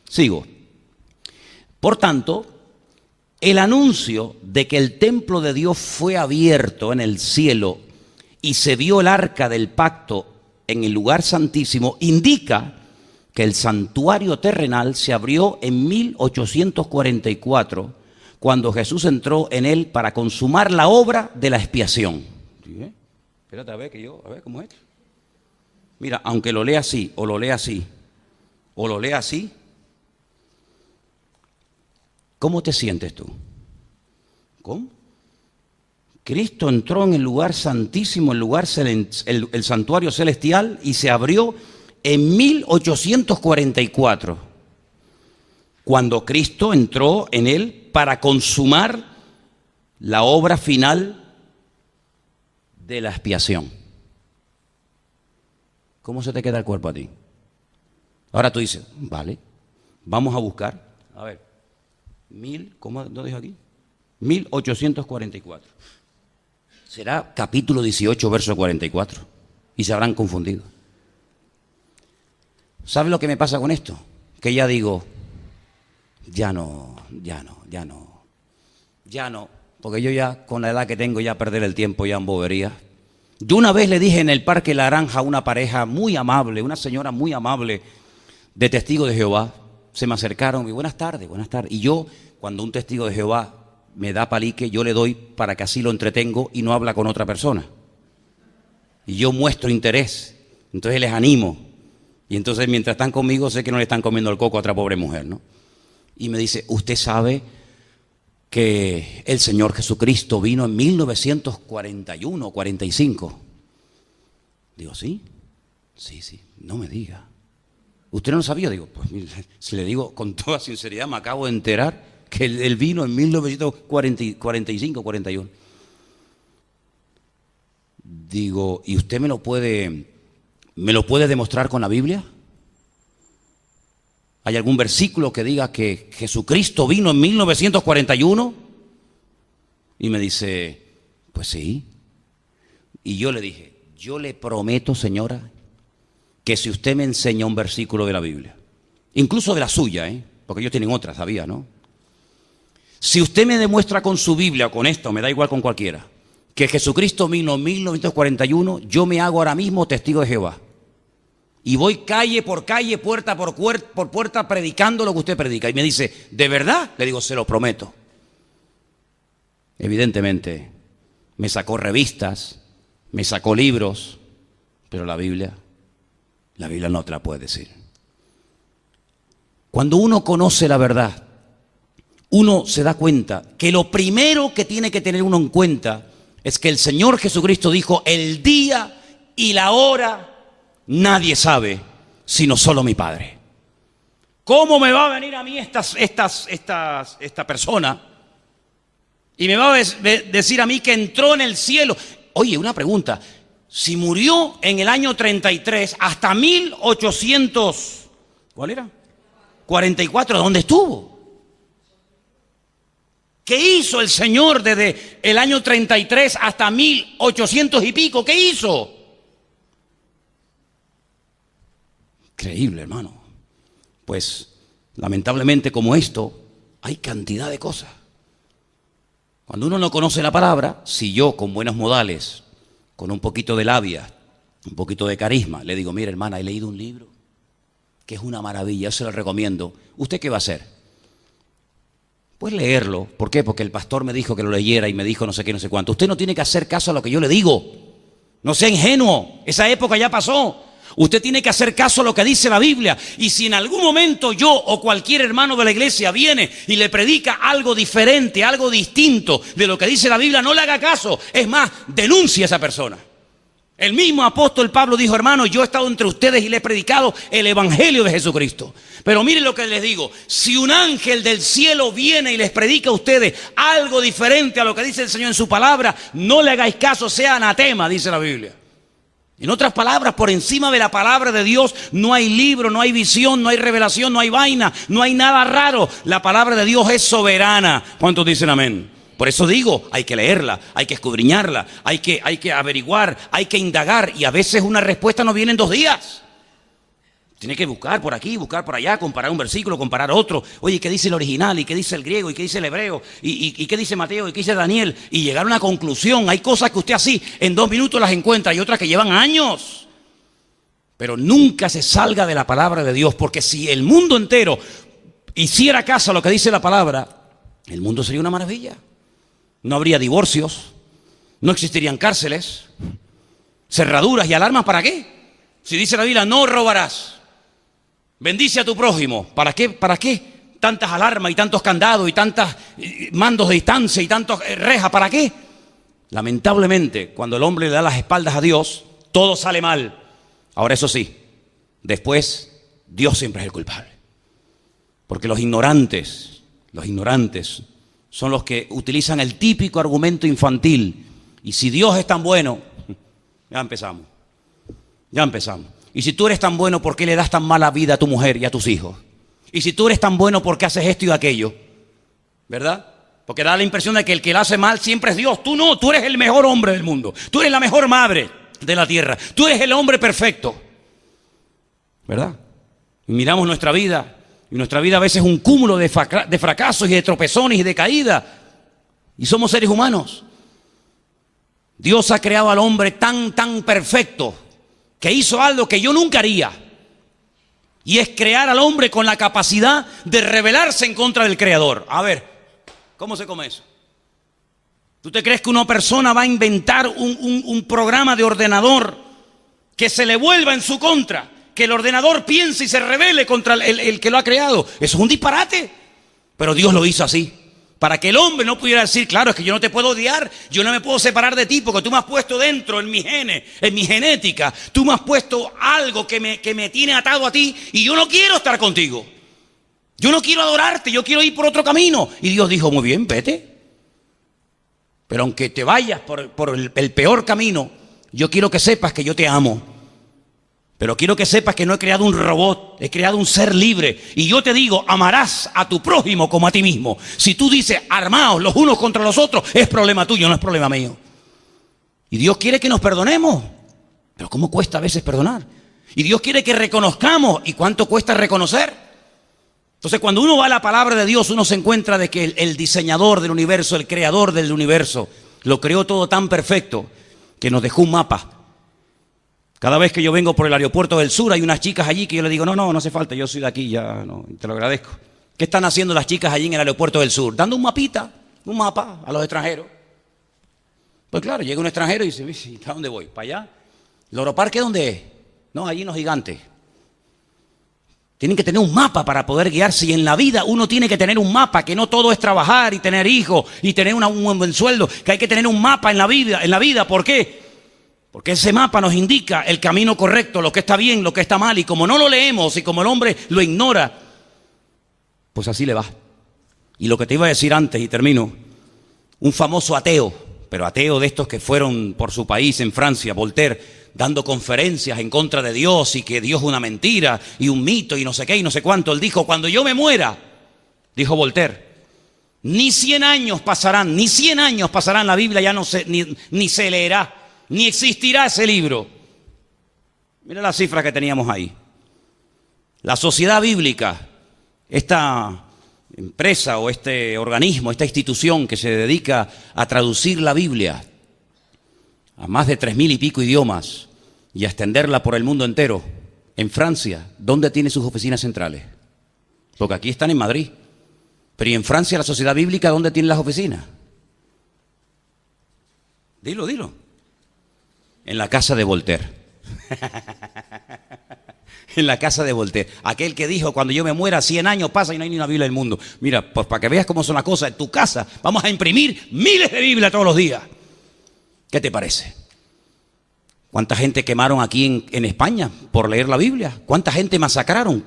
A: Sigo. Por tanto, el anuncio de que el templo de Dios fue abierto en el cielo y se vio el arca del pacto en el lugar santísimo indica que el santuario terrenal se abrió en 1844, cuando Jesús entró en él para consumar la obra de la expiación. ¿Sí? Espérate a ver ¿cómo es? Mira, aunque lo lea así, o lo lea así, o lo lea así, ¿cómo te sientes tú? ¿Cómo? Cristo entró en el lugar santísimo, el santuario celestial, y se abrió en 1844, cuando Cristo entró en él para consumar la obra final de la expiación. ¿Cómo se te queda el cuerpo a ti? Ahora tú dices, vale, vamos a buscar, a ver, ¿cómo lo dijo aquí? 1844. Será capítulo 18, verso 44, y se habrán confundido. ¿Sabes lo que me pasa con esto? Que ya digo, ya no, porque yo ya con la edad que tengo ya perder el tiempo ya en boberías. Yo una vez le dije en el Parque La Naranja a una pareja muy amable, una señora muy amable de Testigos de Jehová, se me acercaron y buenas tardes. Y yo, cuando un testigo de Jehová me da palique, yo le doy para que así lo entretengo y no habla con otra persona. Y yo muestro interés, entonces les animo. Y entonces mientras están conmigo sé que no le están comiendo el coco a otra pobre mujer, ¿no? Y me dice, ¿usted sabe que el Señor Jesucristo vino en 1941, 45? Digo, ¿sí? Sí, no me diga. ¿Usted no lo sabía? Digo, pues mire, si le digo con toda sinceridad, me acabo de enterar que él vino en 1945, 41. Digo, ¿y usted me lo puede demostrar con la Biblia? ¿Hay algún versículo que diga que Jesucristo vino en 1941? Y me dice, pues sí. Y yo le dije, yo le prometo, señora, que si usted me enseña un versículo de la Biblia, incluso de la suya, porque ellos tienen otras, ¿sabía, no? Si usted me demuestra con su Biblia o con esto, me da igual con cualquiera, que Jesucristo vino en 1941, yo me hago ahora mismo testigo de Jehová. Y voy calle por calle, puerta por puerta, predicando lo que usted predica. Y me dice, ¿de verdad? Le digo, se lo prometo. Evidentemente, me sacó revistas, me sacó libros, pero la Biblia no te la puede decir. Cuando uno conoce la verdad, uno se da cuenta que lo primero que tiene que tener uno en cuenta es que el Señor Jesucristo dijo, el día y la hora nadie sabe, sino solo mi Padre. ¿Cómo me va a venir a mí esta persona y me va a decir a mí que entró en el cielo? Oye, una pregunta. Si murió en el año 33 hasta 1800, ¿cuál era? 44, ¿dónde estuvo? ¿Qué hizo el Señor desde el año 33 hasta 1800 y pico? ¿Qué hizo? Increíble, hermano. Pues, lamentablemente, como esto, hay cantidad de cosas. Cuando uno no conoce la palabra, si yo con buenos modales, con un poquito de labia, un poquito de carisma, le digo, mire hermana, he leído un libro que es una maravilla, yo se lo recomiendo. ¿Usted qué va a hacer? Pues leerlo. ¿Por qué? Porque el pastor me dijo que lo leyera y me dijo no sé qué, no sé cuánto. Usted no tiene que hacer caso a lo que yo le digo. No sea ingenuo, esa época ya pasó. Usted tiene que hacer caso a lo que dice la Biblia. Y si en algún momento yo o cualquier hermano de la iglesia viene y le predica algo diferente, algo distinto de lo que dice la Biblia, no le haga caso. Es más, denuncie a esa persona. El mismo apóstol Pablo dijo, hermano, yo he estado entre ustedes y le he predicado el evangelio de Jesucristo. Pero miren lo que les digo, si un ángel del cielo viene y les predica a ustedes algo diferente a lo que dice el Señor en su palabra, no le hagáis caso, sea anatema, dice la Biblia. En otras palabras, por encima de la palabra de Dios no hay libro, no hay visión, no hay revelación, no hay vaina, no hay nada raro. La palabra de Dios es soberana. ¿Cuántos dicen amén? Por eso digo, hay que leerla, hay que escudriñarla, hay que averiguar, hay que indagar. Y a veces una respuesta no viene en 2 días. Tiene que buscar por aquí, buscar por allá, comparar un versículo, comparar otro. Oye, ¿qué dice el original? ¿Y qué dice el griego? ¿Y qué dice el hebreo? ¿Y qué dice Mateo? ¿Y qué dice Daniel? Y llegar a una conclusión. Hay cosas que usted así en 2 minutos las encuentra y otras que llevan años. Pero nunca se salga de la palabra de Dios, porque si el mundo entero hiciera caso a lo que dice la palabra, el mundo sería una maravilla. No habría divorcios, no existirían cárceles, cerraduras y alarmas. ¿Para qué? Si dice la Biblia, no robarás. Bendice a tu prójimo. ¿Para qué? ¿Para qué? Tantas alarmas y tantos candados y tantos mandos de distancia y tantas rejas. ¿Para qué? Lamentablemente, cuando el hombre le da las espaldas a Dios, todo sale mal. Ahora, eso sí, después Dios siempre es el culpable. Porque los ignorantes son los que utilizan el típico argumento infantil. Y si Dios es tan bueno, ya empezamos. Y si tú eres tan bueno, ¿por qué le das tan mala vida a tu mujer y a tus hijos? Y si tú eres tan bueno, ¿por qué haces esto y aquello? ¿Verdad? Porque da la impresión de que el que lo hace mal siempre es Dios. Tú no, tú eres el mejor hombre del mundo. Tú eres la mejor madre de la tierra. Tú eres el hombre perfecto. ¿Verdad? Y miramos nuestra vida. Y nuestra vida a veces es un cúmulo de fracasos y de tropezones y de caídas. Y somos seres humanos. Dios ha creado al hombre tan perfecto que hizo algo que yo nunca haría. Y es crear al hombre con la capacidad de rebelarse en contra del Creador. A ver, ¿cómo se come eso? ¿Tú te crees que una persona va a inventar un programa de ordenador que se le vuelva en su contra? Que el ordenador piense y se rebele contra el que lo ha creado. Eso es un disparate. Pero Dios lo hizo así. Para que el hombre no pudiera decir, claro, es que yo no te puedo odiar, yo no me puedo separar de ti porque tú me has puesto dentro en mi genes, en mi genética. Tú me has puesto algo que me tiene atado a ti y yo no quiero estar contigo. Yo no quiero adorarte, yo quiero ir por otro camino. Y Dios dijo, muy bien, vete. Pero aunque te vayas por el peor camino, Yo quiero que sepas que yo te amo. Pero quiero que sepas que no he creado un robot, he creado un ser libre. Y yo te digo, amarás a tu prójimo como a ti mismo. Si tú dices, armaos los unos contra los otros, es problema tuyo, no es problema mío. Y Dios quiere que nos perdonemos. Pero ¿cómo cuesta a veces perdonar? Y Dios quiere que reconozcamos. ¿Y cuánto cuesta reconocer? Entonces, cuando uno va a la palabra de Dios, uno se encuentra de que el diseñador del universo, el creador del universo, lo creó todo tan perfecto que nos dejó un mapa. Cada vez que yo vengo por el aeropuerto del sur, hay unas chicas allí que yo le digo, no hace falta, yo soy de aquí, ya, no, te lo agradezco. ¿Qué están haciendo las chicas allí en el aeropuerto del sur? Dando un mapa a los extranjeros. Pues claro, llega un extranjero y dice, ¿a dónde voy? ¿Para allá? ¿El Oroparque dónde es? No, allí los gigantes. Tienen que tener un mapa para poder guiarse, y en la vida uno tiene que tener un mapa, que no todo es trabajar y tener hijos y tener un buen sueldo, que hay que tener un mapa en la vida. ¿Por qué? Porque ese mapa nos indica el camino correcto, lo que está bien, lo que está mal, y como no lo leemos y como el hombre lo ignora, pues así le va. Y lo que te iba a decir antes, y termino, un famoso ateo, pero ateo de estos que fueron por su país en Francia, Voltaire, dando conferencias en contra de Dios y que Dios es una mentira y un mito y no sé qué y no sé cuánto. Él dijo, cuando yo me muera, dijo Voltaire, ni 100 años pasarán, la Biblia ya no se, ni se leerá, ni existirá ese libro. Mira la cifra que teníamos ahí. La Sociedad Bíblica, esta empresa o este organismo, esta institución que se dedica a traducir la Biblia a más de 3.000 y pico idiomas y a extenderla por el mundo entero, en Francia, ¿dónde tiene sus oficinas centrales? Porque aquí están en Madrid. Pero ¿y en Francia la Sociedad Bíblica dónde tiene las oficinas? Dilo. En la casa de Voltaire. En la casa de Voltaire. Aquel que dijo, cuando yo me muera, 100 años pasan y no hay ni una Biblia en el mundo. Mira, pues para que veas cómo son las cosas, en tu casa vamos a imprimir miles de Biblias todos los días. ¿Qué te parece? ¿Cuánta gente quemaron aquí en España por leer la Biblia? ¿Cuánta gente masacraron?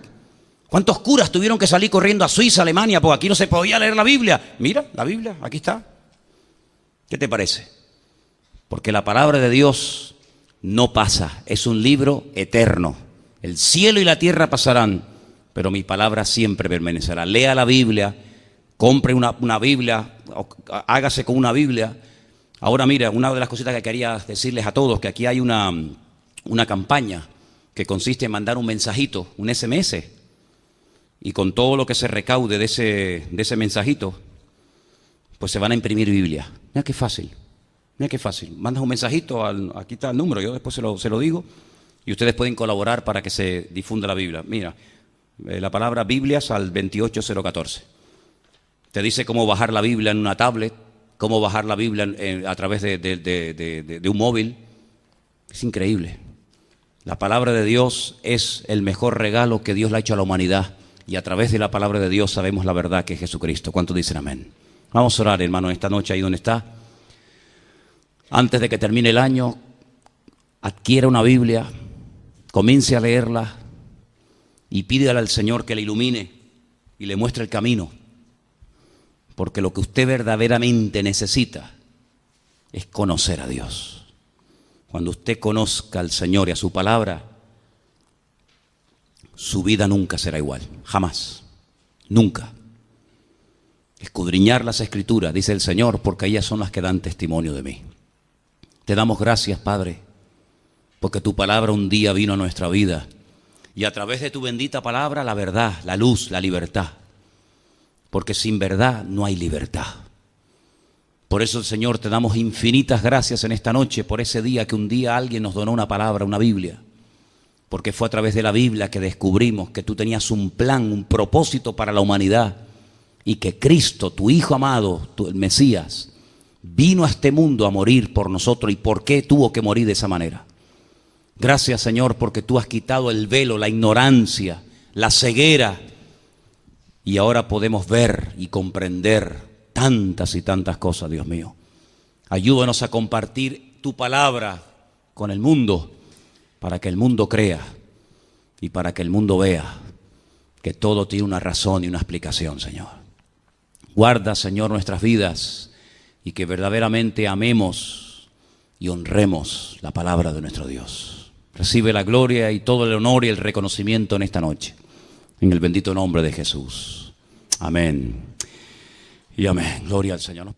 A: ¿Cuántos curas tuvieron que salir corriendo a Suiza, Alemania, porque aquí no se podía leer la Biblia? Mira, la Biblia, aquí está. ¿Qué te parece? Porque la palabra de Dios no pasa, es un libro eterno. El cielo y la tierra pasarán, pero mi palabra siempre permanecerá. Lea la Biblia, compre una Biblia, hágase con una Biblia. Ahora mira, una de las cositas que quería decirles a todos, que aquí hay una campaña que consiste en mandar un mensajito, un SMS, y con todo lo que se recaude de ese mensajito, pues se van a imprimir Biblia. Mira qué fácil. Mandas un mensajito, aquí está el número, yo después se lo digo, y ustedes pueden colaborar para que se difunda la Biblia. Mira, la palabra Biblias al 28014. Te dice cómo bajar la Biblia en una tablet, cómo bajar la Biblia a través de un móvil. Es increíble. La palabra de Dios es el mejor regalo que Dios le ha hecho a la humanidad, y a través de la palabra de Dios sabemos la verdad, que es Jesucristo. ¿Cuántos dicen amén? Vamos a orar, hermano, esta noche ahí donde está. Antes de que termine el año, adquiera una Biblia, comience a leerla y pídale al Señor que le ilumine y le muestre el camino. Porque lo que usted verdaderamente necesita es conocer a Dios. Cuando usted conozca al Señor y a su palabra, su vida nunca será igual, jamás, nunca. Escudriñar las Escrituras, dice el Señor, porque ellas son las que dan testimonio de mí. Te damos gracias, Padre, porque tu palabra un día vino a nuestra vida, y a través de tu bendita palabra, la verdad, la luz, la libertad. Porque sin verdad no hay libertad. Por eso, Señor, te damos infinitas gracias en esta noche por ese día que un día alguien nos donó una palabra, una Biblia. Porque fue a través de la Biblia que descubrimos que tú tenías un plan, un propósito para la humanidad, y que Cristo, tu Hijo amado, el Mesías, vino a este mundo a morir por nosotros. ¿Y por qué tuvo que morir de esa manera? Gracias, Señor, porque tú has quitado el velo, la ignorancia, la ceguera, y ahora podemos ver y comprender tantas y tantas cosas, Dios mío. Ayúdanos a compartir tu palabra con el mundo, para que el mundo crea y para que el mundo vea que todo tiene una razón y una explicación, Señor. Guarda, Señor, nuestras vidas, y que verdaderamente amemos y honremos la palabra de nuestro Dios. Recibe la gloria y todo el honor y el reconocimiento en esta noche, en el bendito nombre de Jesús. Amén y amén. Gloria al Señor.